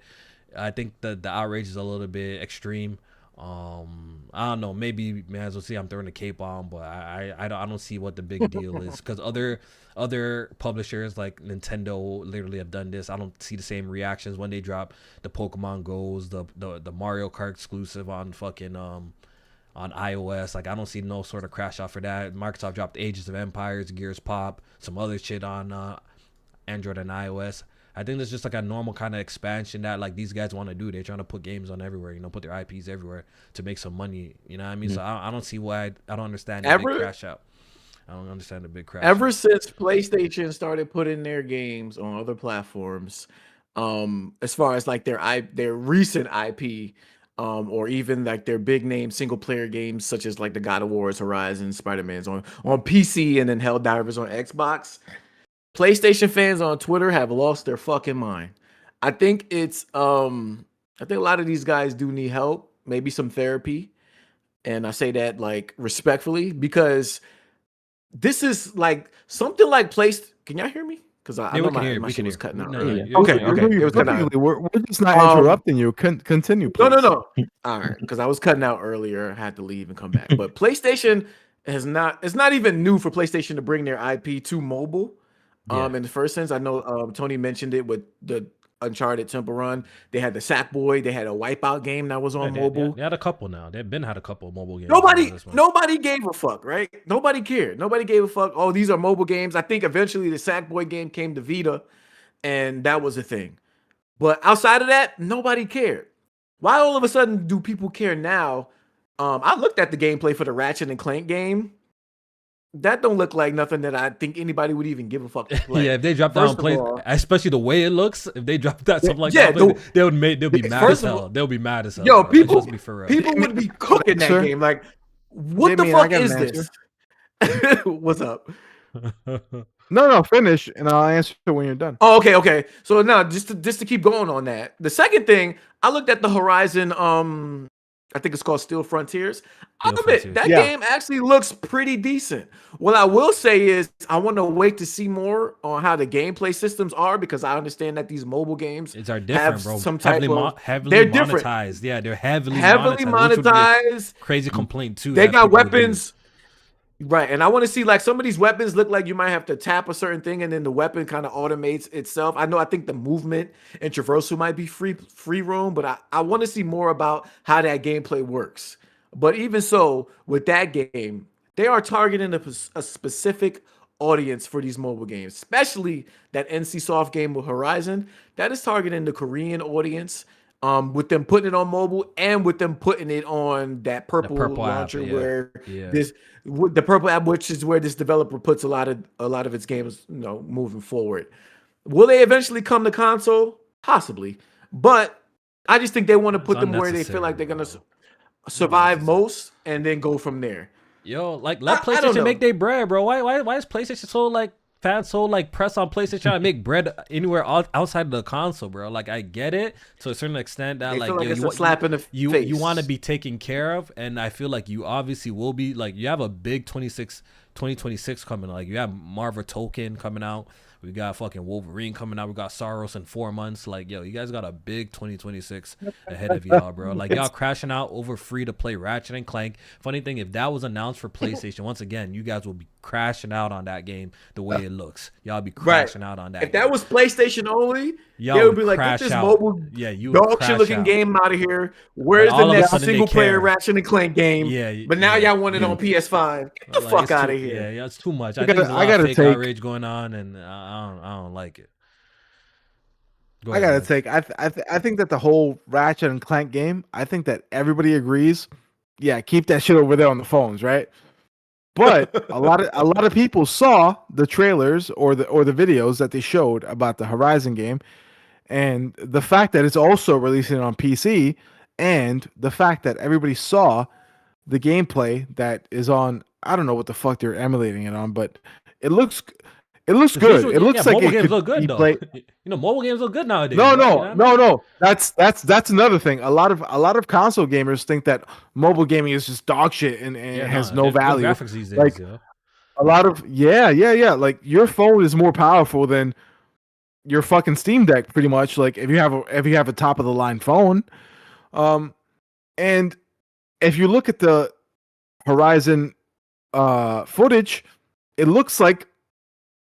I think the outrage is a little bit extreme. I don't know. Maybe man, as we'll see, I'm throwing the cape on, but I don't see what the big deal is because other publishers like Nintendo literally have done this. I don't see the same reactions when they drop the Pokemon Go's, the Mario Kart exclusive on fucking on iOS. I don't see no sort of crash out for that. Microsoft dropped Ages of Empires, Gears Pop, some other shit on Android and iOS. I think there's just a normal kind of expansion that these guys want to do. They're trying to put games on everywhere, put their IPs everywhere to make some money. You know what I mean? So I don't see why I don't understand the big crash out. I don't understand the big crash. Ever since PlayStation started putting their games on other platforms, as far as their recent IP, or even their big name single player games such as the God of Wars, Horizon, Spider-Man's on PC, and then Helldivers on Xbox. PlayStation fans on Twitter have lost their fucking mind. I think it's I think a lot of these guys do need help, maybe some therapy. And I say that respectfully because this is something like Can y'all hear me? Because I know my shit was cutting out. Okay. It was cutting out. We're just not interrupting you. Continue, please. No. All right, because I was cutting out earlier. I had to leave and come back. But PlayStation it's not even new for PlayStation to bring their IP to mobile. In the first sense, I know Tony mentioned it with the Uncharted Temple Run. They had the Sackboy. They had a Wipeout game that was on mobile. They had a couple now. They've had a couple of mobile games. Nobody gave a fuck, right? Nobody cared. Nobody gave a fuck. Oh, these are mobile games. I think eventually the Sackboy game came to Vita, and that was a thing. But outside of that, nobody cared. Why all of a sudden do people care now? I looked at the gameplay for the Ratchet and Clank game. That don't look like nothing that I think anybody would even give a fuck to play. Yeah, if they drop that on play, especially the way it looks, if they drop that something like that, they'll be mad as hell. They'll be mad as hell. Yo, people would be cooking that game. What the fuck is this? What's up? No, finish, and I'll answer when you're done. Oh, okay. So now, just to keep going on that, the second thing, I looked at the Horizon. I think it's called Steel Frontiers. I'll admit that game actually looks pretty decent. What I will say is I want to wait to see more on how the gameplay systems are because I understand that these mobile games are different, bro. Some type heavily monetized. Yeah, they're heavily monetized. Crazy complaint too. They got weapons. Right, and I want to see some of these weapons look like you might have to tap a certain thing and then the weapon kind of automates itself. I think the movement and traversal might be free roam, but I want to see more about how that gameplay works. But even so, with that game, they are targeting a specific audience for these mobile games, especially that NCSoft game with Horizon. That is targeting the Korean audience. With them putting it on mobile and with them putting it on that purple launcher where the purple app, which is where this developer puts a lot of its games, moving forward. Will they eventually come to console? Possibly, but I just think they want to put them where they feel like they're gonna survive most, and then go from there. Yo, like let PlayStation make their bread, bro. Why is PlayStation so like fans so like press on PlayStation trying to make bread anywhere outside of the console, bro? Like I get it to a certain extent that it's a slap in the face. You want to be taken care of, and I feel like you obviously will be. Like you have a big 2026 coming. Like you have Marvel Token coming out. We got fucking Wolverine coming out. We got Soros in 4 months. Like, yo, you guys got a big 2026 ahead of y'all, bro. Like, y'all crashing out over free-to-play Ratchet and Clank. Funny thing, if that was announced for PlayStation, once again, you guys will be crashing out on that game the way it looks. Y'all be crashing out on that If that was PlayStation only, y'all they would be like, get this mobile dog shit looking game out of here. Where's the next single-player Ratchet and Clank game? Yeah, but now y'all want it on PS5. Get the fuck out of here. Yeah, it's too much. I think there's a lot of fake outrage going on, and I don't like it. I gotta take. I think that the whole Ratchet and Clank game. I think that everybody agrees. Yeah, keep that shit over there on the phones, right? But a lot of people saw the trailers or the videos that they showed about the Horizon game, and the fact that it's also releasing on PC, and the fact that everybody saw the gameplay that is on. I don't know what the fuck they're emulating it on, but it looks good. It looks like mobile it games could look good, be though. played. Mobile games look good nowadays. No. That's another thing. A lot of console gamers think that mobile gaming is just dog shit and has no value. Graphics these days, like a lot of like your phone is more powerful than your fucking Steam Deck, pretty much. Like if you have a top of the line phone, and if you look at the Horizon footage, it looks like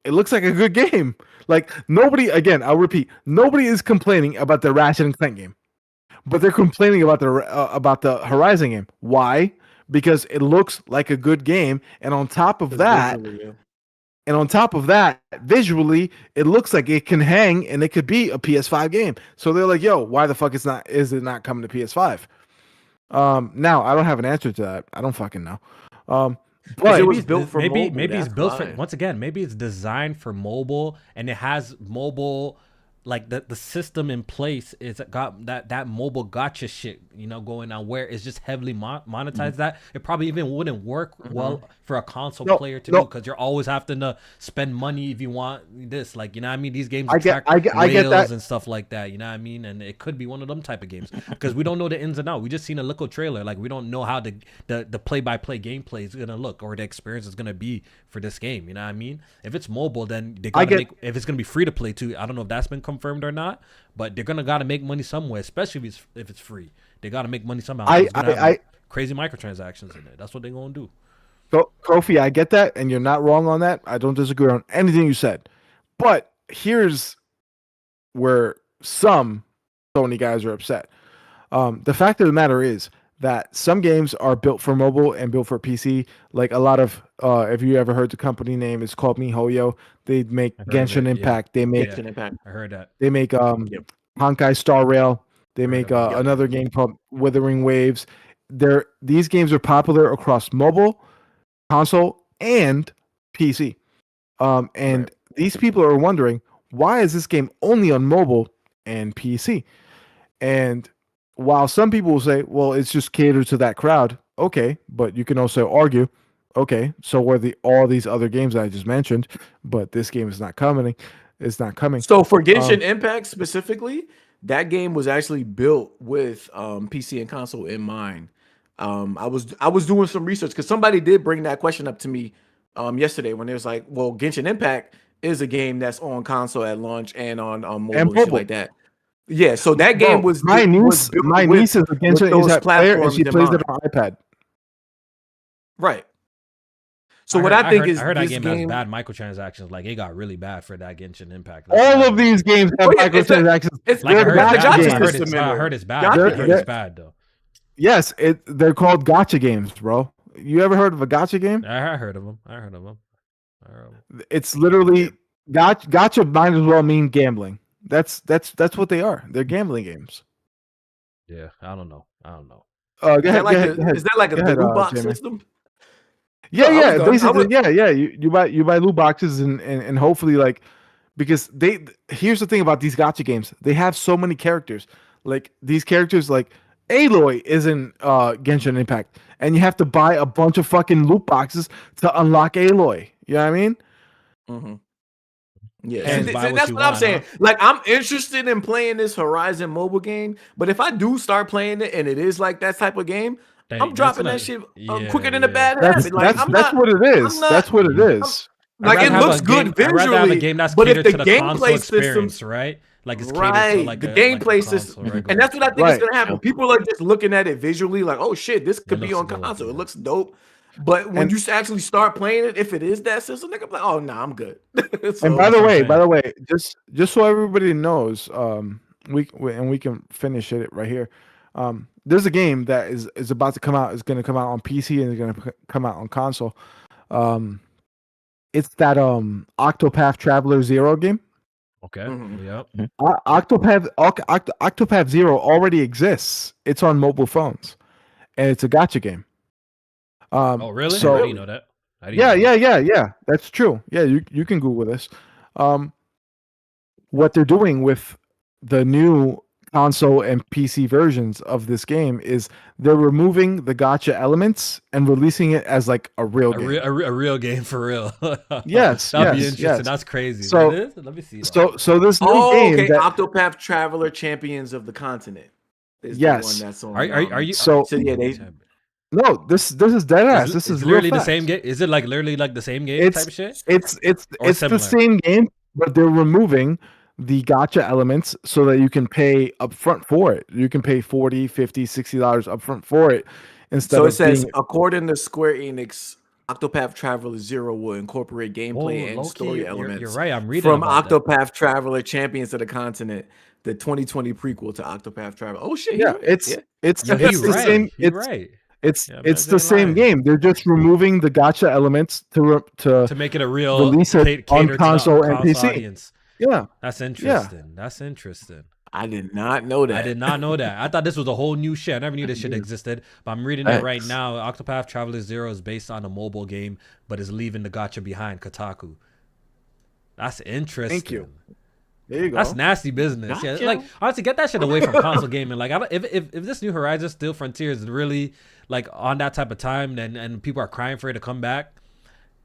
a good game. Like nobody, again, I'll repeat, nobody is complaining about the Ratchet and Clank game, but they're complaining about the Horizon game. Why? Because it looks like a good game, and on top of that, visually, it looks like it can hang and it could be a PS5 game. So they're like, "Yo, why the fuck is it not coming to PS5?" Now I don't have an answer to that. I don't fucking know. But it was built for mobile. Maybe it's built for, once again, maybe it's designed for mobile, and it has mobile, like the system in place is got that mobile gotcha shit, going on, where it's just heavily monetized. That it probably even wouldn't work well for a console player to do, because you're always having to spend money if you want this. Like, these games attract whales and stuff like that. And it could be one of them type of games, because we don't know the ins and outs. We just seen a little trailer. Like, we don't know how the play-by-play gameplay is gonna look, or the experience is gonna be for this game. If it's mobile, then they gotta if it's gonna be free to play too. I don't know if that's been confirmed or not, but they're gotta make money somewhere, especially if it's free. They gotta make money somehow. Crazy microtransactions in it. That's what they're gonna do. Kofi, I get that, and you're not wrong on that. I don't disagree on anything you said. But here's where some Sony guys are upset. The fact of the matter is that some games are built for mobile and built for PC. Like a lot of, if you ever heard the company name, it's called MiHoYo. They make Genshin Impact. They make Genshin Impact. I heard that. They make Honkai Star Rail. They make another game called Withering Waves. These games are popular across mobile, console, and PC. These people are wondering, why is this game only on mobile and PC? And while some people will say, well, it's just catered to that crowd, okay, but you can also argue, okay, so were all these other games that I just mentioned, but this game is not coming. It's not coming. So for Genshin Impact specifically, that game was actually built with PC and console in mind. I was doing some research because somebody did bring that question up to me yesterday when it was like, well, Genshin Impact is a game that's on console at launch and on mobile and shit like that. Yeah, so that game was my niece is a Genshin Impact player and she plays it on iPad. Right. So I think is I heard that game has bad microtransactions. Like it got really bad for that Genshin Impact. Like, all of these games have microtransactions. I heard it's bad. I heard it's bad though. Yes, they're called gotcha games, bro. You ever heard of a gotcha game? I heard of them. It's literally gotcha. Might as well mean gambling. That's what they are. They're gambling games. Yeah, I don't know. Is that like a loot box system? Yeah, basically, yeah. You buy loot boxes and hopefully like, because here's the thing about these gotcha games. They have so many characters. Like these characters, like Aloy is in Genshin Impact, and you have to buy a bunch of fucking loot boxes to unlock Aloy. You know what I mean? Mm-hmm. Yeah, and that's what I'm saying. Huh? Like, I'm interested in playing this Horizon mobile game, but if I do start playing it and it is like that type of game, I'm dropping that shit quicker than a bad habit. Like, that's what it is. That's what it is. Like, it looks good visually. I'd rather have a game that's but if the gameplay systems, right? Like it's right, to like the gameplay system, and that's what I think is gonna happen. People are just looking at it visually, like, oh shit, this could be on console. It looks dope. But when you actually start playing it, if it is that system, nigga, like, oh no, I'm good. So, and by the way, just so everybody knows, we can finish it right here. There's a game that is about to come out. It's going to come out on PC and it's going to come out on console. It's that Octopath Traveler 0 game. Okay. Mm-hmm. Yep. Octopath 0 already exists. It's on mobile phones, and it's a gotcha game. Oh really? So, I didn't know that. Yeah. That's true. Yeah, you can Google this. What they're doing with the new console and PC versions of this game is they're removing the gotcha elements and releasing it as like a real game. A real game for real. Yes. That'd be interesting. Yes. That's crazy. So let me see. So this new game. Okay. Octopath Traveler Champions of the Continent. Yes. The one that's on, are you? So yeah, no, this is dead ass. This is literally the same game. Is it like literally like the same game type shit? It's the same game, but they're removing the gotcha elements so that you can pay upfront for it. You can pay $40, $50, $60 upfront for it instead. So it says, according to Square Enix, Octopath Traveler 0 will incorporate gameplay and story elements. You're right. I'm reading from Octopath Traveler Champions of the Continent, the 2020 prequel to Octopath Traveler. Oh shit! Yeah, it's the same. It's the same game. They're just removing the gotcha elements to make it a real release it on console and PC. Audience. Yeah, that's interesting. Yeah. That's interesting. I did not know that. I thought this was a whole new shit. I never knew this shit existed. But I'm reading it right now. Octopath Traveler 0 is based on a mobile game, but is leaving the gotcha behind. Kotaku. That's interesting. Thank you. There you go. That's nasty business. Gotcha. Yeah, like honestly, get that shit away from console gaming. Like, if this new Horizon Steel Frontier is really like on that type of time, and people are crying for it to come back,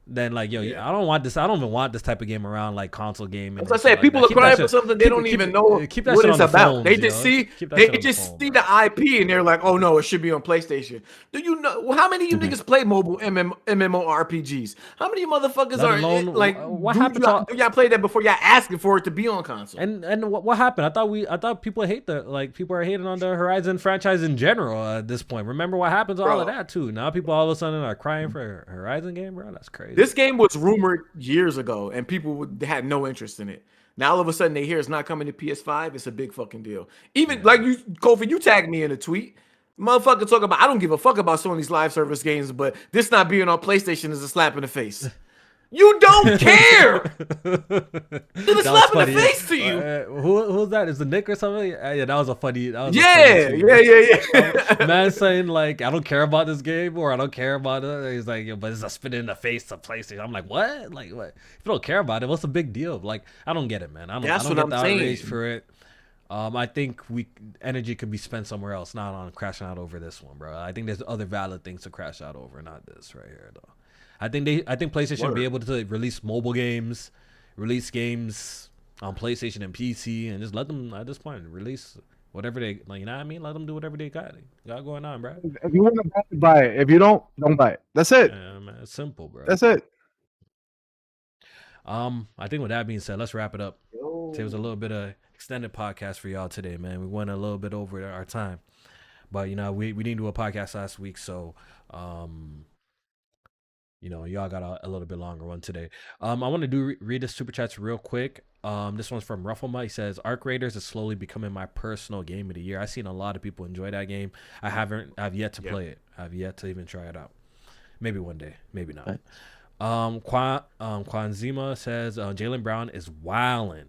then like, yo, I don't want this. I don't even want this type of game around like console gaming. As I said, people are crying for something they don't even know what it's about. They just see the IP and they're like, oh no, it should be on PlayStation. Do you know how many of you niggas play mobile MMORPGs? How many motherfuckers what happened? Do y'all play that before y'all asking for it to be on console? And what happened? I thought people hate people are hating on the Horizon franchise in general at this point. Remember what happened to all of that too? Now people all of a sudden are crying for a Horizon game, bro. That's crazy. This game was rumored years ago, and people had no interest in it. Now all of a sudden they hear it's not coming to PS5. It's a big fucking deal. Even like you, Kofi, you tagged me in a tweet. Motherfucker talk about I don't give a fuck about Sony's live service games, but this not being on PlayStation is a slap in the face. You don't care. Did a slap in the face to you? Who's that? Is the Nick or something? Yeah, that was a funny. Yeah. Man saying like, I don't care about this game, or I don't care about it. He's like, but it's a spit in the face to PlayStation. I'm like, what? Like, what? If you don't care about it, what's the big deal? Like, I don't get it, man. I don't get the outrage for it. I think energy could be spent somewhere else, not on crashing out over this one, bro. I think there's other valid things to crash out over, not this right here, though. I think PlayStation should be able to release mobile games, release games on PlayStation and PC, and just let them at this point release whatever they like. You know what I mean? Let them do whatever they got going on, bro. If you want to buy it, if you don't buy it. That's it. Yeah, man, it's simple, bro. That's it. I think with that being said, let's wrap it up. It was a little bit of extended podcast for y'all today, man. We went a little bit over our time, but we didn't do a podcast last week, so y'all got a little bit longer one today. I want to read the super chats real quick. This one's from Rufflema. He says, Arc Raiders is slowly becoming my personal game of the year. I've seen a lot of people enjoy that game. I've yet to play it. I've yet to even try it out. Maybe one day, maybe not. Kwanzima says, Jaylen Brown is wildin'.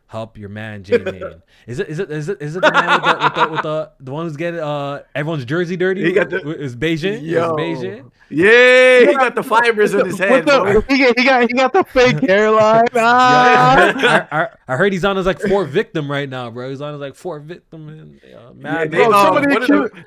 Help your man JMaine. Is it the man with the one who's getting everyone's jersey dirty? He got is Beijing? Yo. Is Beijing? Yeah, he got the fibers in his head. He got the fake hairline. I heard he's on his like fourth victim right now, bro. He's on his like fourth victim. And,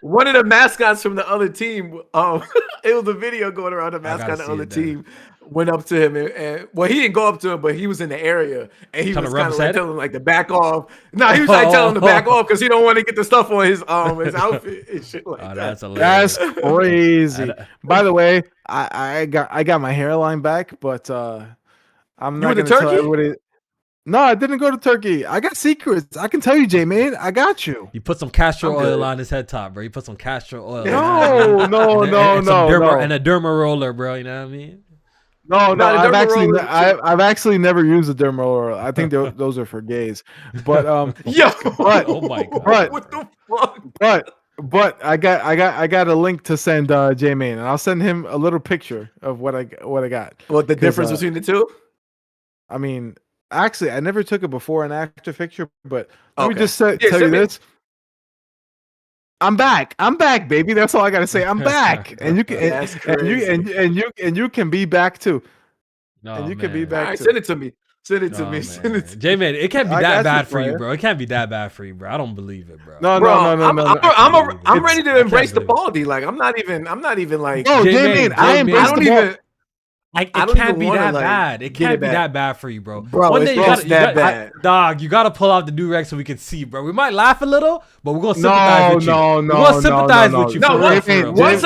one of the mascots from the other team. It was a video going around. The mascot of the other team went up to him and well, he didn't go up to him, but he was in the area and he was kind of like telling him like to back off. No, he was like telling him to back off because he don't want to get the stuff on his outfit and shit like that. That's crazy. By the way, I got my hairline back, but I'm not gonna tell everybody. No, I didn't go to Turkey. I got secrets. I can tell you, J-Maine. I got you. You put some castor oil on his head top, bro. You put some castor oil. No. And a derma roller, bro. You know what I mean? No. I've actually never used a derma roller. I think those are for gays. But oh my god. But what the fuck? But I got a link to send J-Maine, and I'll send him a little picture of what I got. What the difference between the two? I mean, actually, I never took a before and after picture, but let me just tell you this. I'm back, baby. That's all I gotta say. I'm back, and you can and you can be back too. Can be back. All right, too. send it to me. Send it to me. J-Maine, it can't be that bad for you, bro. It can't be that bad for you, bro. I don't believe it, bro. No. I'm ready to embrace the baldy. Like I'm not even like. No, J-Maine, I embrace the baldy. It can't be that bad. It can't be that bad for you, bro. One day you gotta pull out the do-rag so we can see, bro. We might laugh a little, but we're gonna sympathize with you. We're gonna sympathize with you. Once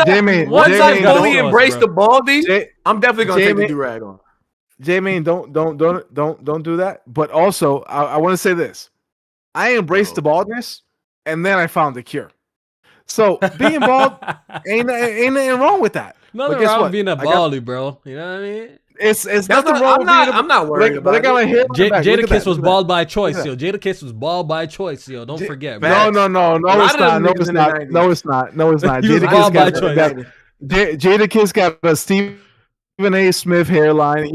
I fully embrace the baldy, I'm definitely gonna take the do-rag on. J-Maine, don't do that. But also, I want to say this: I embraced the baldness, and then I found the cure. So being bald ain't nothing wrong with that. Nothing wrong with being a baldy, bro. You know what I mean? It's nothing wrong. I'm not worried about it. Jadakiss was bald by choice, yo. Jadakiss was bald by choice, yo. Don't forget, bro. No, it's not. No, it's not. He was bald by choice. Jadakiss got a Stephen A. Smith hairline.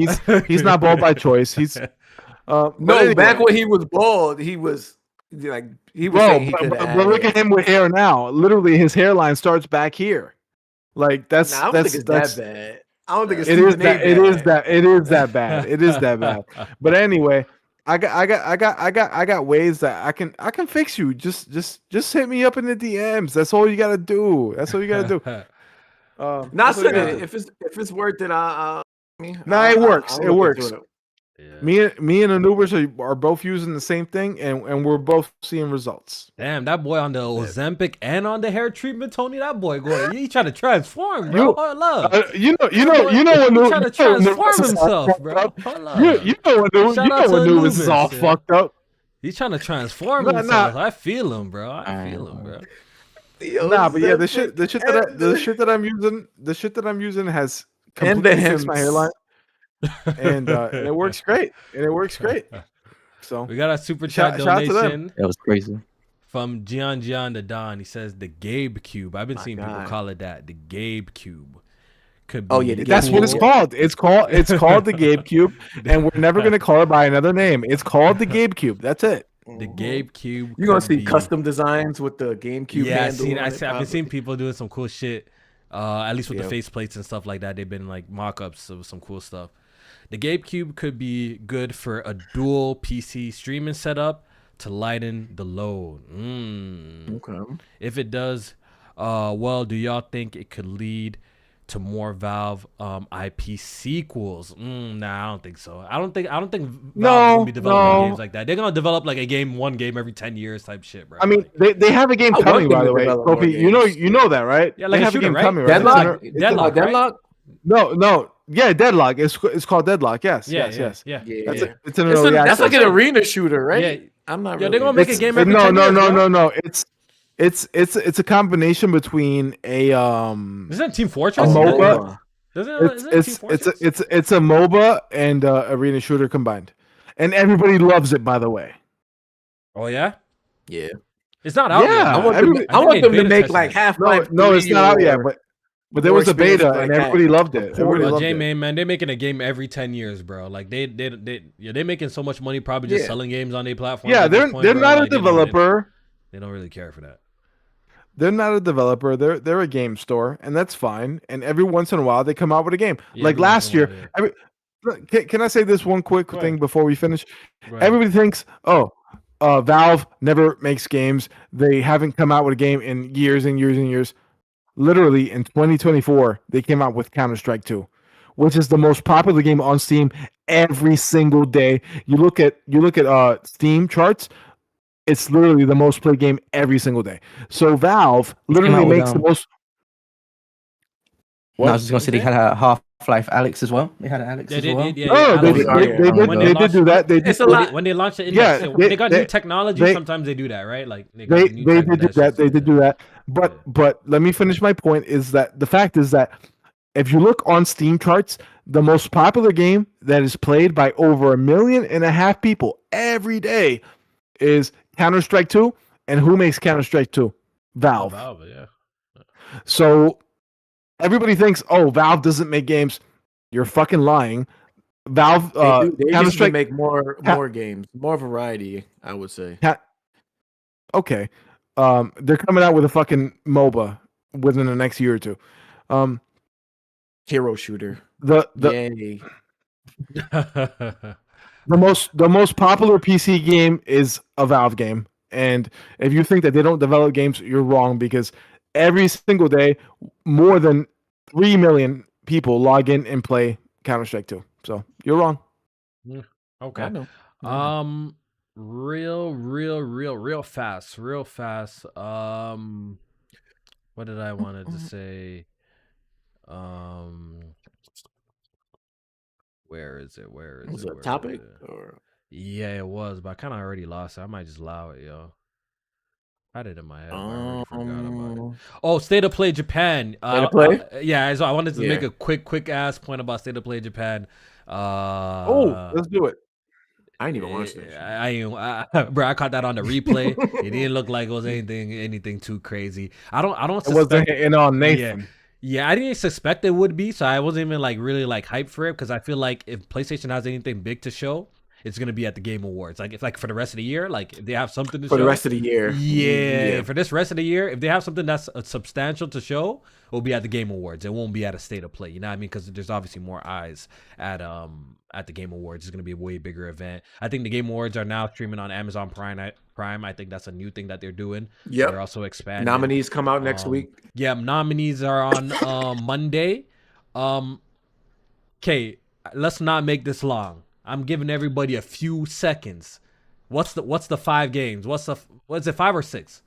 He's not bald by choice. He's back when he was bald, he was like but look at him with hair now. Literally, his hairline starts back here. Like that's I don't think it's that bad. I don't think it's it is that bad. It is that bad. But anyway, I got ways that I can fix you. Just hit me up in the DMs. That's all you gotta do. That's all you gotta do. Not send it. If it's worth it, it works. It works. Yeah. Me and Anubis are both using the same thing, and we're both seeing results. Damn, that boy on the Ozempic and on the hair treatment, Tony. That boy he trying to transform, bro. You know when trying to transform himself, bro. You know when Anubis is all fucked up. He's trying to transform himself. I feel him, bro. Bro. But yeah, the shit that I'm using has completely fixed my hairline. And it works great. So we got a super chat donation. That was crazy. From Gian the Don. He says the Gabe Cube. I've been seeing people call it that. The Gabe Cube. Could be that's what it's called. It's called the Gabe Cube, and we're never gonna call it by another name. It's called the Gabe Cube. That's it. The Gabe Cube. You're gonna see custom designs with the GameCube. Yeah, I've been seeing people doing some cool shit. At least with the faceplates and stuff like that. They've been like mock-ups of some cool stuff. The GameCube could be good for a dual PC streaming setup to lighten the load. Okay. If it does, do y'all think it could lead to more Valve IP sequels? Nah, I don't think so. I don't think Valve will be developing games like that. They're gonna develop like one game every 10 years type shit, bro. I mean, they have a game coming, by the way. Kofi, you know that, right? Yeah, like they have a game coming, right? Deadlock. Deadlock. No. Yeah, Deadlock. It's called Deadlock. Yes. Yeah. That's like an arena shooter, right? Yeah. I'm not. Yeah, they're gonna make a game every 10 years. No. It's a combination between a Isn't that Team Fortress? A MOBA. It's a MOBA and arena shooter combined, and everybody loves it. By the way. Oh yeah. Yeah. It's not out yet. I want them to make like Half-Life. No, it's not out yet, but there was a beta and everybody loved it. JMaine, man, they're making a game every 10 years, bro. Like they're making so much money probably just selling games on their platform. Yeah, they're not a developer. They don't really care for that. They're not a developer. They're a game store, and that's fine. And every once in a while, they come out with a game. Like last year, can I say this one quick thing before we finish? Everybody thinks, Valve never makes games. They haven't come out with a game in years and years and years. Literally, in 2024, they came out with Counter-Strike 2, which is the most popular game on Steam every single day. You look at Steam charts. It's literally the most played game every single day. So Valve literally makes the most. No, I was just gonna say they had a Half-Life Alex as well. They had an Alex as well. They did do that. When they launched the index, they got new technology. Sometimes they do that, right? Like they did do that. They did do that. But let me finish my point. Is that the fact is that if you look on Steam charts, the most popular game that is played by over 1.5 million people every day is Counter-Strike 2, and who makes Counter-Strike 2? Valve. Valve, yeah. So everybody thinks, Valve doesn't make games. You're fucking lying. Valve, they Counter-Strike make more games, more variety. I would say. Okay, they're coming out with a fucking MOBA within the next year or two. Hero shooter. Yay. The most popular PC game is a Valve game, and if you think that they don't develop games, you're wrong, because every single day, more than 3 million people log in and play Counter-Strike 2. So you're wrong. Okay. Real fast. What did I wanted to say? Where is it? Was it a topic? Or... Yeah, it was, but I kind of already lost it. I might just allow it, yo. I had it in my head. I already forgot about it. Oh, State of Play Japan. State of Play? Yeah, so I wanted to make a quick ass point about State of Play Japan. Let's do it. I ain't even watched it. Bro, I caught that on the replay. It didn't look like it was anything too crazy. I don't suspect it wasn't hitting on Nathan. Yeah, I didn't suspect it would be, so I wasn't even really hyped for it, because I feel like if PlayStation has anything big to show, it's gonna be at the Game Awards. Like if for the rest of the year, like if they have something to show for the rest of the year. Yeah, for this rest of the year, if they have something that's substantial to show, it will be at the Game Awards. It won't be at a State of Play. You know what I mean? Because there's obviously more eyes at the Game Awards. It's gonna be a way bigger event. I think the Game Awards are now streaming on Amazon Prime. I think that's a new thing that they're doing. Yeah, they're also expanding. Nominees come out next week. Yeah, nominees are on Monday. Okay, let's not make this long. I'm giving everybody a few seconds. What's the 5 games? What is it, 5 or 6?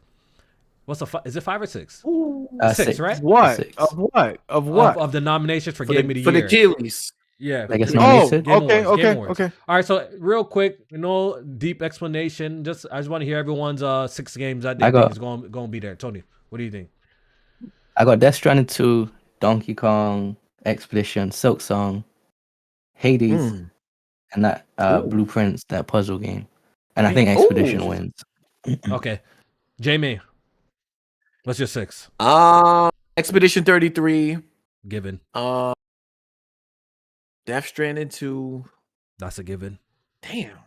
Is it 5 or 6? 6, right? What? Six. Of what? Of what? Of the nominations for Game of the Year. For the Achilles. Yeah. I guess okay. Okay. All right, so real quick, no deep explanation. I just want to hear everyone's 6 games that they think is going to be there. Tony, what do you think? I got Death Stranding 2, Donkey Kong, Expedition, Silk Song, Hades, and that Blueprints, that puzzle game. And I think Expedition wins. Okay. JMaine, what's your 6? Expedition 33. Given. Death Stranding 2. That's a given. Damn.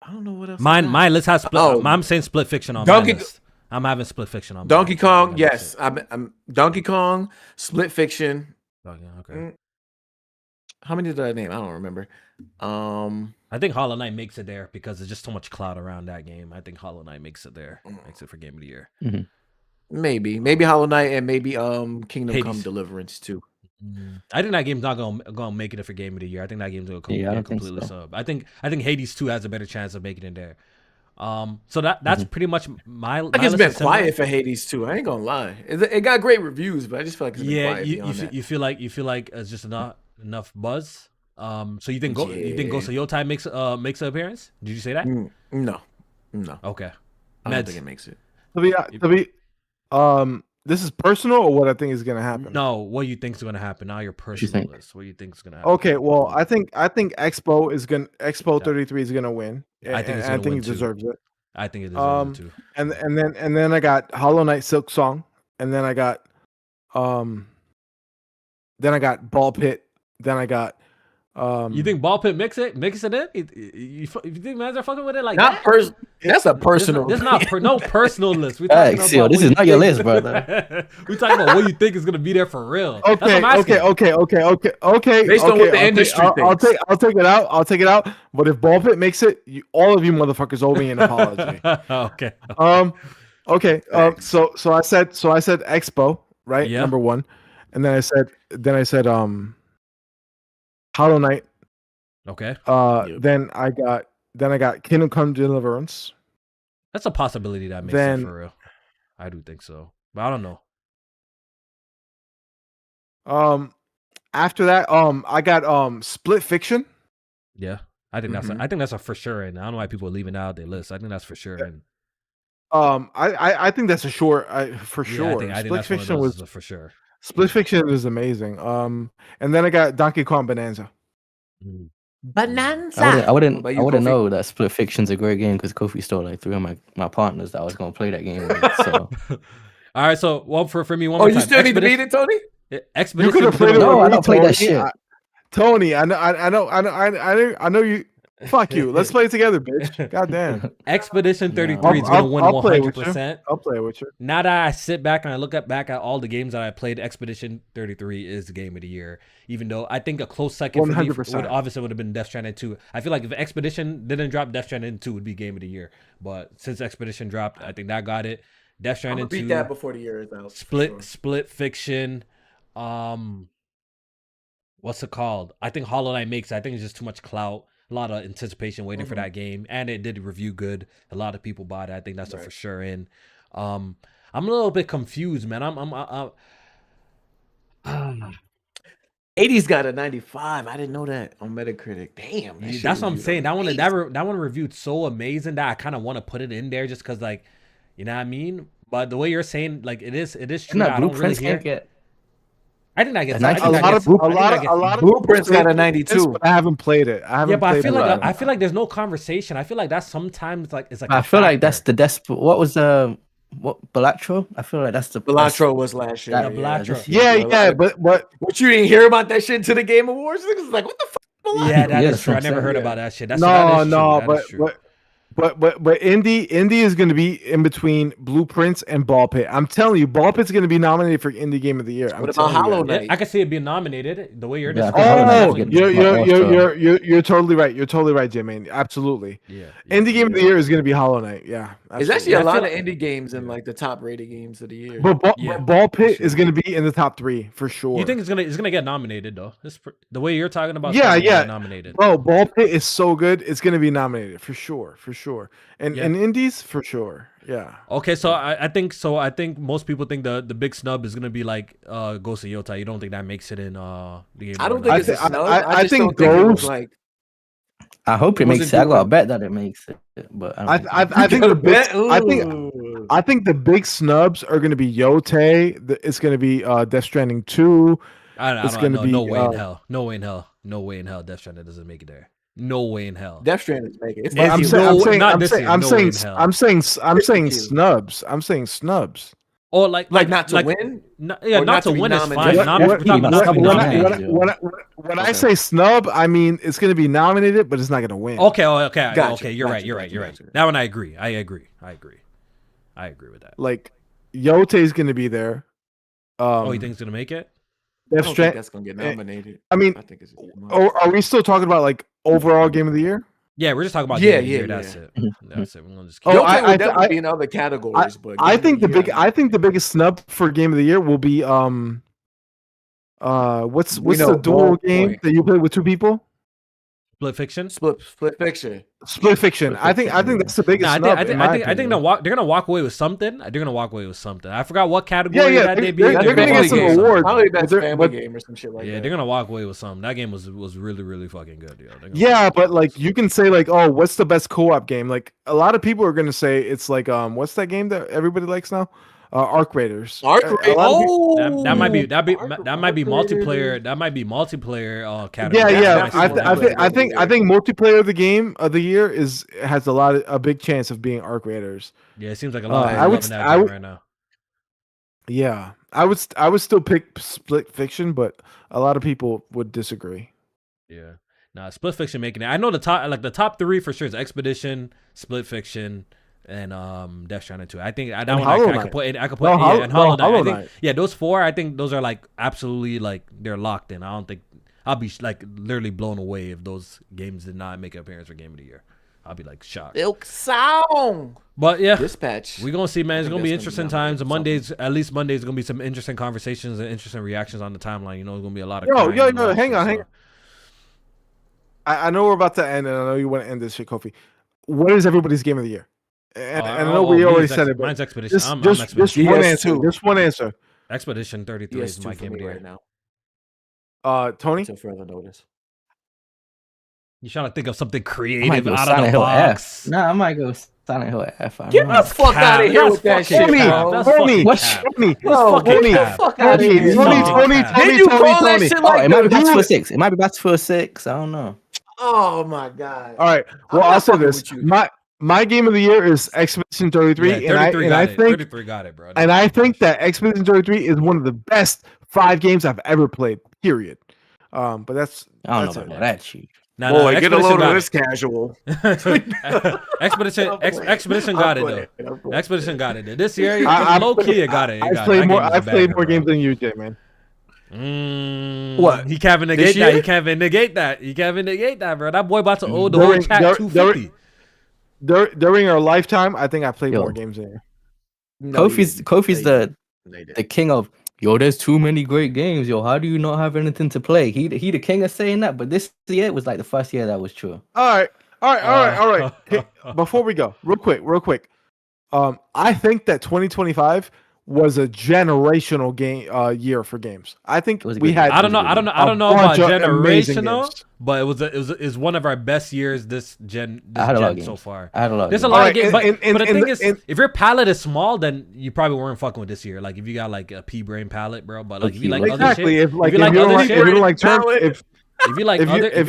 I don't know what else. Mine. Let's have split. I'm saying Split Fiction on my list. I'm having Split Fiction on. Donkey Kong. Yes, I'm Donkey Kong. Split Fiction. Okay. How many did I name? I don't remember. I think Hollow Knight makes it there because there's just so much cloud around that game. I think Hollow Knight makes it there. Makes it for Game of the Year. Mm-hmm. Maybe Hollow Knight and maybe Kingdom Come Deliverance too. I think that game's not gonna make it for Game of the Year. I think that game's gonna completely sub. I think Hades 2 has a better chance of making it there. So that's pretty much my. It's been quiet for Hades 2. I ain't gonna lie. It got great reviews, but I just feel like it's been quiet. You feel like it's just enough buzz. So you think Ghost of Yotai makes an appearance? Did you say that? No. Okay. I don't think it makes it. To be This is personal, or what I think is gonna happen. No, what you think is gonna happen? Now your personal list. What you think is gonna happen? Okay, well, I think Expo 33 is gonna win. I think I think it deserves it. I think it deserves it too. And then I got Hollow Knight Silk Song, and then I got Ball Pit, then I got you think Ball Pit mix it in? You think man's are fucking with it like not that? That's a personal. This not no personal list. We talking about this is not your list, brother. We talking about what you think is gonna be there for real. Okay. Based on what the industry thinks. I'll take it out. I'll take it out. But if Ball Pit makes it, all of you motherfuckers owe me an apology. Okay. So I said Expo, right? Yeah. Number one, and then I said Hollow Knight. Okay. Then I got Kingdom Come Deliverance. That's a possibility that makes it for real. I do think so, but I don't know. After that, I got Split Fiction. Yeah, I think that's a for sure. And I don't know why people are leaving out their list. I think that's for sure. And I think that's a sure for sure. I think Split Fiction was for sure. Split Fiction is amazing. And then I got Donkey Kong Bonanza. Bonanza. I wouldn't know that Split Fiction's a great game because Kofi stole like 3 of my partners that I was gonna play that game with. So all right, so for me one more time. You still need to beat it, Tony? Expedition. You could have played it. No, I don't play that shit. Tony, I know you. Fuck you. Let's play it together, bitch. God damn. Expedition 33 is gonna win 100%. I'll play with you. Now that I sit back and I look back at all the games that I played, Expedition 33 is the game of the year. Even though I think a close second for me would have been Death Stranding 2. I feel like if Expedition didn't drop, Death Stranding 2 would be game of the year. But since Expedition dropped, I think that got it. Death Stranding 2. Beat that before the year is out. Split Fiction. What's it called? I think Hollow Knight makes it. I think it's just too much clout. A lot of anticipation waiting for that game, and it did review good. A lot of people bought it. I think that's a for sure. And I'm a little bit confused, man. 80's got a 95. I didn't know that on Metacritic. Damn, that's what I'm saying. That one reviewed so amazing that I kind of want to put it in there just because, like, you know what I mean. But the way you're saying, like, it is true. I don't really hear. I think I get a lot of Blueprints got a 92. I haven't played it. But I feel like there's no conversation. I feel like that's sometimes like it's like. I feel like that's the desperate. What was Balatro? I feel like that's the Balatro was last year. Yeah, but what you didn't hear about that shit to the Game Awards? Niggas was like, what the fuck? Yeah, that is true. I never heard about that shit. But Indie is going to be in between Blueprints and Ball Pit. I'm telling you, Ball Pit's going to be nominated for Indie Game of the Year. What about Hollow Knight? I can see it being nominated the way you're describing. You're totally right. You're totally right, JMaine. Absolutely. Yeah. Indie Game of the Year is going to be Hollow Knight. Yeah. There's actually a lot of indie games in like the top rated games of the year. But Ball Pit is going to be in the top 3 for sure. You think it's gonna get nominated though? The way you're talking about. Yeah. Nominated. Bro, Ball Pit is so good. It's going to be nominated for sure. And indies for sure. Yeah. Okay, so I think most people think the big snub is gonna be like Ghost of Yota. You don't think that makes it in the game? I don't think it's a snub. I think Ghost. I hope it makes it. I got a bet that it makes it, but I think the big snubs are gonna be Yote. It's gonna be Death Stranding 2. It's gonna be no way in hell. Death Stranding doesn't make it there. No way in hell. Death Stranding is making it. I'm saying snubs. I'm saying snubs. Or like not to win? Not to win is fine. When I say snub, I mean it's going to be nominated, but it's not going to win. Okay. You're right. That one I agree. I agree with that. Like Yote is going to be there. You think it's going to make it? I don't think that's going to get nominated. I mean, are we still talking about like overall game of the year? Yeah, we're just talking about game of the year. That's it. That's it. We're gonna just keep would definitely be in other categories, but I think the biggest snub for game of the year will be what's the dual game that you play with 2 people? Split Fiction. Split Fiction. I think that's the biggest. I think they're gonna walk away with something. I forgot what category that they beat. They're gonna get some awards. Probably best family game or some shit like that. Yeah, they're gonna walk away with something. That game was really really fucking good. Yeah, but like you can say like, oh, what's the best co-op game? Like a lot of people are gonna say it's like what's that game that everybody likes now? Arc Raiders. That might be multiplayer. That might be multiplayer category. Yeah. I think multiplayer of the game of the year has a big chance of being Arc Raiders. Yeah, it seems like a lot of people loving that game right now. Yeah, I would still pick Split Fiction, but a lot of people would disagree. Yeah, Split Fiction making it. I know the top 3 for sure is Expedition, Split Fiction, and Death Stranding 2. I think that one I could put. And Hollow Knight. I think those 4. I think those are like absolutely like they're locked in. I don't think I'll be like literally blown away if those games did not make an appearance for Game of the Year. I'll be like shocked. Ilk Sound. But yeah, Dispatch. We're gonna see, man. It's gonna be interesting times. Mondays, at least Mondays, gonna be some interesting conversations and interesting reactions on the timeline. You know, it's gonna be a lot of. Hang on. I know we're about to end, and I know you want to end this shit, Kofi. What is everybody's game of the year? And I know we already said it, but mine's Expedition. Just one answer. Just one answer. Expedition 33 is my game of the year right now. Tony. Until further notice. You trying to think of something creative out of the box? Nah, I might go Silent Hill F. Get the fuck out of here with that shit, bro. Tony, Did you call that shit like it might be Battlefield 6. It might be Battlefield 6. I don't know. Oh my god. All right. Well, I'll say this. My game of the year is Expedition 33, and I think 33 got it, bro. And I think that Expedition 33 is one of the best 5 games I've ever played. Period. But that's I don't know about that, chief. Boy, get a load of this casual. Expedition got it though. Expedition got it. This year, low key, it got it. I've played more games than you, JMaine. What? He can't negate that. He can't negate that. He can't negate that, bro. That boy about to owe the whole chat 250. During our lifetime, I think I played more games than you. Kofi's the king of. Yo, there's too many great games. Yo, how do you not have anything to play? He the king of saying that, but this year was like the first year that was true. All right. Hey, before we go, real quick. I think that 2025 was a generational game year for games. I think we had. I don't know about generational, but it was one of our best years this gen so far. I had a lot. There's a lot of games, but the thing is, if your palette is small, then you probably weren't fucking with this year. Like if you got like a pea brain palette, bro. But like if you like other shit, if you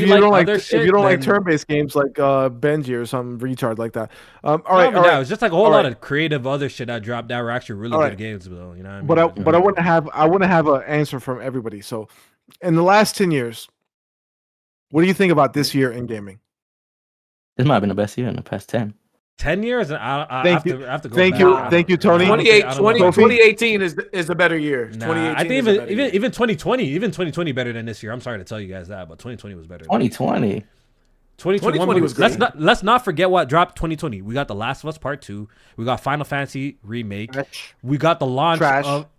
don't like turn-based games like Benji or some retard like that. All right. It's just like a whole lot of creative other shit that dropped that were actually really good games, though. You know what I mean? But I want to have an answer from everybody. So, in the last 10 years, what do you think about this year in gaming? This might have been the best year in the past 10. 10 years? I have to go Thank you, Tony. 2018 is a better year. I think even 2020 better than this year. I'm sorry to tell you guys that, but 2020 was better. 2020 was great. Let's not forget what dropped 2020. We got The Last of Us Part 2. We got Final Fantasy Remake. We got the launch of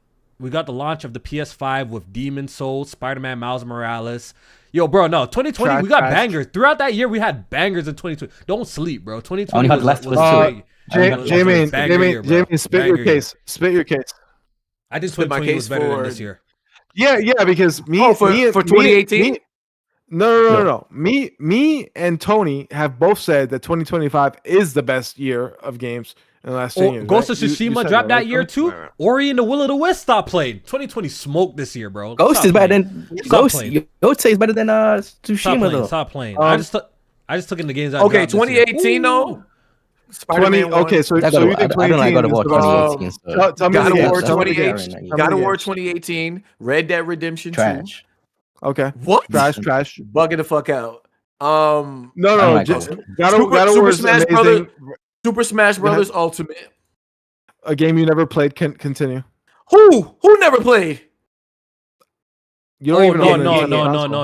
the PS5 with Demon's Souls, Spider-Man Miles Morales. Yo, bro, no, 2020, we got bangers. Throughout that year, we had bangers in 2020. Don't sleep, bro. 2020 was great. JMaine, spit your case. I think 2020 was better than this year. Yeah, because for 2018? No. Me and Tony have both said that 2025 is the best year of games in the last 10 years. Ghost of Tsushima dropped that year too. Ori and the Will of the Wisp stopped playing. 2020 smoked this year, bro. Ghost is better than Tsushima though. Stop playing. I just took in the games. Okay, 2018 though. Spider-Man 1. Okay, so you think 2018 God of War 2018. Tell me God of War 2018. Red Dead Redemption 2. Okay. What? Trash. Bugging the fuck out. No. God of War is amazing. Super Smash Brothers Ultimate. A game you never played. Continue. Who never played? You don't even know.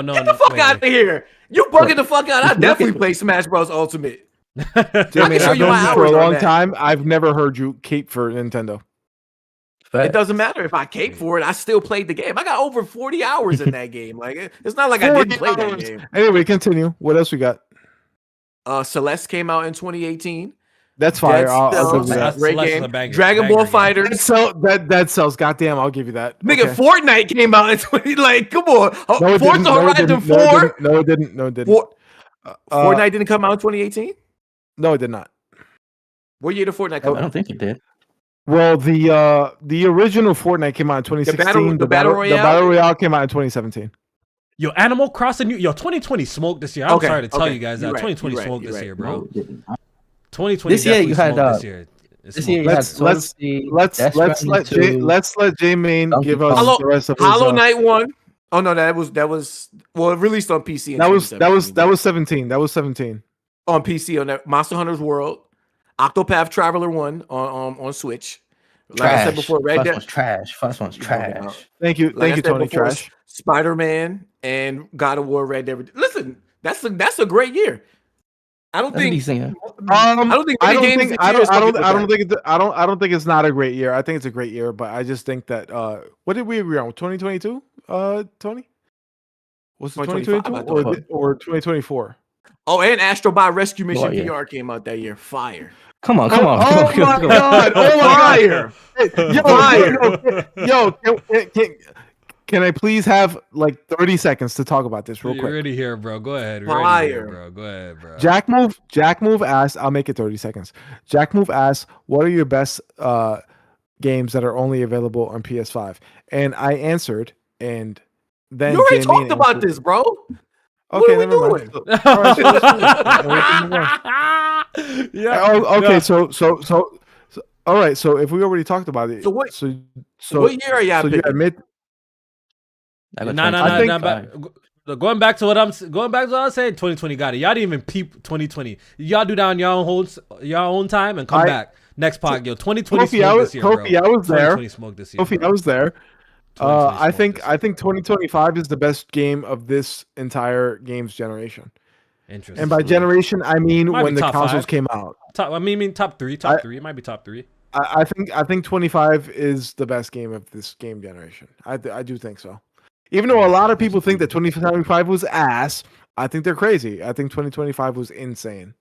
No. Get the fuck out of here. You bugging the fuck out. I definitely played Smash Bros. Ultimate. Dude, I've known you for a long time. I've never heard you cape for Nintendo. It doesn't matter if I cape for it. I still played the game. I got over 40 hours in that game. Like it's not like I didn't play that game. Anyway, continue. What else we got? Celeste came out in 2018. That's fire. That's great game. Dragon Ball FighterZ. That sells. Goddamn, I'll give you that. Nigga, Fortnite came out in 20. Like, come on. Forza Horizon 4. No, it didn't. Fortnite didn't come out in 2018. No, it did not. What year did Fortnite come out? I don't think it did. Well, the original Fortnite came out in 2016. The battle royale came out in 2017. Yo, Animal Crossing, 2020 smoked this year. I'm sorry to tell you guys that 2020 smoked this year, bro. 2020 this year you had this year. This year you had let's let JMaine give us the rest of his, Hollow Knight 1. Oh no, that was it released on PC. That was 17. That was 17 on PC on that Monster Hunter's World, Octopath Traveler 1 on Switch. Like I said before, Red Dead. First one's trash. Thank you, Tony. Trash. Spider-Man and God of War, Red Dead. Listen, that's a great year. I don't think it's not a great year. I think it's a great year, but I just think that what did we agree on? 2022? Tony? Was it 2022 or 2024? Oh, and Astro Bot Rescue Mission VR came out that year. Fire. Come on. Oh my god! Fire! Yo, can I please have like 30 seconds to talk about this real quick? You're already here, bro. Go ahead. Fire. Go ahead, bro. Jack Move asked, I'll make it 30 seconds. Jack Move asked, what are your best games that are only available on PS5? And I answered, and then you already talked about this, bro. Okay, never mind. So all right. So if we already talked about it, so what year are you at? So you admit? Going back to what I was saying, 2020 got it. Y'all didn't even peep 2020. Y'all do that on your own time and come back next pod. Yo, 2020 smoked this year, bro. Kofi, I was there. 2020 smoked this year. Kofi, I was there. I think 2025 is the best game of this entire games generation. Interesting. And by generation, I mean when the consoles came out. Top three. It might be top three. I think 25 is the best game of this game generation. I do think so. Even though a lot of people think that 2025 was ass, I think they're crazy. I think 2025 was insane.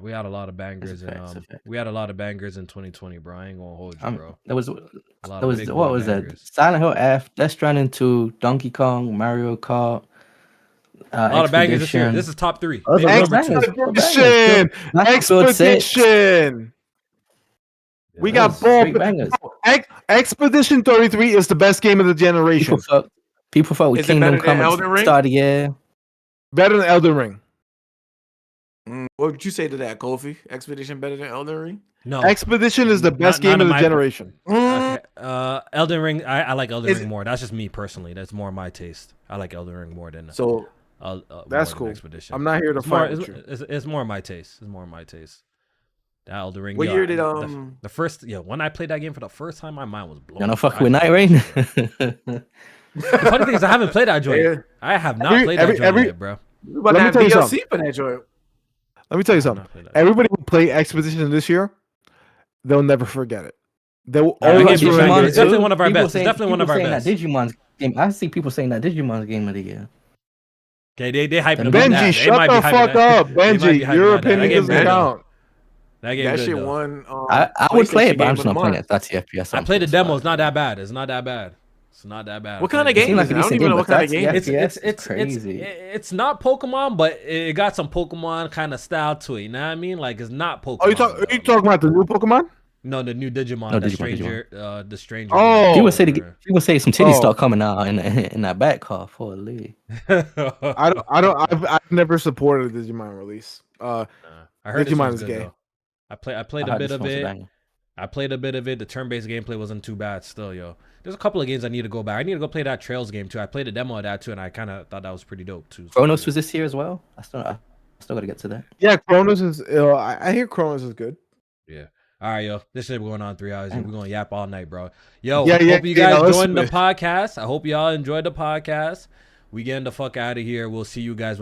We had a lot of bangers in 2020, bro. I ain't gonna hold you, bro. What was that? Silent Hill F, Death Stranding 2, Donkey Kong, Mario Kart. A lot of bangers this year. This is top three. Expedition. We got both. Expedition 33 is the best game of the generation. People thought with Kingdom Come at the start of the year. Better than Elden Ring. What would you say to that, Kofi? Expedition better than Elden Ring? No. Expedition is the best game of the generation. Okay. Elden Ring, I like Elden Ring more. That's just me personally. That's more my taste. I like Elden Ring more than that's cool. Expedition. I'm not here to fight with you. It's more my taste. That Elden Ring. What year did the first when I played that game for the first time, my mind was blown. You know, fuck with Night Rain. The funny thing is, I haven't played that joint. I have not played that joint yet, bro. Let me tell you something. For that joint. Let me tell you something. Everybody who played Expedition this year, they'll never forget it. They will always remember it. It's definitely one of our best. It's definitely one of our best. Digimon's game. I see people saying that Digimon's game of the year. Okay, they hyping Benji, shut the fuck up, Benji. Your opinion doesn't count. That shit won. I would play it, but I'm just not playing it. 30 FPS. I played the demo. It's not that bad. What kind of game is it? I don't even know what kind of game. It's crazy. It's not Pokemon, but it got some Pokemon kind of style to it. You know what I mean? Like it's not Pokemon. Are you talking about the new Pokemon? No, the new Digimon. No, the stranger. Oh, people say some titties start coming out in that back car for a league. I've never supported a Digimon release. I heard Digimon is gay. Though. I played a bit of it. I played a bit of it. The turn-based gameplay wasn't too bad still, yo. There's a couple of games I need to go back. I need to go play that Trails game too. I played a demo of that too, and I kind of thought that was pretty dope too. Chronos was this year as well. I still got to get to that. Yeah, Chronos is. I hear Chronos is good. Yeah. All right, yo. This shit going on 3 hours. We're going to yap all night, bro. Yo, hope you guys joined the podcast. I hope y'all enjoyed the podcast. We getting the fuck out of here. We'll see you guys.